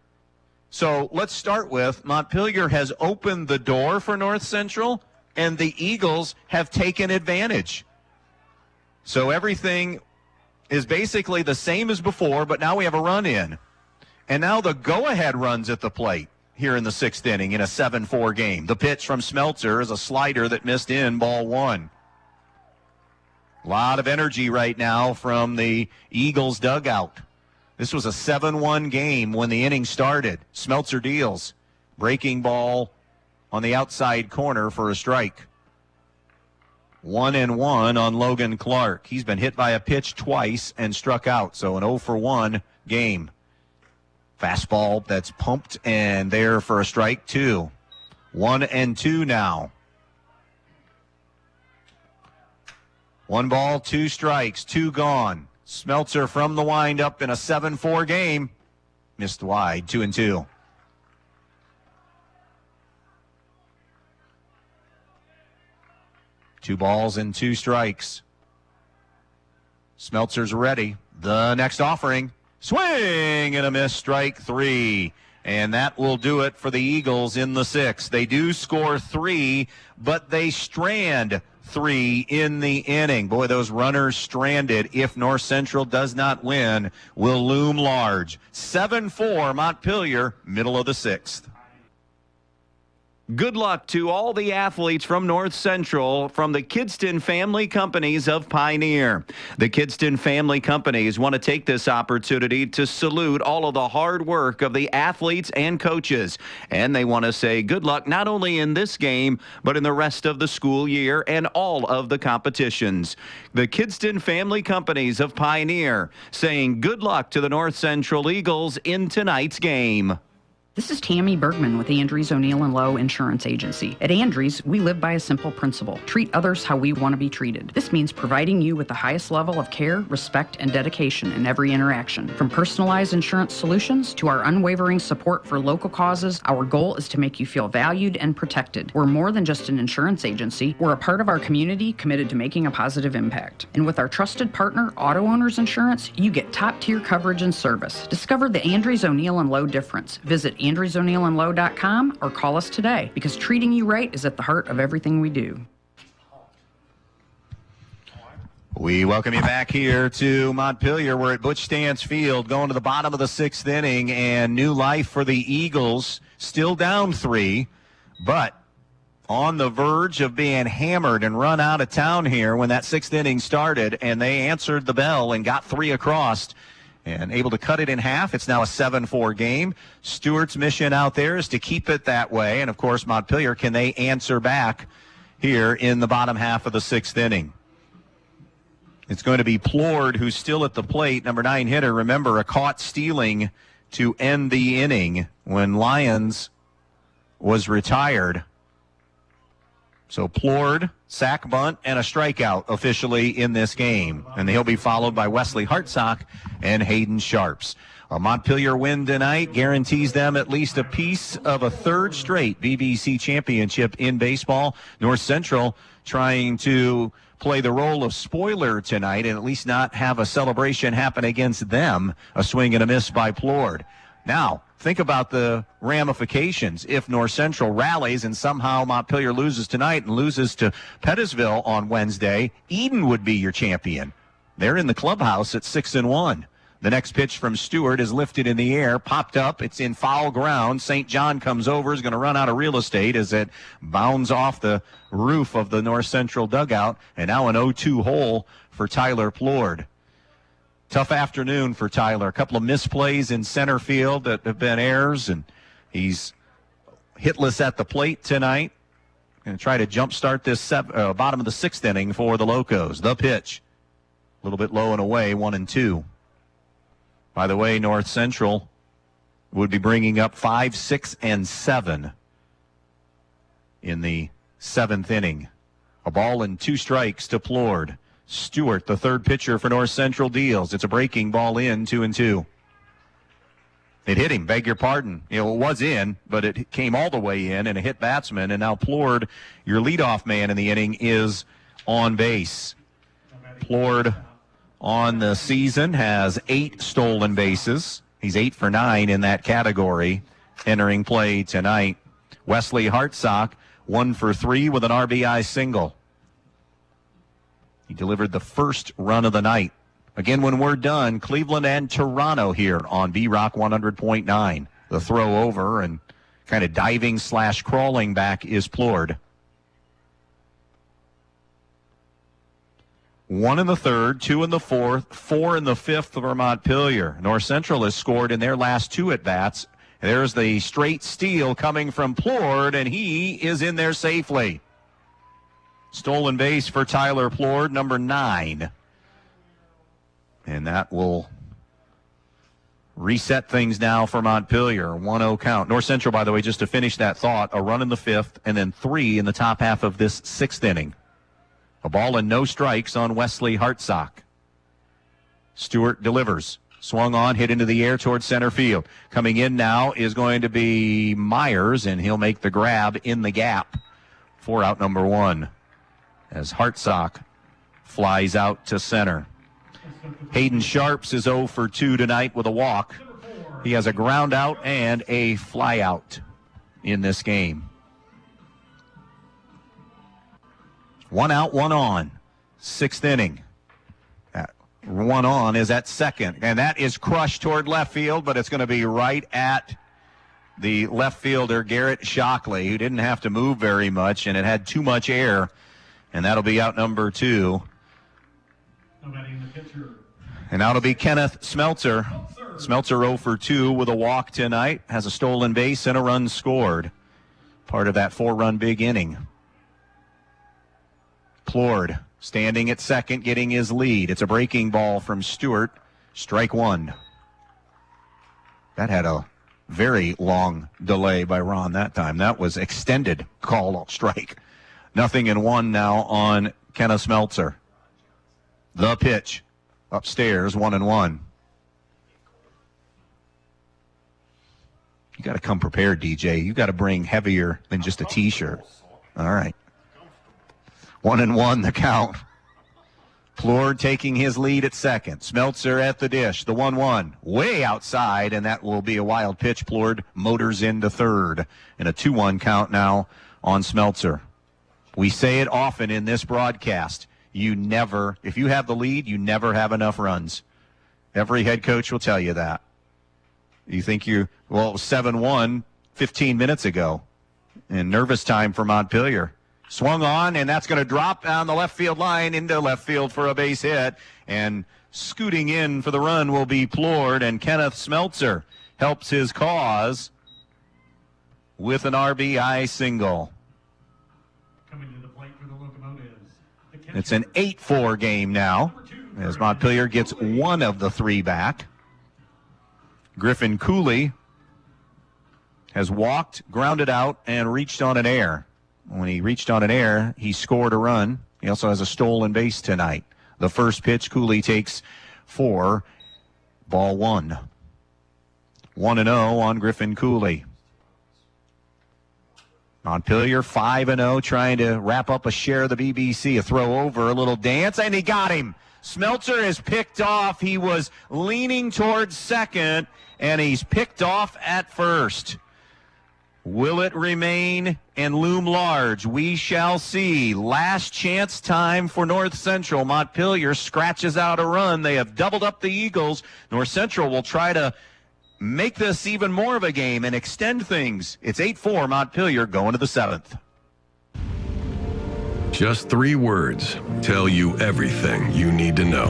so let's start with Montpelier has opened the door for North Central, and the Eagles have taken advantage. So everything is basically the same as before, but now we have a run in. And now the go-ahead runs at the plate here in the sixth inning in a 7-4 game. The pitch from Smeltzer is a slider that missed in, ball 1. A lot of energy right now from the Eagles dugout. This was a 7-1 game when the inning started. Smeltzer deals. Breaking ball on the outside corner for a strike. 1-1 on Logan Clark. He's been hit by a pitch twice and struck out, so an 0-for-1 game. Fastball that's pumped and there for a strike, 2. 1-2 now. 1 ball, 2 strikes, 2 gone. Smeltzer from the windup in a 7-4 game. Missed wide, 2-2. Two balls and 2 strikes. Smeltzer's ready. The next offering. Swing and a miss, strike 3. And that will do it for the Eagles in the 6th. They do score 3, but they strand 3 in the inning. Boy, those runners stranded, if North Central does not win, will loom large. 7-4 Montpelier, middle of the 6th. Good luck to all the athletes from North Central from the Kidston Family Companies of Pioneer. The Kidston Family Companies want to take this opportunity to salute all of the hard work of the athletes and coaches. And they want to say good luck not only in this game, but in the rest of the school year and all of the competitions. The Kidston Family Companies of Pioneer saying good luck to the North Central Eagles in tonight's game. This is Tammy Bergman with Andrews O'Neill & Lowe Insurance Agency. At Andrews, we live by a simple principle: treat others how we want to be treated. This means providing you with the highest level of care, respect, and dedication in every interaction. From personalized insurance solutions to our unwavering support for local causes, our goal is to make you feel valued and protected. We're more than just an insurance agency. We're a part of our community committed to making a positive impact. And with our trusted partner, Auto Owners Insurance, you get top-tier coverage and service. Discover the Andrews O'Neill & Lowe difference. Visit AndrewsO'NeillandLowe.com or call us today, because treating you right is at the heart of everything we do. We welcome you back here to Montpelier. We're at Butch Stance Field, going to the bottom of the 6th inning, and new life for the Eagles. Still down 3, but on the verge of being hammered and run out of town here when that 6th inning started, and they answered the bell and got 3 across. And able to cut it in half. It's now a 7-4 game. Stewart's mission out there is to keep it that way. And, of course, Montpelier, can they answer back here in the bottom half of the 6th inning? It's going to be Plord, who's still at the plate, number 9 hitter. Remember, a caught stealing to end the inning when Lyons was retired. So Plord, sack bunt, and a strikeout officially in this game. And he'll be followed by Wesley Hartsock and Hayden Sharps. A Montpelier win tonight guarantees them at least a piece of a 3rd straight BBC championship in baseball. North Central trying to play the role of spoiler tonight and at least not have a celebration happen against them. A swing and a miss by Plord. Now, think about the ramifications. If North Central rallies and somehow Montpelier loses tonight and loses to Pettisville on Wednesday, Eden would be your champion. They're in the clubhouse at 6-1. The next pitch from Stewart is lifted in the air, popped up. It's in foul ground. St. John comes over, is going to run out of real estate as it bounds off the roof of the North Central dugout. And now an 0-2 hole for Tyler Plord. Tough afternoon for Tyler. A couple of misplays in center field that have been errors, and he's hitless at the plate tonight. Going to try to jumpstart this bottom of the 6th inning for the Locos. The pitch, a little bit low and away, 1-2. By the way, North Central would be bringing up 5, 6, and 7 in the 7th inning. A ball and 2 strikes to Plord. Stewart, the 3rd pitcher for North Central, deals. It's a breaking ball in, 2-2. It hit him, beg your pardon. It was in, but it came all the way in and it hit batsman. And now Plord, your leadoff man in the inning, is on base. Plord on the season has 8 stolen bases. He's 8 for 9 in that category entering play tonight. Wesley Hartsock, 1 for 3 with an RBI single. He delivered the first run of the night. Again, when we're done, Cleveland and Toronto here on B-Rock 100.9. The throw over and kind of diving / crawling back is Plord. 1 in the 3rd, 2 in the 4th, 4 in the 5th for Montpelier. North Central has scored in their last 2 at-bats. There's the straight steal coming from Plord, and he is in there safely. Stolen base for Tyler Plord, number 9. And that will reset things now for Montpelier. 1-0 count. North Central, by the way, just to finish that thought, a run in the 5th and then 3 in the top half of this 6th inning. A ball and no strikes on Wesley Hartsock. Stewart delivers. Swung on, hit into the air towards center field. Coming in now is going to be Myers, and he'll make the grab in the gap for out number 1. As Hartsock flies out to center. Hayden Sharps is 0 for 2 tonight with a walk. He has a ground out and a fly out in this game. 1 out, 1 on. 6th inning. That 1 on is at second. And that is crushed toward left field, but it's going to be right at the left fielder, Garrett Shockley, who didn't have to move very much, and it had too much air, and that'll be out number 2. And now it'll be Kenneth Smeltzer. Smeltzer 0 for 2 with a walk tonight, has a stolen base and a run scored. Part of that 4-run big inning. Plord standing at second, getting his lead. It's a breaking ball from Stewart. Strike 1. That had a very long delay by Ron that time. That was extended call strike. 0-1 now on Kenneth Smeltzer. The pitch. Upstairs, 1-1. You got to come prepared, DJ. You got to bring heavier than just a T-shirt. All right. 1-1 the count. Plord taking his lead at second. Smeltzer at the dish. The 1-1 way outside, and that will be a wild pitch. Plord motors into third. And a 2-1 count now on Smeltzer. We say it often in this broadcast. If you have the lead, you never have enough runs. Every head coach will tell you that. You think it was 7-1 15 minutes ago. And nervous time for Montpelier. Swung on, and that's going to drop on the left field line into left field for a base hit. And scooting in for the run will be Plord, and Kenneth Smeltzer helps his cause with an RBI single. Coming to the plate for the Locomotives. It's an 8-4 game now, as Montpelier gets one of the 3 back. Griffin Cooley has walked, grounded out, and reached on an error. When he reached on an error, he scored a run. He also has a stolen base tonight. The first pitch, Cooley takes 4, ball 1. 1-0 on Griffin Cooley. Montpelier 5-0, trying to wrap up a share of the BBC. A throw over, a little dance, and he got him. Smeltzer is picked off. He was leaning towards second, and he's picked off at first. Will it remain and loom large? We shall see. Last chance time for North Central. Montpelier scratches out a run. They have doubled up the Eagles. North Central will try to make this even more of a game and extend things. It's 8-4 Montpelier going to the 7th. Just 3 words tell you everything you need to know.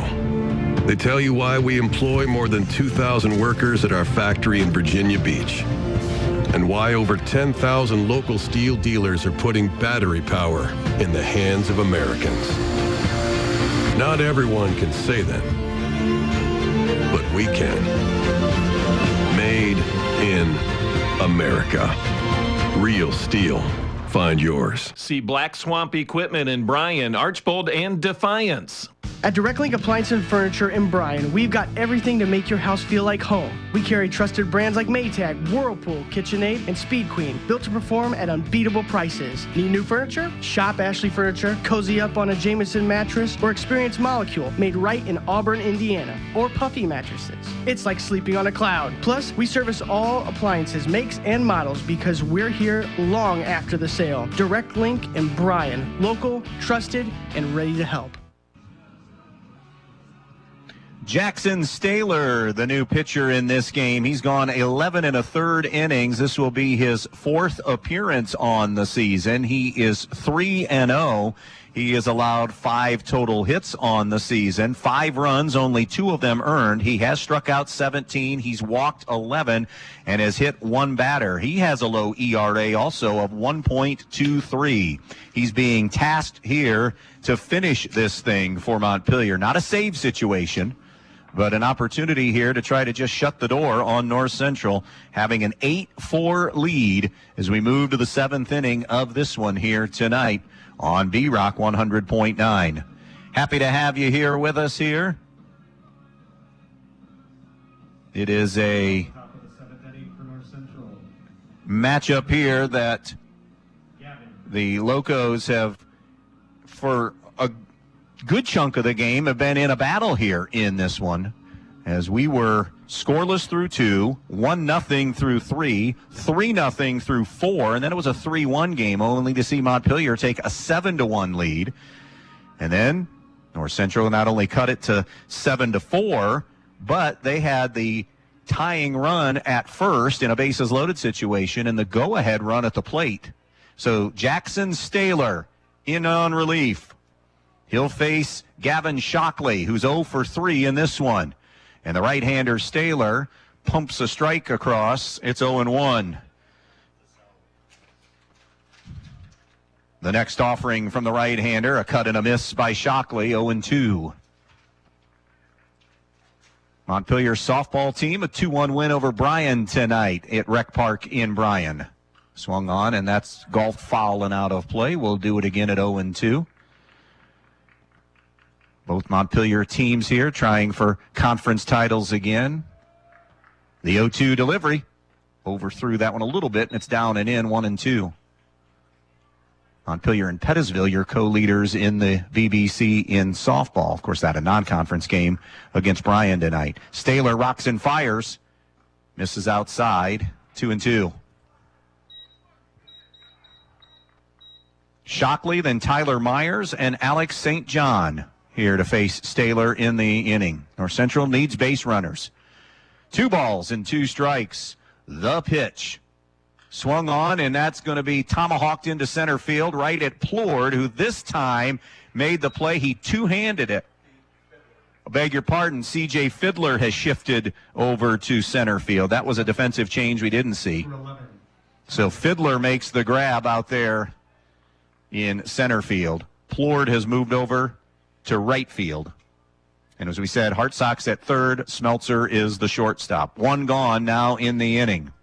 They tell you why we employ more than 2,000 workers at our factory in Virginia Beach, and why over 10,000 local steel dealers are putting battery power in the hands of Americans. Not everyone can say that, but we can. Made in America. Real steel. Find yours. See Black Swamp Equipment in Bryan, Archbold, and Defiance. At Direct Link Appliance and Furniture in Bryan, we've got everything to make your house feel like home. We carry trusted brands like Maytag, Whirlpool, KitchenAid, and Speed Queen, built to perform at unbeatable prices. Need new furniture? Shop Ashley Furniture, cozy up on a Jameson mattress, or experience Molecule, made right in Auburn, Indiana, or Puffy mattresses. It's like sleeping on a cloud. Plus, we service all appliances, makes, and models because we're here long after the sale. Direct Link in Bryan, local, trusted, and ready to help. Jackson Staylor, the new pitcher in this game. He's gone 11 1/3 innings. This will be his 4th appearance on the season. He is 3-0. He has allowed 5 total hits on the season, 5 runs, only 2 of them earned. He has struck out 17. He's walked 11 and has hit 1 batter. He has a low ERA also of 1.23. He's being tasked here to finish this thing for Montpelier. Not a save situation, but an opportunity here to try to just shut the door on North Central, having an 8-4 lead as we move to the 7th inning of this one here tonight on B-Rock 100.9. Happy to have you here with us here. It is a matchup here that the Locos have, for a good chunk of the game, have been in a battle here in this one, as we were scoreless through 2, 1-0 through 3, 3-0 through 4, and then it was a 3-1 game, only to see Montpelier take a 7-1 lead. And then North Central not only cut it to 7-4, but they had the tying run at first in a bases loaded situation and the go-ahead run at the plate. So Jackson Staylor in on relief. He'll face Gavin Shockley, who's 0 for 3 in this one. And the right-hander Staylor pumps a strike across. It's 0-1. The next offering from the right-hander, a cut and a miss by Shockley, 0-2. Montpelier softball team, a 2-1 win over Bryan tonight at Rec Park in Bryan. Swung on, and that's golf foul and out of play. We'll do it again at 0-2. Both Montpelier teams here trying for conference titles again. The 0-2 delivery. Overthrew that one a little bit, and it's down and in, 1-2. Montpelier and Pettisville, your co-leaders in the BBC in softball. Of course, that a non-conference game against Bryan tonight. Staylor rocks and fires. Misses outside, 2-2. Shockley, then Tyler Myers, and Alex St. John here to face Staylor in the inning. North Central needs base runners. 2 balls and 2 strikes. The pitch. Swung on, and that's going to be tomahawked into center field right at Plord, who this time made the play. He two-handed it. I beg your pardon, C.J. Fiddler has shifted over to center field. That was a defensive change we didn't see. So Fiddler makes the grab out there in center field. Plord has moved over to right field. And as we said, Hart Sox at third. Smeltzer is the shortstop. 1 gone now in the inning.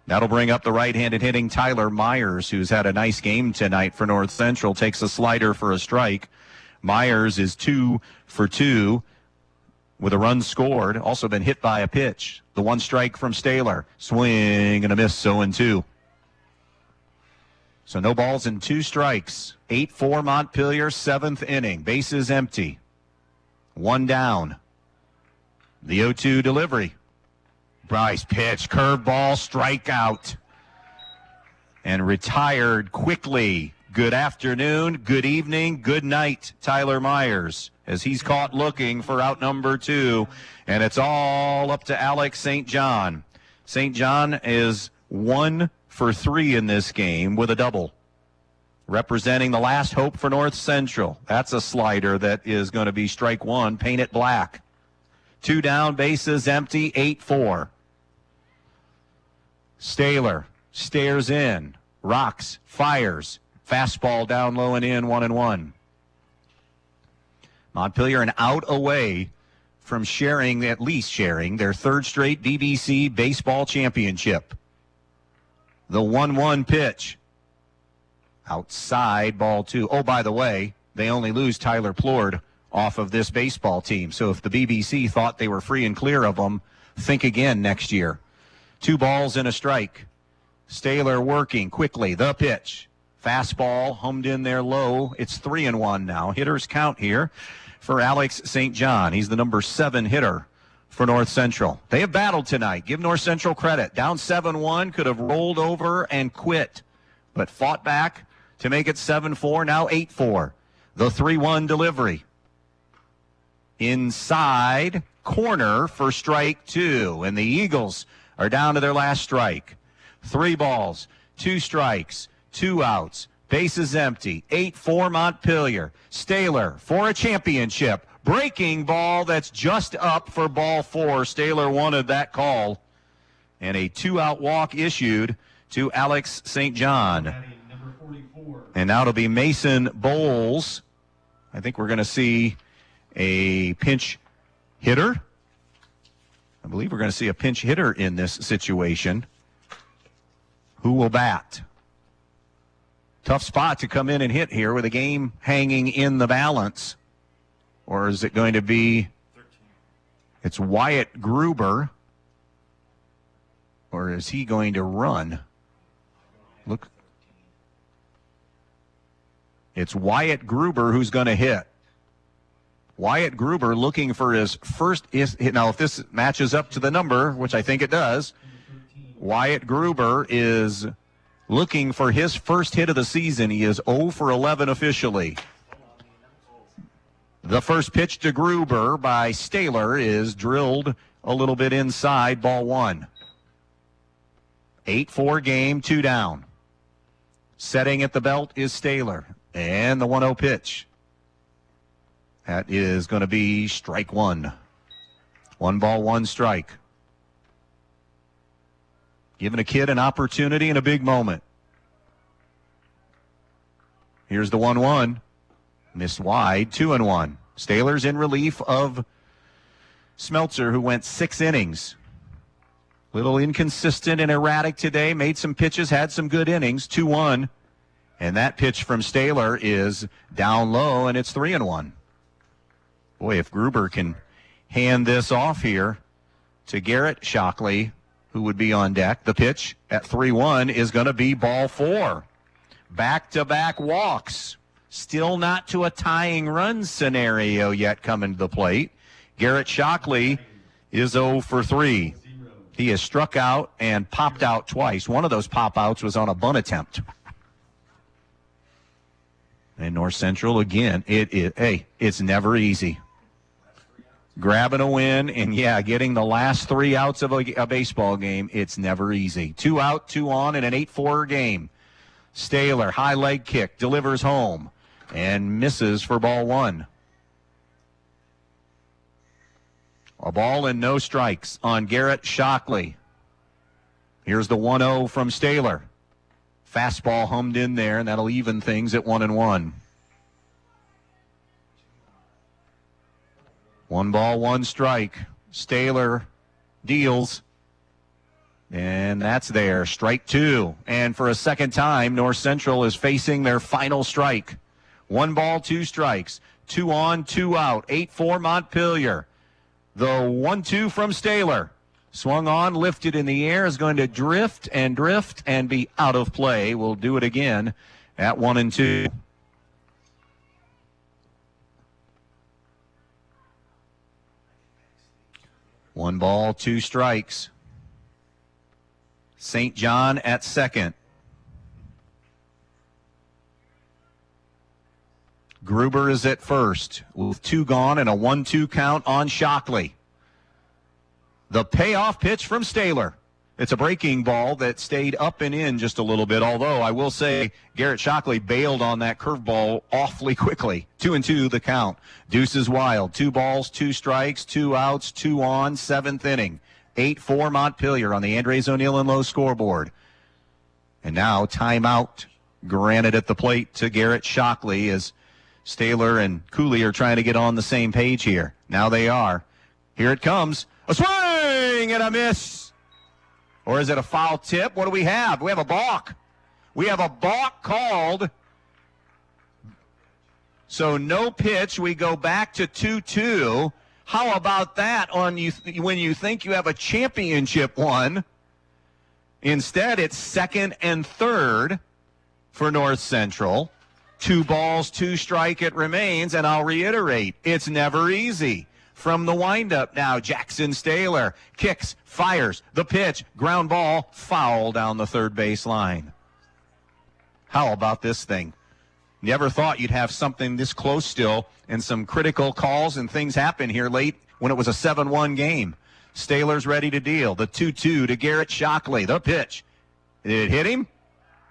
That'll bring up the right-handed hitting Tyler Myers, who's had a nice game tonight for North Central. Takes a slider for a strike. Myers is 2 for 2 with a run scored. Also been hit by a pitch. The 1 strike from Staylor. Swing and a miss, 0-2. So no balls and 2 strikes. 8-4 Montpelier, 7th inning. Bases empty. 1 down. The 0-2 delivery. Bryce pitch, curveball, strikeout. And retired quickly. Good afternoon, good evening, good night, Tyler Myers, as he's caught looking for out number 2. And it's all up to Alex St. John. St. John is 1 for 3 in this game with a double. Representing the last hope for North Central. That's a slider that is going to be strike 1, paint it black. 2 down, bases empty, 8-4. Staylor stares in, rocks, fires, fastball down low and in, 1-1. Montpelier an out away from at least sharing their 3rd straight BBC baseball championship. The 1-1 pitch. Outside, ball 2. Oh, by the way, they only lose Tyler Plord off of this baseball team. So if the BBC thought they were free and clear of them, think again next year. 2 balls and a strike. Staylor working quickly. The pitch. Fastball hummed in there low. It's 3-1 now. Hitters count here for Alex St. John. He's the number 7 hitter for North Central. They have battled tonight. Give North Central credit. Down 7-1, could have rolled over and quit, but fought back to make it 7-4, now 8-4. The 3-1 delivery. Inside corner for strike 2, and the Eagles are down to their last strike. 3 balls, 2 strikes, 2 outs, bases empty, 8-4 Montpelier. Staylor for a championship. Breaking ball that's just up for ball 4. Staylor wanted that call. And a 2-out walk issued to Alex St. John. And now it'll be Mason Bowles. I think we're going to see a pinch hitter. I believe we're going to see a pinch hitter in this situation. Who will bat? Tough spot to come in and hit here with a game hanging in the balance. Or is it going to be, it's Wyatt Gruber. Or is he going to run? Look. It's Wyatt Gruber who's going to hit. Wyatt Gruber looking for his first hit. Now, if this matches up to the number, which I think it does, Wyatt Gruber is looking for his first hit of the season. He is 0 for 11 officially. The first pitch to Gruber by Staler is drilled a little bit inside, ball one. 8-4 game, 2 down. Setting at the belt is Staler. And the 1-0 pitch. That is going to be strike one. 1 ball, 1 strike. Giving a kid an opportunity in a big moment. Here's the 1-1. Missed wide, 2-1. Staler's in relief of Smeltzer, who went 6 innings. Little inconsistent and erratic today. Made some pitches, had some good innings. 2-1. And that pitch from Staler is down low, and it's 3-1. Boy, if Gruber can hand this off here to Garrett Shockley, who would be on deck. The pitch at 3-1 is going to be ball 4. Back-to-back walks. Still not to a tying run scenario yet coming to the plate. Garrett Shockley is 0 for 3. He has struck out and popped out twice. One of those pop-outs was on a bunt attempt. And North Central, again, it's never easy. Grabbing a win and, getting the last 3 outs of a baseball game, it's never easy. 2 out, 2 on in an 8-4 game. Staler, high leg kick, delivers home and misses for ball 1. A ball and no strikes on Garrett Shockley. Here's the 1-0 from Staler. Fastball hummed in there, and that'll even things at 1-1. 1 ball, 1 strike. Staler deals. And that's there. Strike 2. And for a second time, North Central is facing their final strike. 1 ball, 2 strikes. 2 on, 2 out. 8-4 Montpelier. The 1-2 from Staler. Swung on, lifted in the air, is going to drift and be out of play. We'll do it again at 1-2. One ball, 2 strikes. St. John at second. Gruber is at first with 2 gone and a 1-2 count on Shockley. The payoff pitch from Staler. It's a breaking ball that stayed up and in just a little bit, although I will say Garrett Shockley bailed on that curveball awfully quickly. 2-2 the count. Deuce is wild. 2 balls, 2 strikes, 2 outs, 2 on, 7th inning. 8-4 Montpelier on the Andres O'Neill and Lowe scoreboard. And now timeout granted at the plate to Garrett Shockley as Staler and Cooley are trying to get on the same page here. Now they are. Here it comes. A swing and a miss. Or is it a foul tip? What do we have? We have a balk. We have a balk called. So no pitch. We go back to 2-2. How about that on you when you think you have a championship one? Instead, it's 2nd and 3rd for North Central. 2 balls, 2 strike it remains, and I'll reiterate, it's never easy. From the windup now, Jackson Staler kicks, fires, the pitch, ground ball, foul down the third base line. How about this thing? Never thought you'd have something this close still, and some critical calls and things happen here late when it was a 7-1 game. Staler's ready to deal. The 2-2 to Garrett Shockley. The pitch. Did it hit him?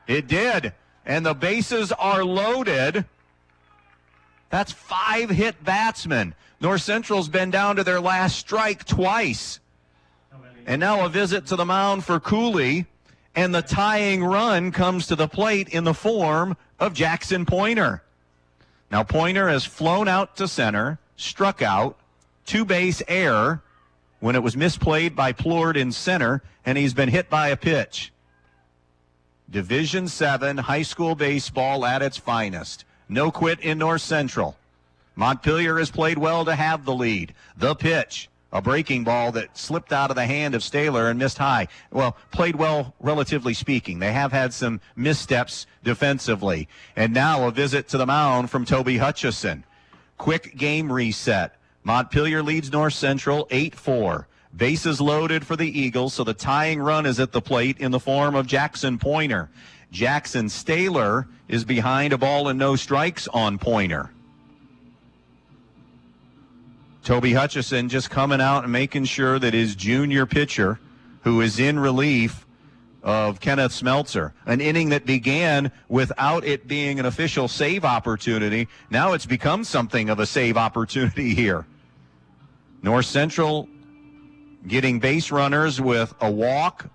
It did. And the bases are loaded. That's 5 hit batsmen. North Central's been down to their last strike twice. And now a visit to the mound for Cooley. And the tying run comes to the plate in the form of Jackson Pointer. Now Pointer has flown out to center, struck out, 2-base error when it was misplayed by Plord in center, and he's been hit by a pitch. Division 7 high school baseball at its finest. No quit in North Central. Montpelier has played well to have the lead. The pitch, a breaking ball that slipped out of the hand of Staler and missed high. Well, played well, relatively speaking. They have had some missteps defensively. And now a visit to the mound from Toby Hutchison. Quick game reset. Montpelier leads North Central 8-4. Bases loaded for the Eagles, so the tying run is at the plate in the form of Jackson Pointer. Jackson Staler is behind a ball and no strikes on Pointer. Toby Hutchison just coming out and making sure that his junior pitcher, who is in relief of Kenneth Smeltzer, an inning that began without it being an official save opportunity. Now it's become something of a save opportunity here. North Central getting base runners with a walk,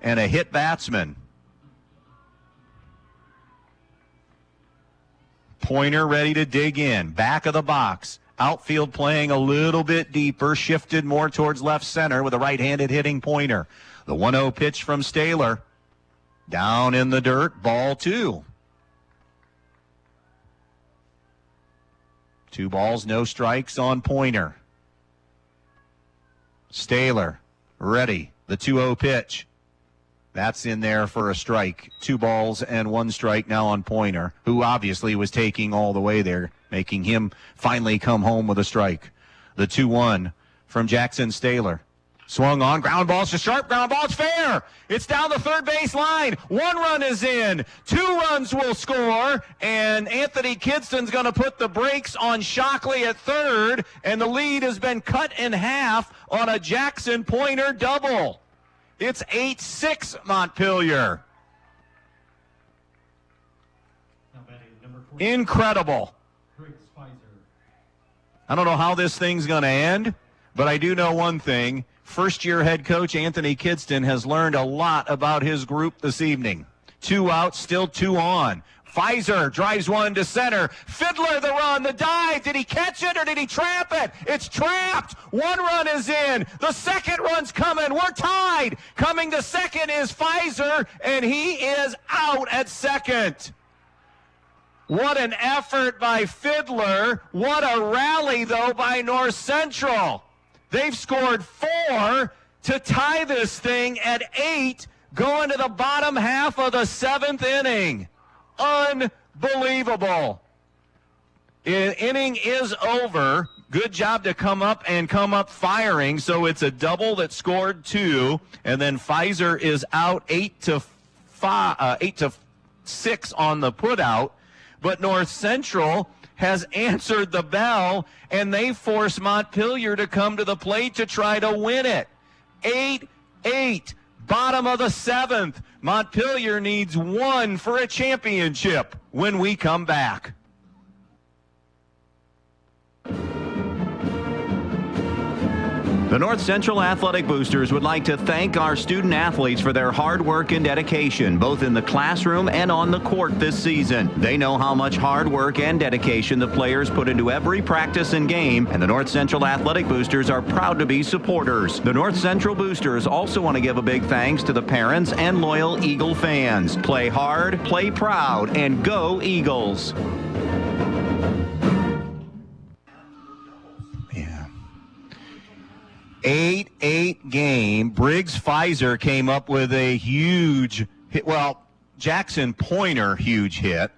and a hit batsman. Pointer ready to dig in. Back of the box. Outfield playing a little bit deeper, shifted more towards left center with a right-handed hitting Pointer. The 1-0 pitch from Staler. Down in the dirt, ball 2. 2 balls, no strikes on Pointer. Staler ready. The 2-0 pitch. That's in there for a strike. 2 balls and 1 strike now on Pointer, who obviously was taking all the way there, making him finally come home with a strike. The 2-1 from Jackson Staler. Swung on, ground ball's a sharp ground ball. It's fair. It's down the third base line. 1 run is in. 2 runs will score, and Anthony Kidston's going to put the brakes on Shockley at third, and the lead has been cut in half on a Jackson Pointer double. It's 8-6 Montpelier. Incredible. I don't know how this thing's going to end, but I do know one thing. First-year head coach Anthony Kidston has learned a lot about his group this evening. 2 out, still 2 on. Pfizer drives 1 to center. Fiddler the run, the dive. Did he catch it or did he trap it? It's trapped. 1 run is in. The second run's coming. We're tied. Coming to second is Pfizer, and he is out at second. What an effort by Fiddler. What a rally, though, by North Central. They've scored 4 to tie this thing at 8, going to the bottom half of the 7th inning. Unbelievable. Inning is over. Good job to come up firing. So it's a double that scored 2, and then Pfizer is out 8-6 on the putout. But North Central has answered the bell, and they force Montpelier to come to the plate to try to win it. 8-8, bottom of the 7th. Montpelier needs 1 for a championship when we come back. The North Central Athletic Boosters would like to thank our student athletes for their hard work and dedication, both in the classroom and on the court this season. They know how much hard work and dedication the players put into every practice and game, and the North Central Athletic Boosters are proud to be supporters. The North Central Boosters also want to give a big thanks to the parents and loyal Eagle fans. Play hard, play proud, and go Eagles. 8-8 game. Briggs Pfizer came up with a huge hit. Well, Jackson Pointer, huge hit.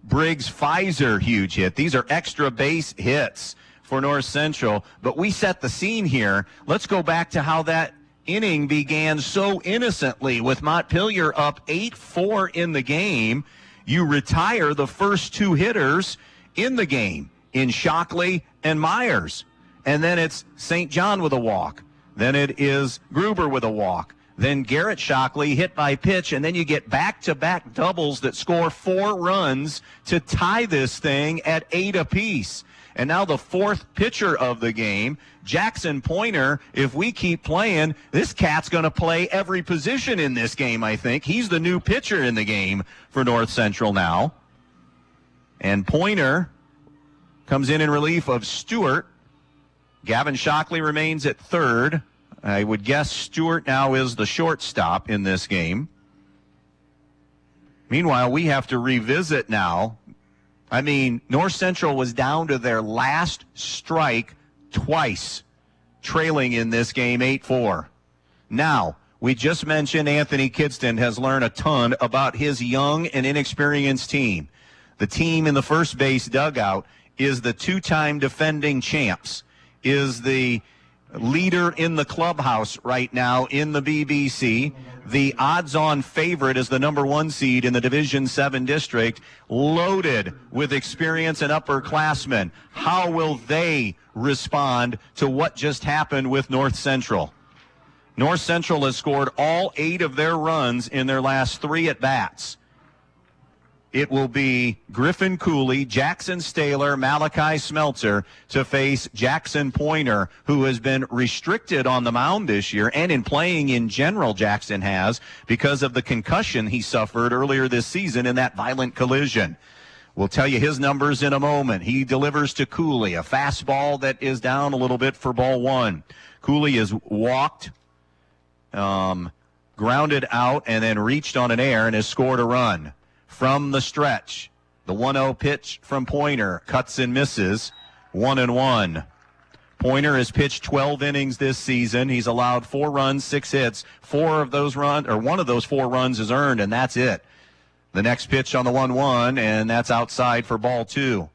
Briggs Pfizer, huge hit. These are extra base hits for North Central. But we set the scene here. Let's go back to how that inning began so innocently with Montpelier up 8-4 in the game. You retire the first 2 hitters in the game in Shockley and Myers. And then it's St. John with a walk. Then it is Gruber with a walk. Then Garrett Shockley hit by pitch, and then you get back-to-back doubles that score 4 runs to tie this thing at 8 apiece. And now the 4th pitcher of the game, Jackson Pointer. If we keep playing, this cat's going to play every position in this game, I think. He's the new pitcher in the game for North Central now. And Pointer comes in relief of Stewart. Gavin Shockley remains at third. I would guess Stewart now is the shortstop in this game. Meanwhile, we have to revisit now. I mean, North Central was down to their last strike twice, trailing in this game 8-4. Now, we just mentioned Anthony Kidston has learned a ton about his young and inexperienced team. The team in the first base dugout is the 2-time defending champs, is the leader in the clubhouse right now in the BBC. The odds-on favorite is the number 1 seed in the Division 7 district, loaded with experience and upperclassmen. How will they respond to what just happened with North Central? North Central has scored all 8 of their runs in their last 3 at-bats. It will be Griffin Cooley, Jackson Staler, Malachi Smeltzer to face Jackson Pointer, who has been restricted on the mound this year, and in playing in general, Jackson has, because of the concussion he suffered earlier this season in that violent collision. We'll tell you his numbers in a moment. He delivers to Cooley, a fastball that is down a little bit for ball 1. Cooley is walked, grounded out, and then reached on an error and has scored a run. From the stretch, the 1-0 pitch from Pointer cuts and misses, 1-1. Pointer has pitched 12 innings this season. He's allowed 4 runs, 6 hits. 4 of those runs, or 1 of those 4 runs is earned, and that's it. The next pitch on the 1-1, and that's outside for ball 2.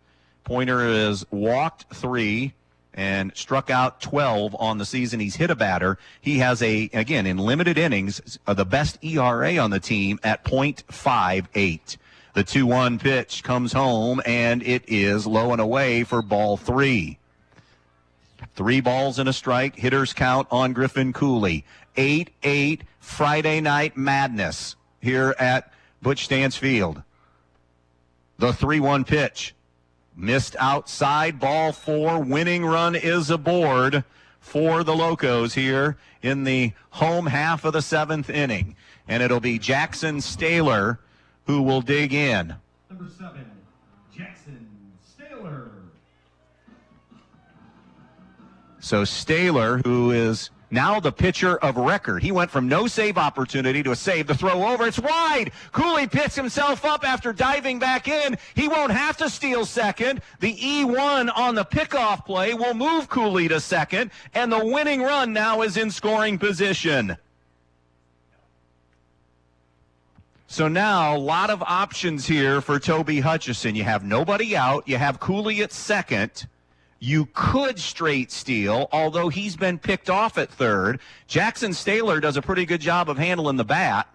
Pointer has walked 3 and struck out 12 on the season. He's hit a batter. He has again, in limited innings, the best ERA on the team at .58. The 2-1 pitch comes home, and it is low and away for ball 3. 3 balls and a strike. Hitters count on Griffin Cooley. 8-8 Friday night madness here at Butch Stance Field. The 3-1 pitch. Missed outside, ball 4, winning run is aboard for the Locos here in the home half of the 7th inning. And it'll be Jackson Staler who will dig in. Number 7, Jackson Staler. So Staler, who is now the pitcher of record. He went from no save opportunity to a save. The throw over, it's wide. Cooley picks himself up after diving back in. He won't have to steal second. The E1 on the pickoff play will move Cooley to second, and the winning run now is in scoring position. So now, a lot of options here for Toby Hutchison. You have nobody out. You have Cooley at second. You could straight steal, although he's been picked off at third. Jackson Staler does a pretty good job of handling the bat.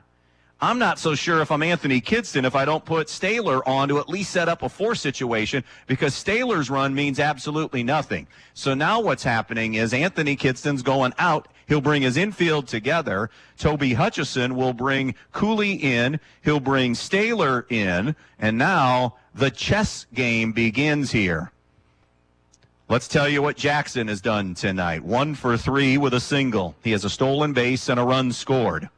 I'm not so sure if I'm Anthony Kidston if I don't put Staler on to at least set up a 4 situation, because Staler's run means absolutely nothing. So now what's happening is Anthony Kidston's going out. He'll bring his infield together. Toby Hutchison will bring Cooley in. He'll bring Staler in. And now the chess game begins here. Let's tell you what Jackson has done tonight. 1 for 3 with a single. He has a stolen base and a run scored.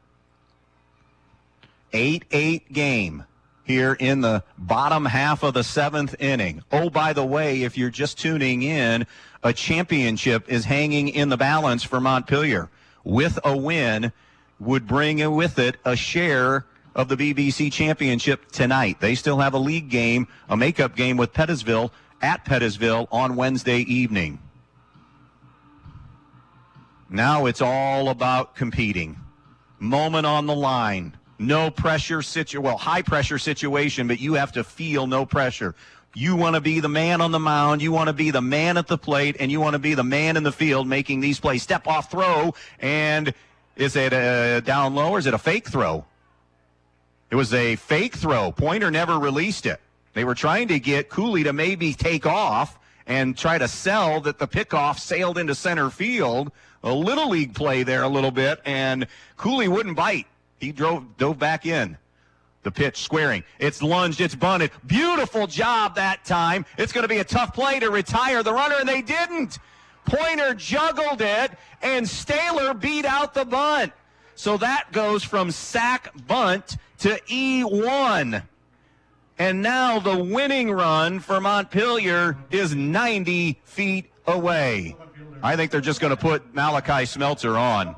8-8 game here in the bottom half of the 7th inning. Oh, by the way, if you're just tuning in, a championship is hanging in the balance for Montpelier. With a win, would bring with it a share of the BBC championship tonight. They still have a league game, a makeup game with Pettisville at Pettisville on Wednesday evening. Now it's all about competing. Moment on the line. No pressure high pressure situation, but you have to feel no pressure. You want to be the man on the mound, you want to be the man at the plate, and you want to be the man in the field making these plays. Step off throw, and is it a down low or is it a fake throw? It was a fake throw. Pointer never released it. They were trying to get Cooley to maybe take off and try to sell that the pickoff sailed into center field. A little league play there a little bit, and Cooley wouldn't bite. He dove back in. The pitch squaring. It's lunged. It's bunted. Beautiful job that time. It's going to be a tough play to retire the runner, and they didn't. Pointer juggled it, and Staler beat out the bunt. So that goes from sack bunt to E1. And now the winning run for Montpelier is 90 feet away. I think they're just going to put Malachi Smeltzer on.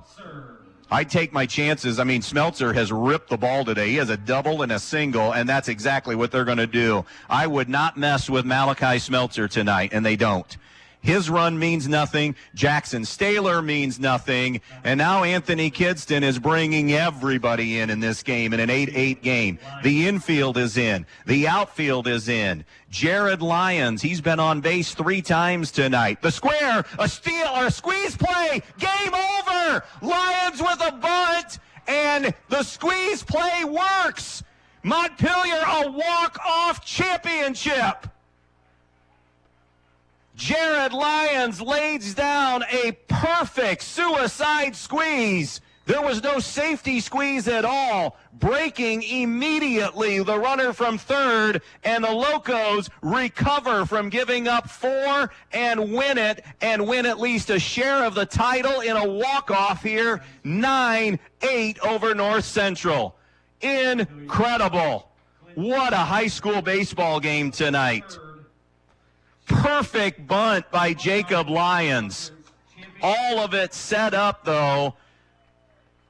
I take my chances. I mean, Smeltzer has ripped the ball today. He has a double and a single, and that's exactly what they're going to do. I would not mess with Malachi Smeltzer tonight, and they don't. His run means nothing. Jackson Staylor means nothing. And now Anthony Kidston is bringing everybody in this game, in an 8-8 game. The infield is in. The outfield is in. Jared Lyons, he's been on base 3 times tonight. The square, a steal or a squeeze play. Game over. Lyons with a bunt, and the squeeze play works. Montpelier, a walk-off championship. Jared Lyons lays down a perfect suicide squeeze. There was no safety squeeze at all. Breaking immediately the runner from third, and the Locos recover from giving up 4 and win it, and win at least a share of the title in a walk-off here, 9-8 over North Central. Incredible. What a high school baseball game tonight. Perfect bunt by Jacob Lyons. All of it set up, though,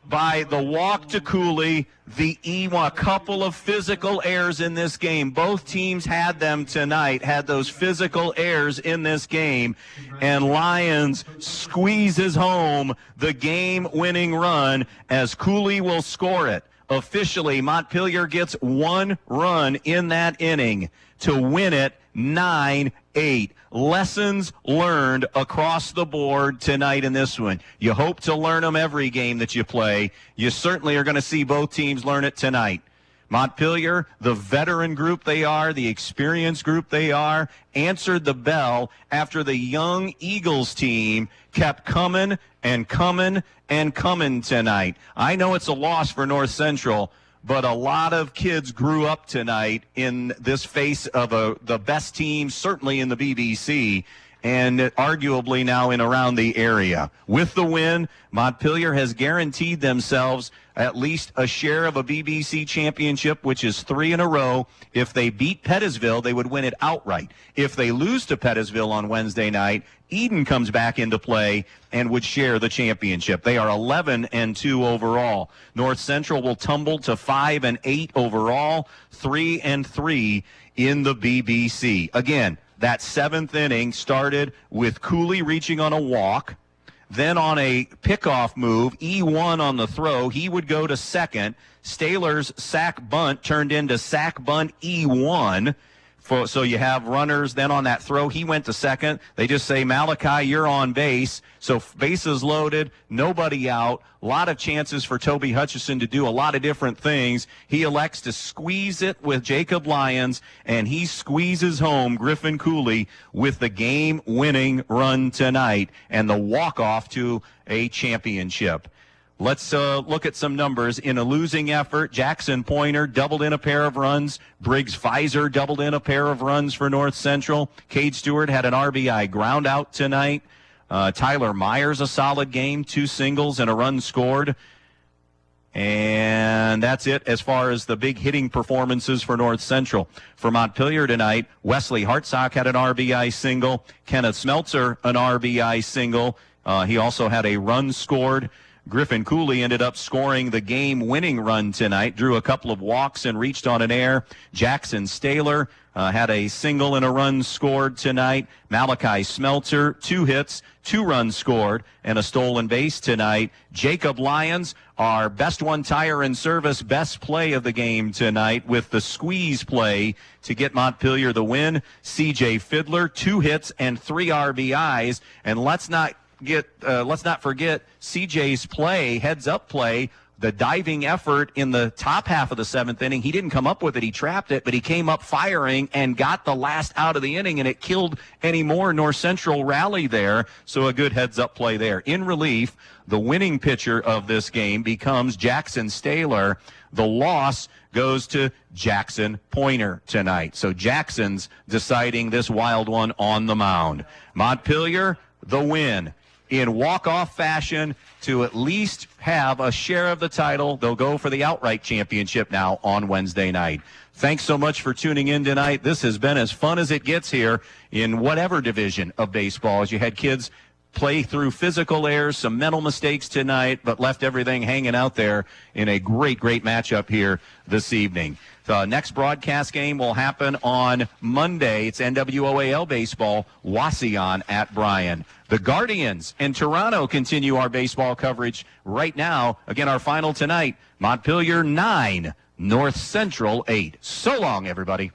by the walk to Cooley, a couple of physical errors in this game. Both teams had them tonight, had those physical errors in this game, and Lyons squeezes home the game-winning run as Cooley will score it. Officially, Montpelier gets 1 run in that inning to win it 9-8. Lessons learned across the board tonight in this one. You hope to learn them every game that you play. You certainly are going to see both teams learn it tonight. Montpelier, the veteran group they are, the experienced group they are, answered the bell after the young Eagles team kept coming and coming and coming tonight. I know it's a loss for North Central, but a lot of kids grew up tonight in this face of the best team, certainly in the BBC, and arguably now in around the area. With the win, Montpelier has guaranteed themselves at least a share of a BBC championship, which is 3 in a row. If they beat Pettisville, they would win it outright. If they lose to Pettisville on Wednesday night, Eden comes back into play and would share the championship. They are 11-2 overall. North Central will tumble to 5-8 overall, 3-3 in the BBC. Again, that 7th inning started with Cooley reaching on a walk. Then on a pickoff move, E1 on the throw, he would go to second. Staylor's sack bunt turned into sack bunt E1. So you have runners. Then on that throw, he went to second. They just say, Malachi, you're on base. So bases loaded, nobody out. A lot of chances for Toby Hutchison to do a lot of different things. He elects to squeeze it with Jacob Lyons, and he squeezes home Griffin Cooley with the game-winning run tonight and the walk-off to a championship. Let's look at some numbers. In a losing effort, Jackson Pointer doubled in a pair of runs. Briggs Pfizer doubled in a pair of runs for North Central. Cade Stewart had an RBI ground out tonight. Tyler Myers, a solid game, 2 singles and a run scored. And that's it as far as the big hitting performances for North Central. For Montpelier tonight, Wesley Hartsock had an RBI single. Kenneth Smeltzer, an RBI single. He also had a run scored. Griffin Cooley ended up scoring the game-winning run tonight, drew a couple of walks and reached on an error. Jackson Staylor had a single and a run scored tonight. Malachi Smeltzer, 2 hits, 2 runs scored, and a stolen base tonight. Jacob Lyons, our best one tire in service, best play of the game tonight with the squeeze play to get Montpelier the win. C.J. Fiddler, 2 hits and 3 RBIs, and let's not forget CJ's play, heads-up play, the diving effort in the top half of the 7th inning. He didn't come up with it. He trapped it, but he came up firing and got the last out of the inning, and it killed any more North Central rally there. So a good heads-up play there. In relief, the winning pitcher of this game becomes Jackson Staylor. The loss goes to Jackson Pointer tonight. So Jackson's deciding this wild one on the mound. Montpelier, the win in walk-off fashion to at least have a share of the title. They'll go for the outright championship now on Wednesday night. Thanks so much for tuning in tonight. This has been as fun as it gets here in whatever division of baseball, as you had kids play through physical errors, some mental mistakes tonight, but left everything hanging out there in a great matchup here this evening. The next broadcast game will happen on Monday. It's NWOAL baseball, Wauseon at Bryan. The Guardians and Toronto continue our baseball coverage right now. Again, our final tonight, Montpelier 9, North Central 8. So long, everybody.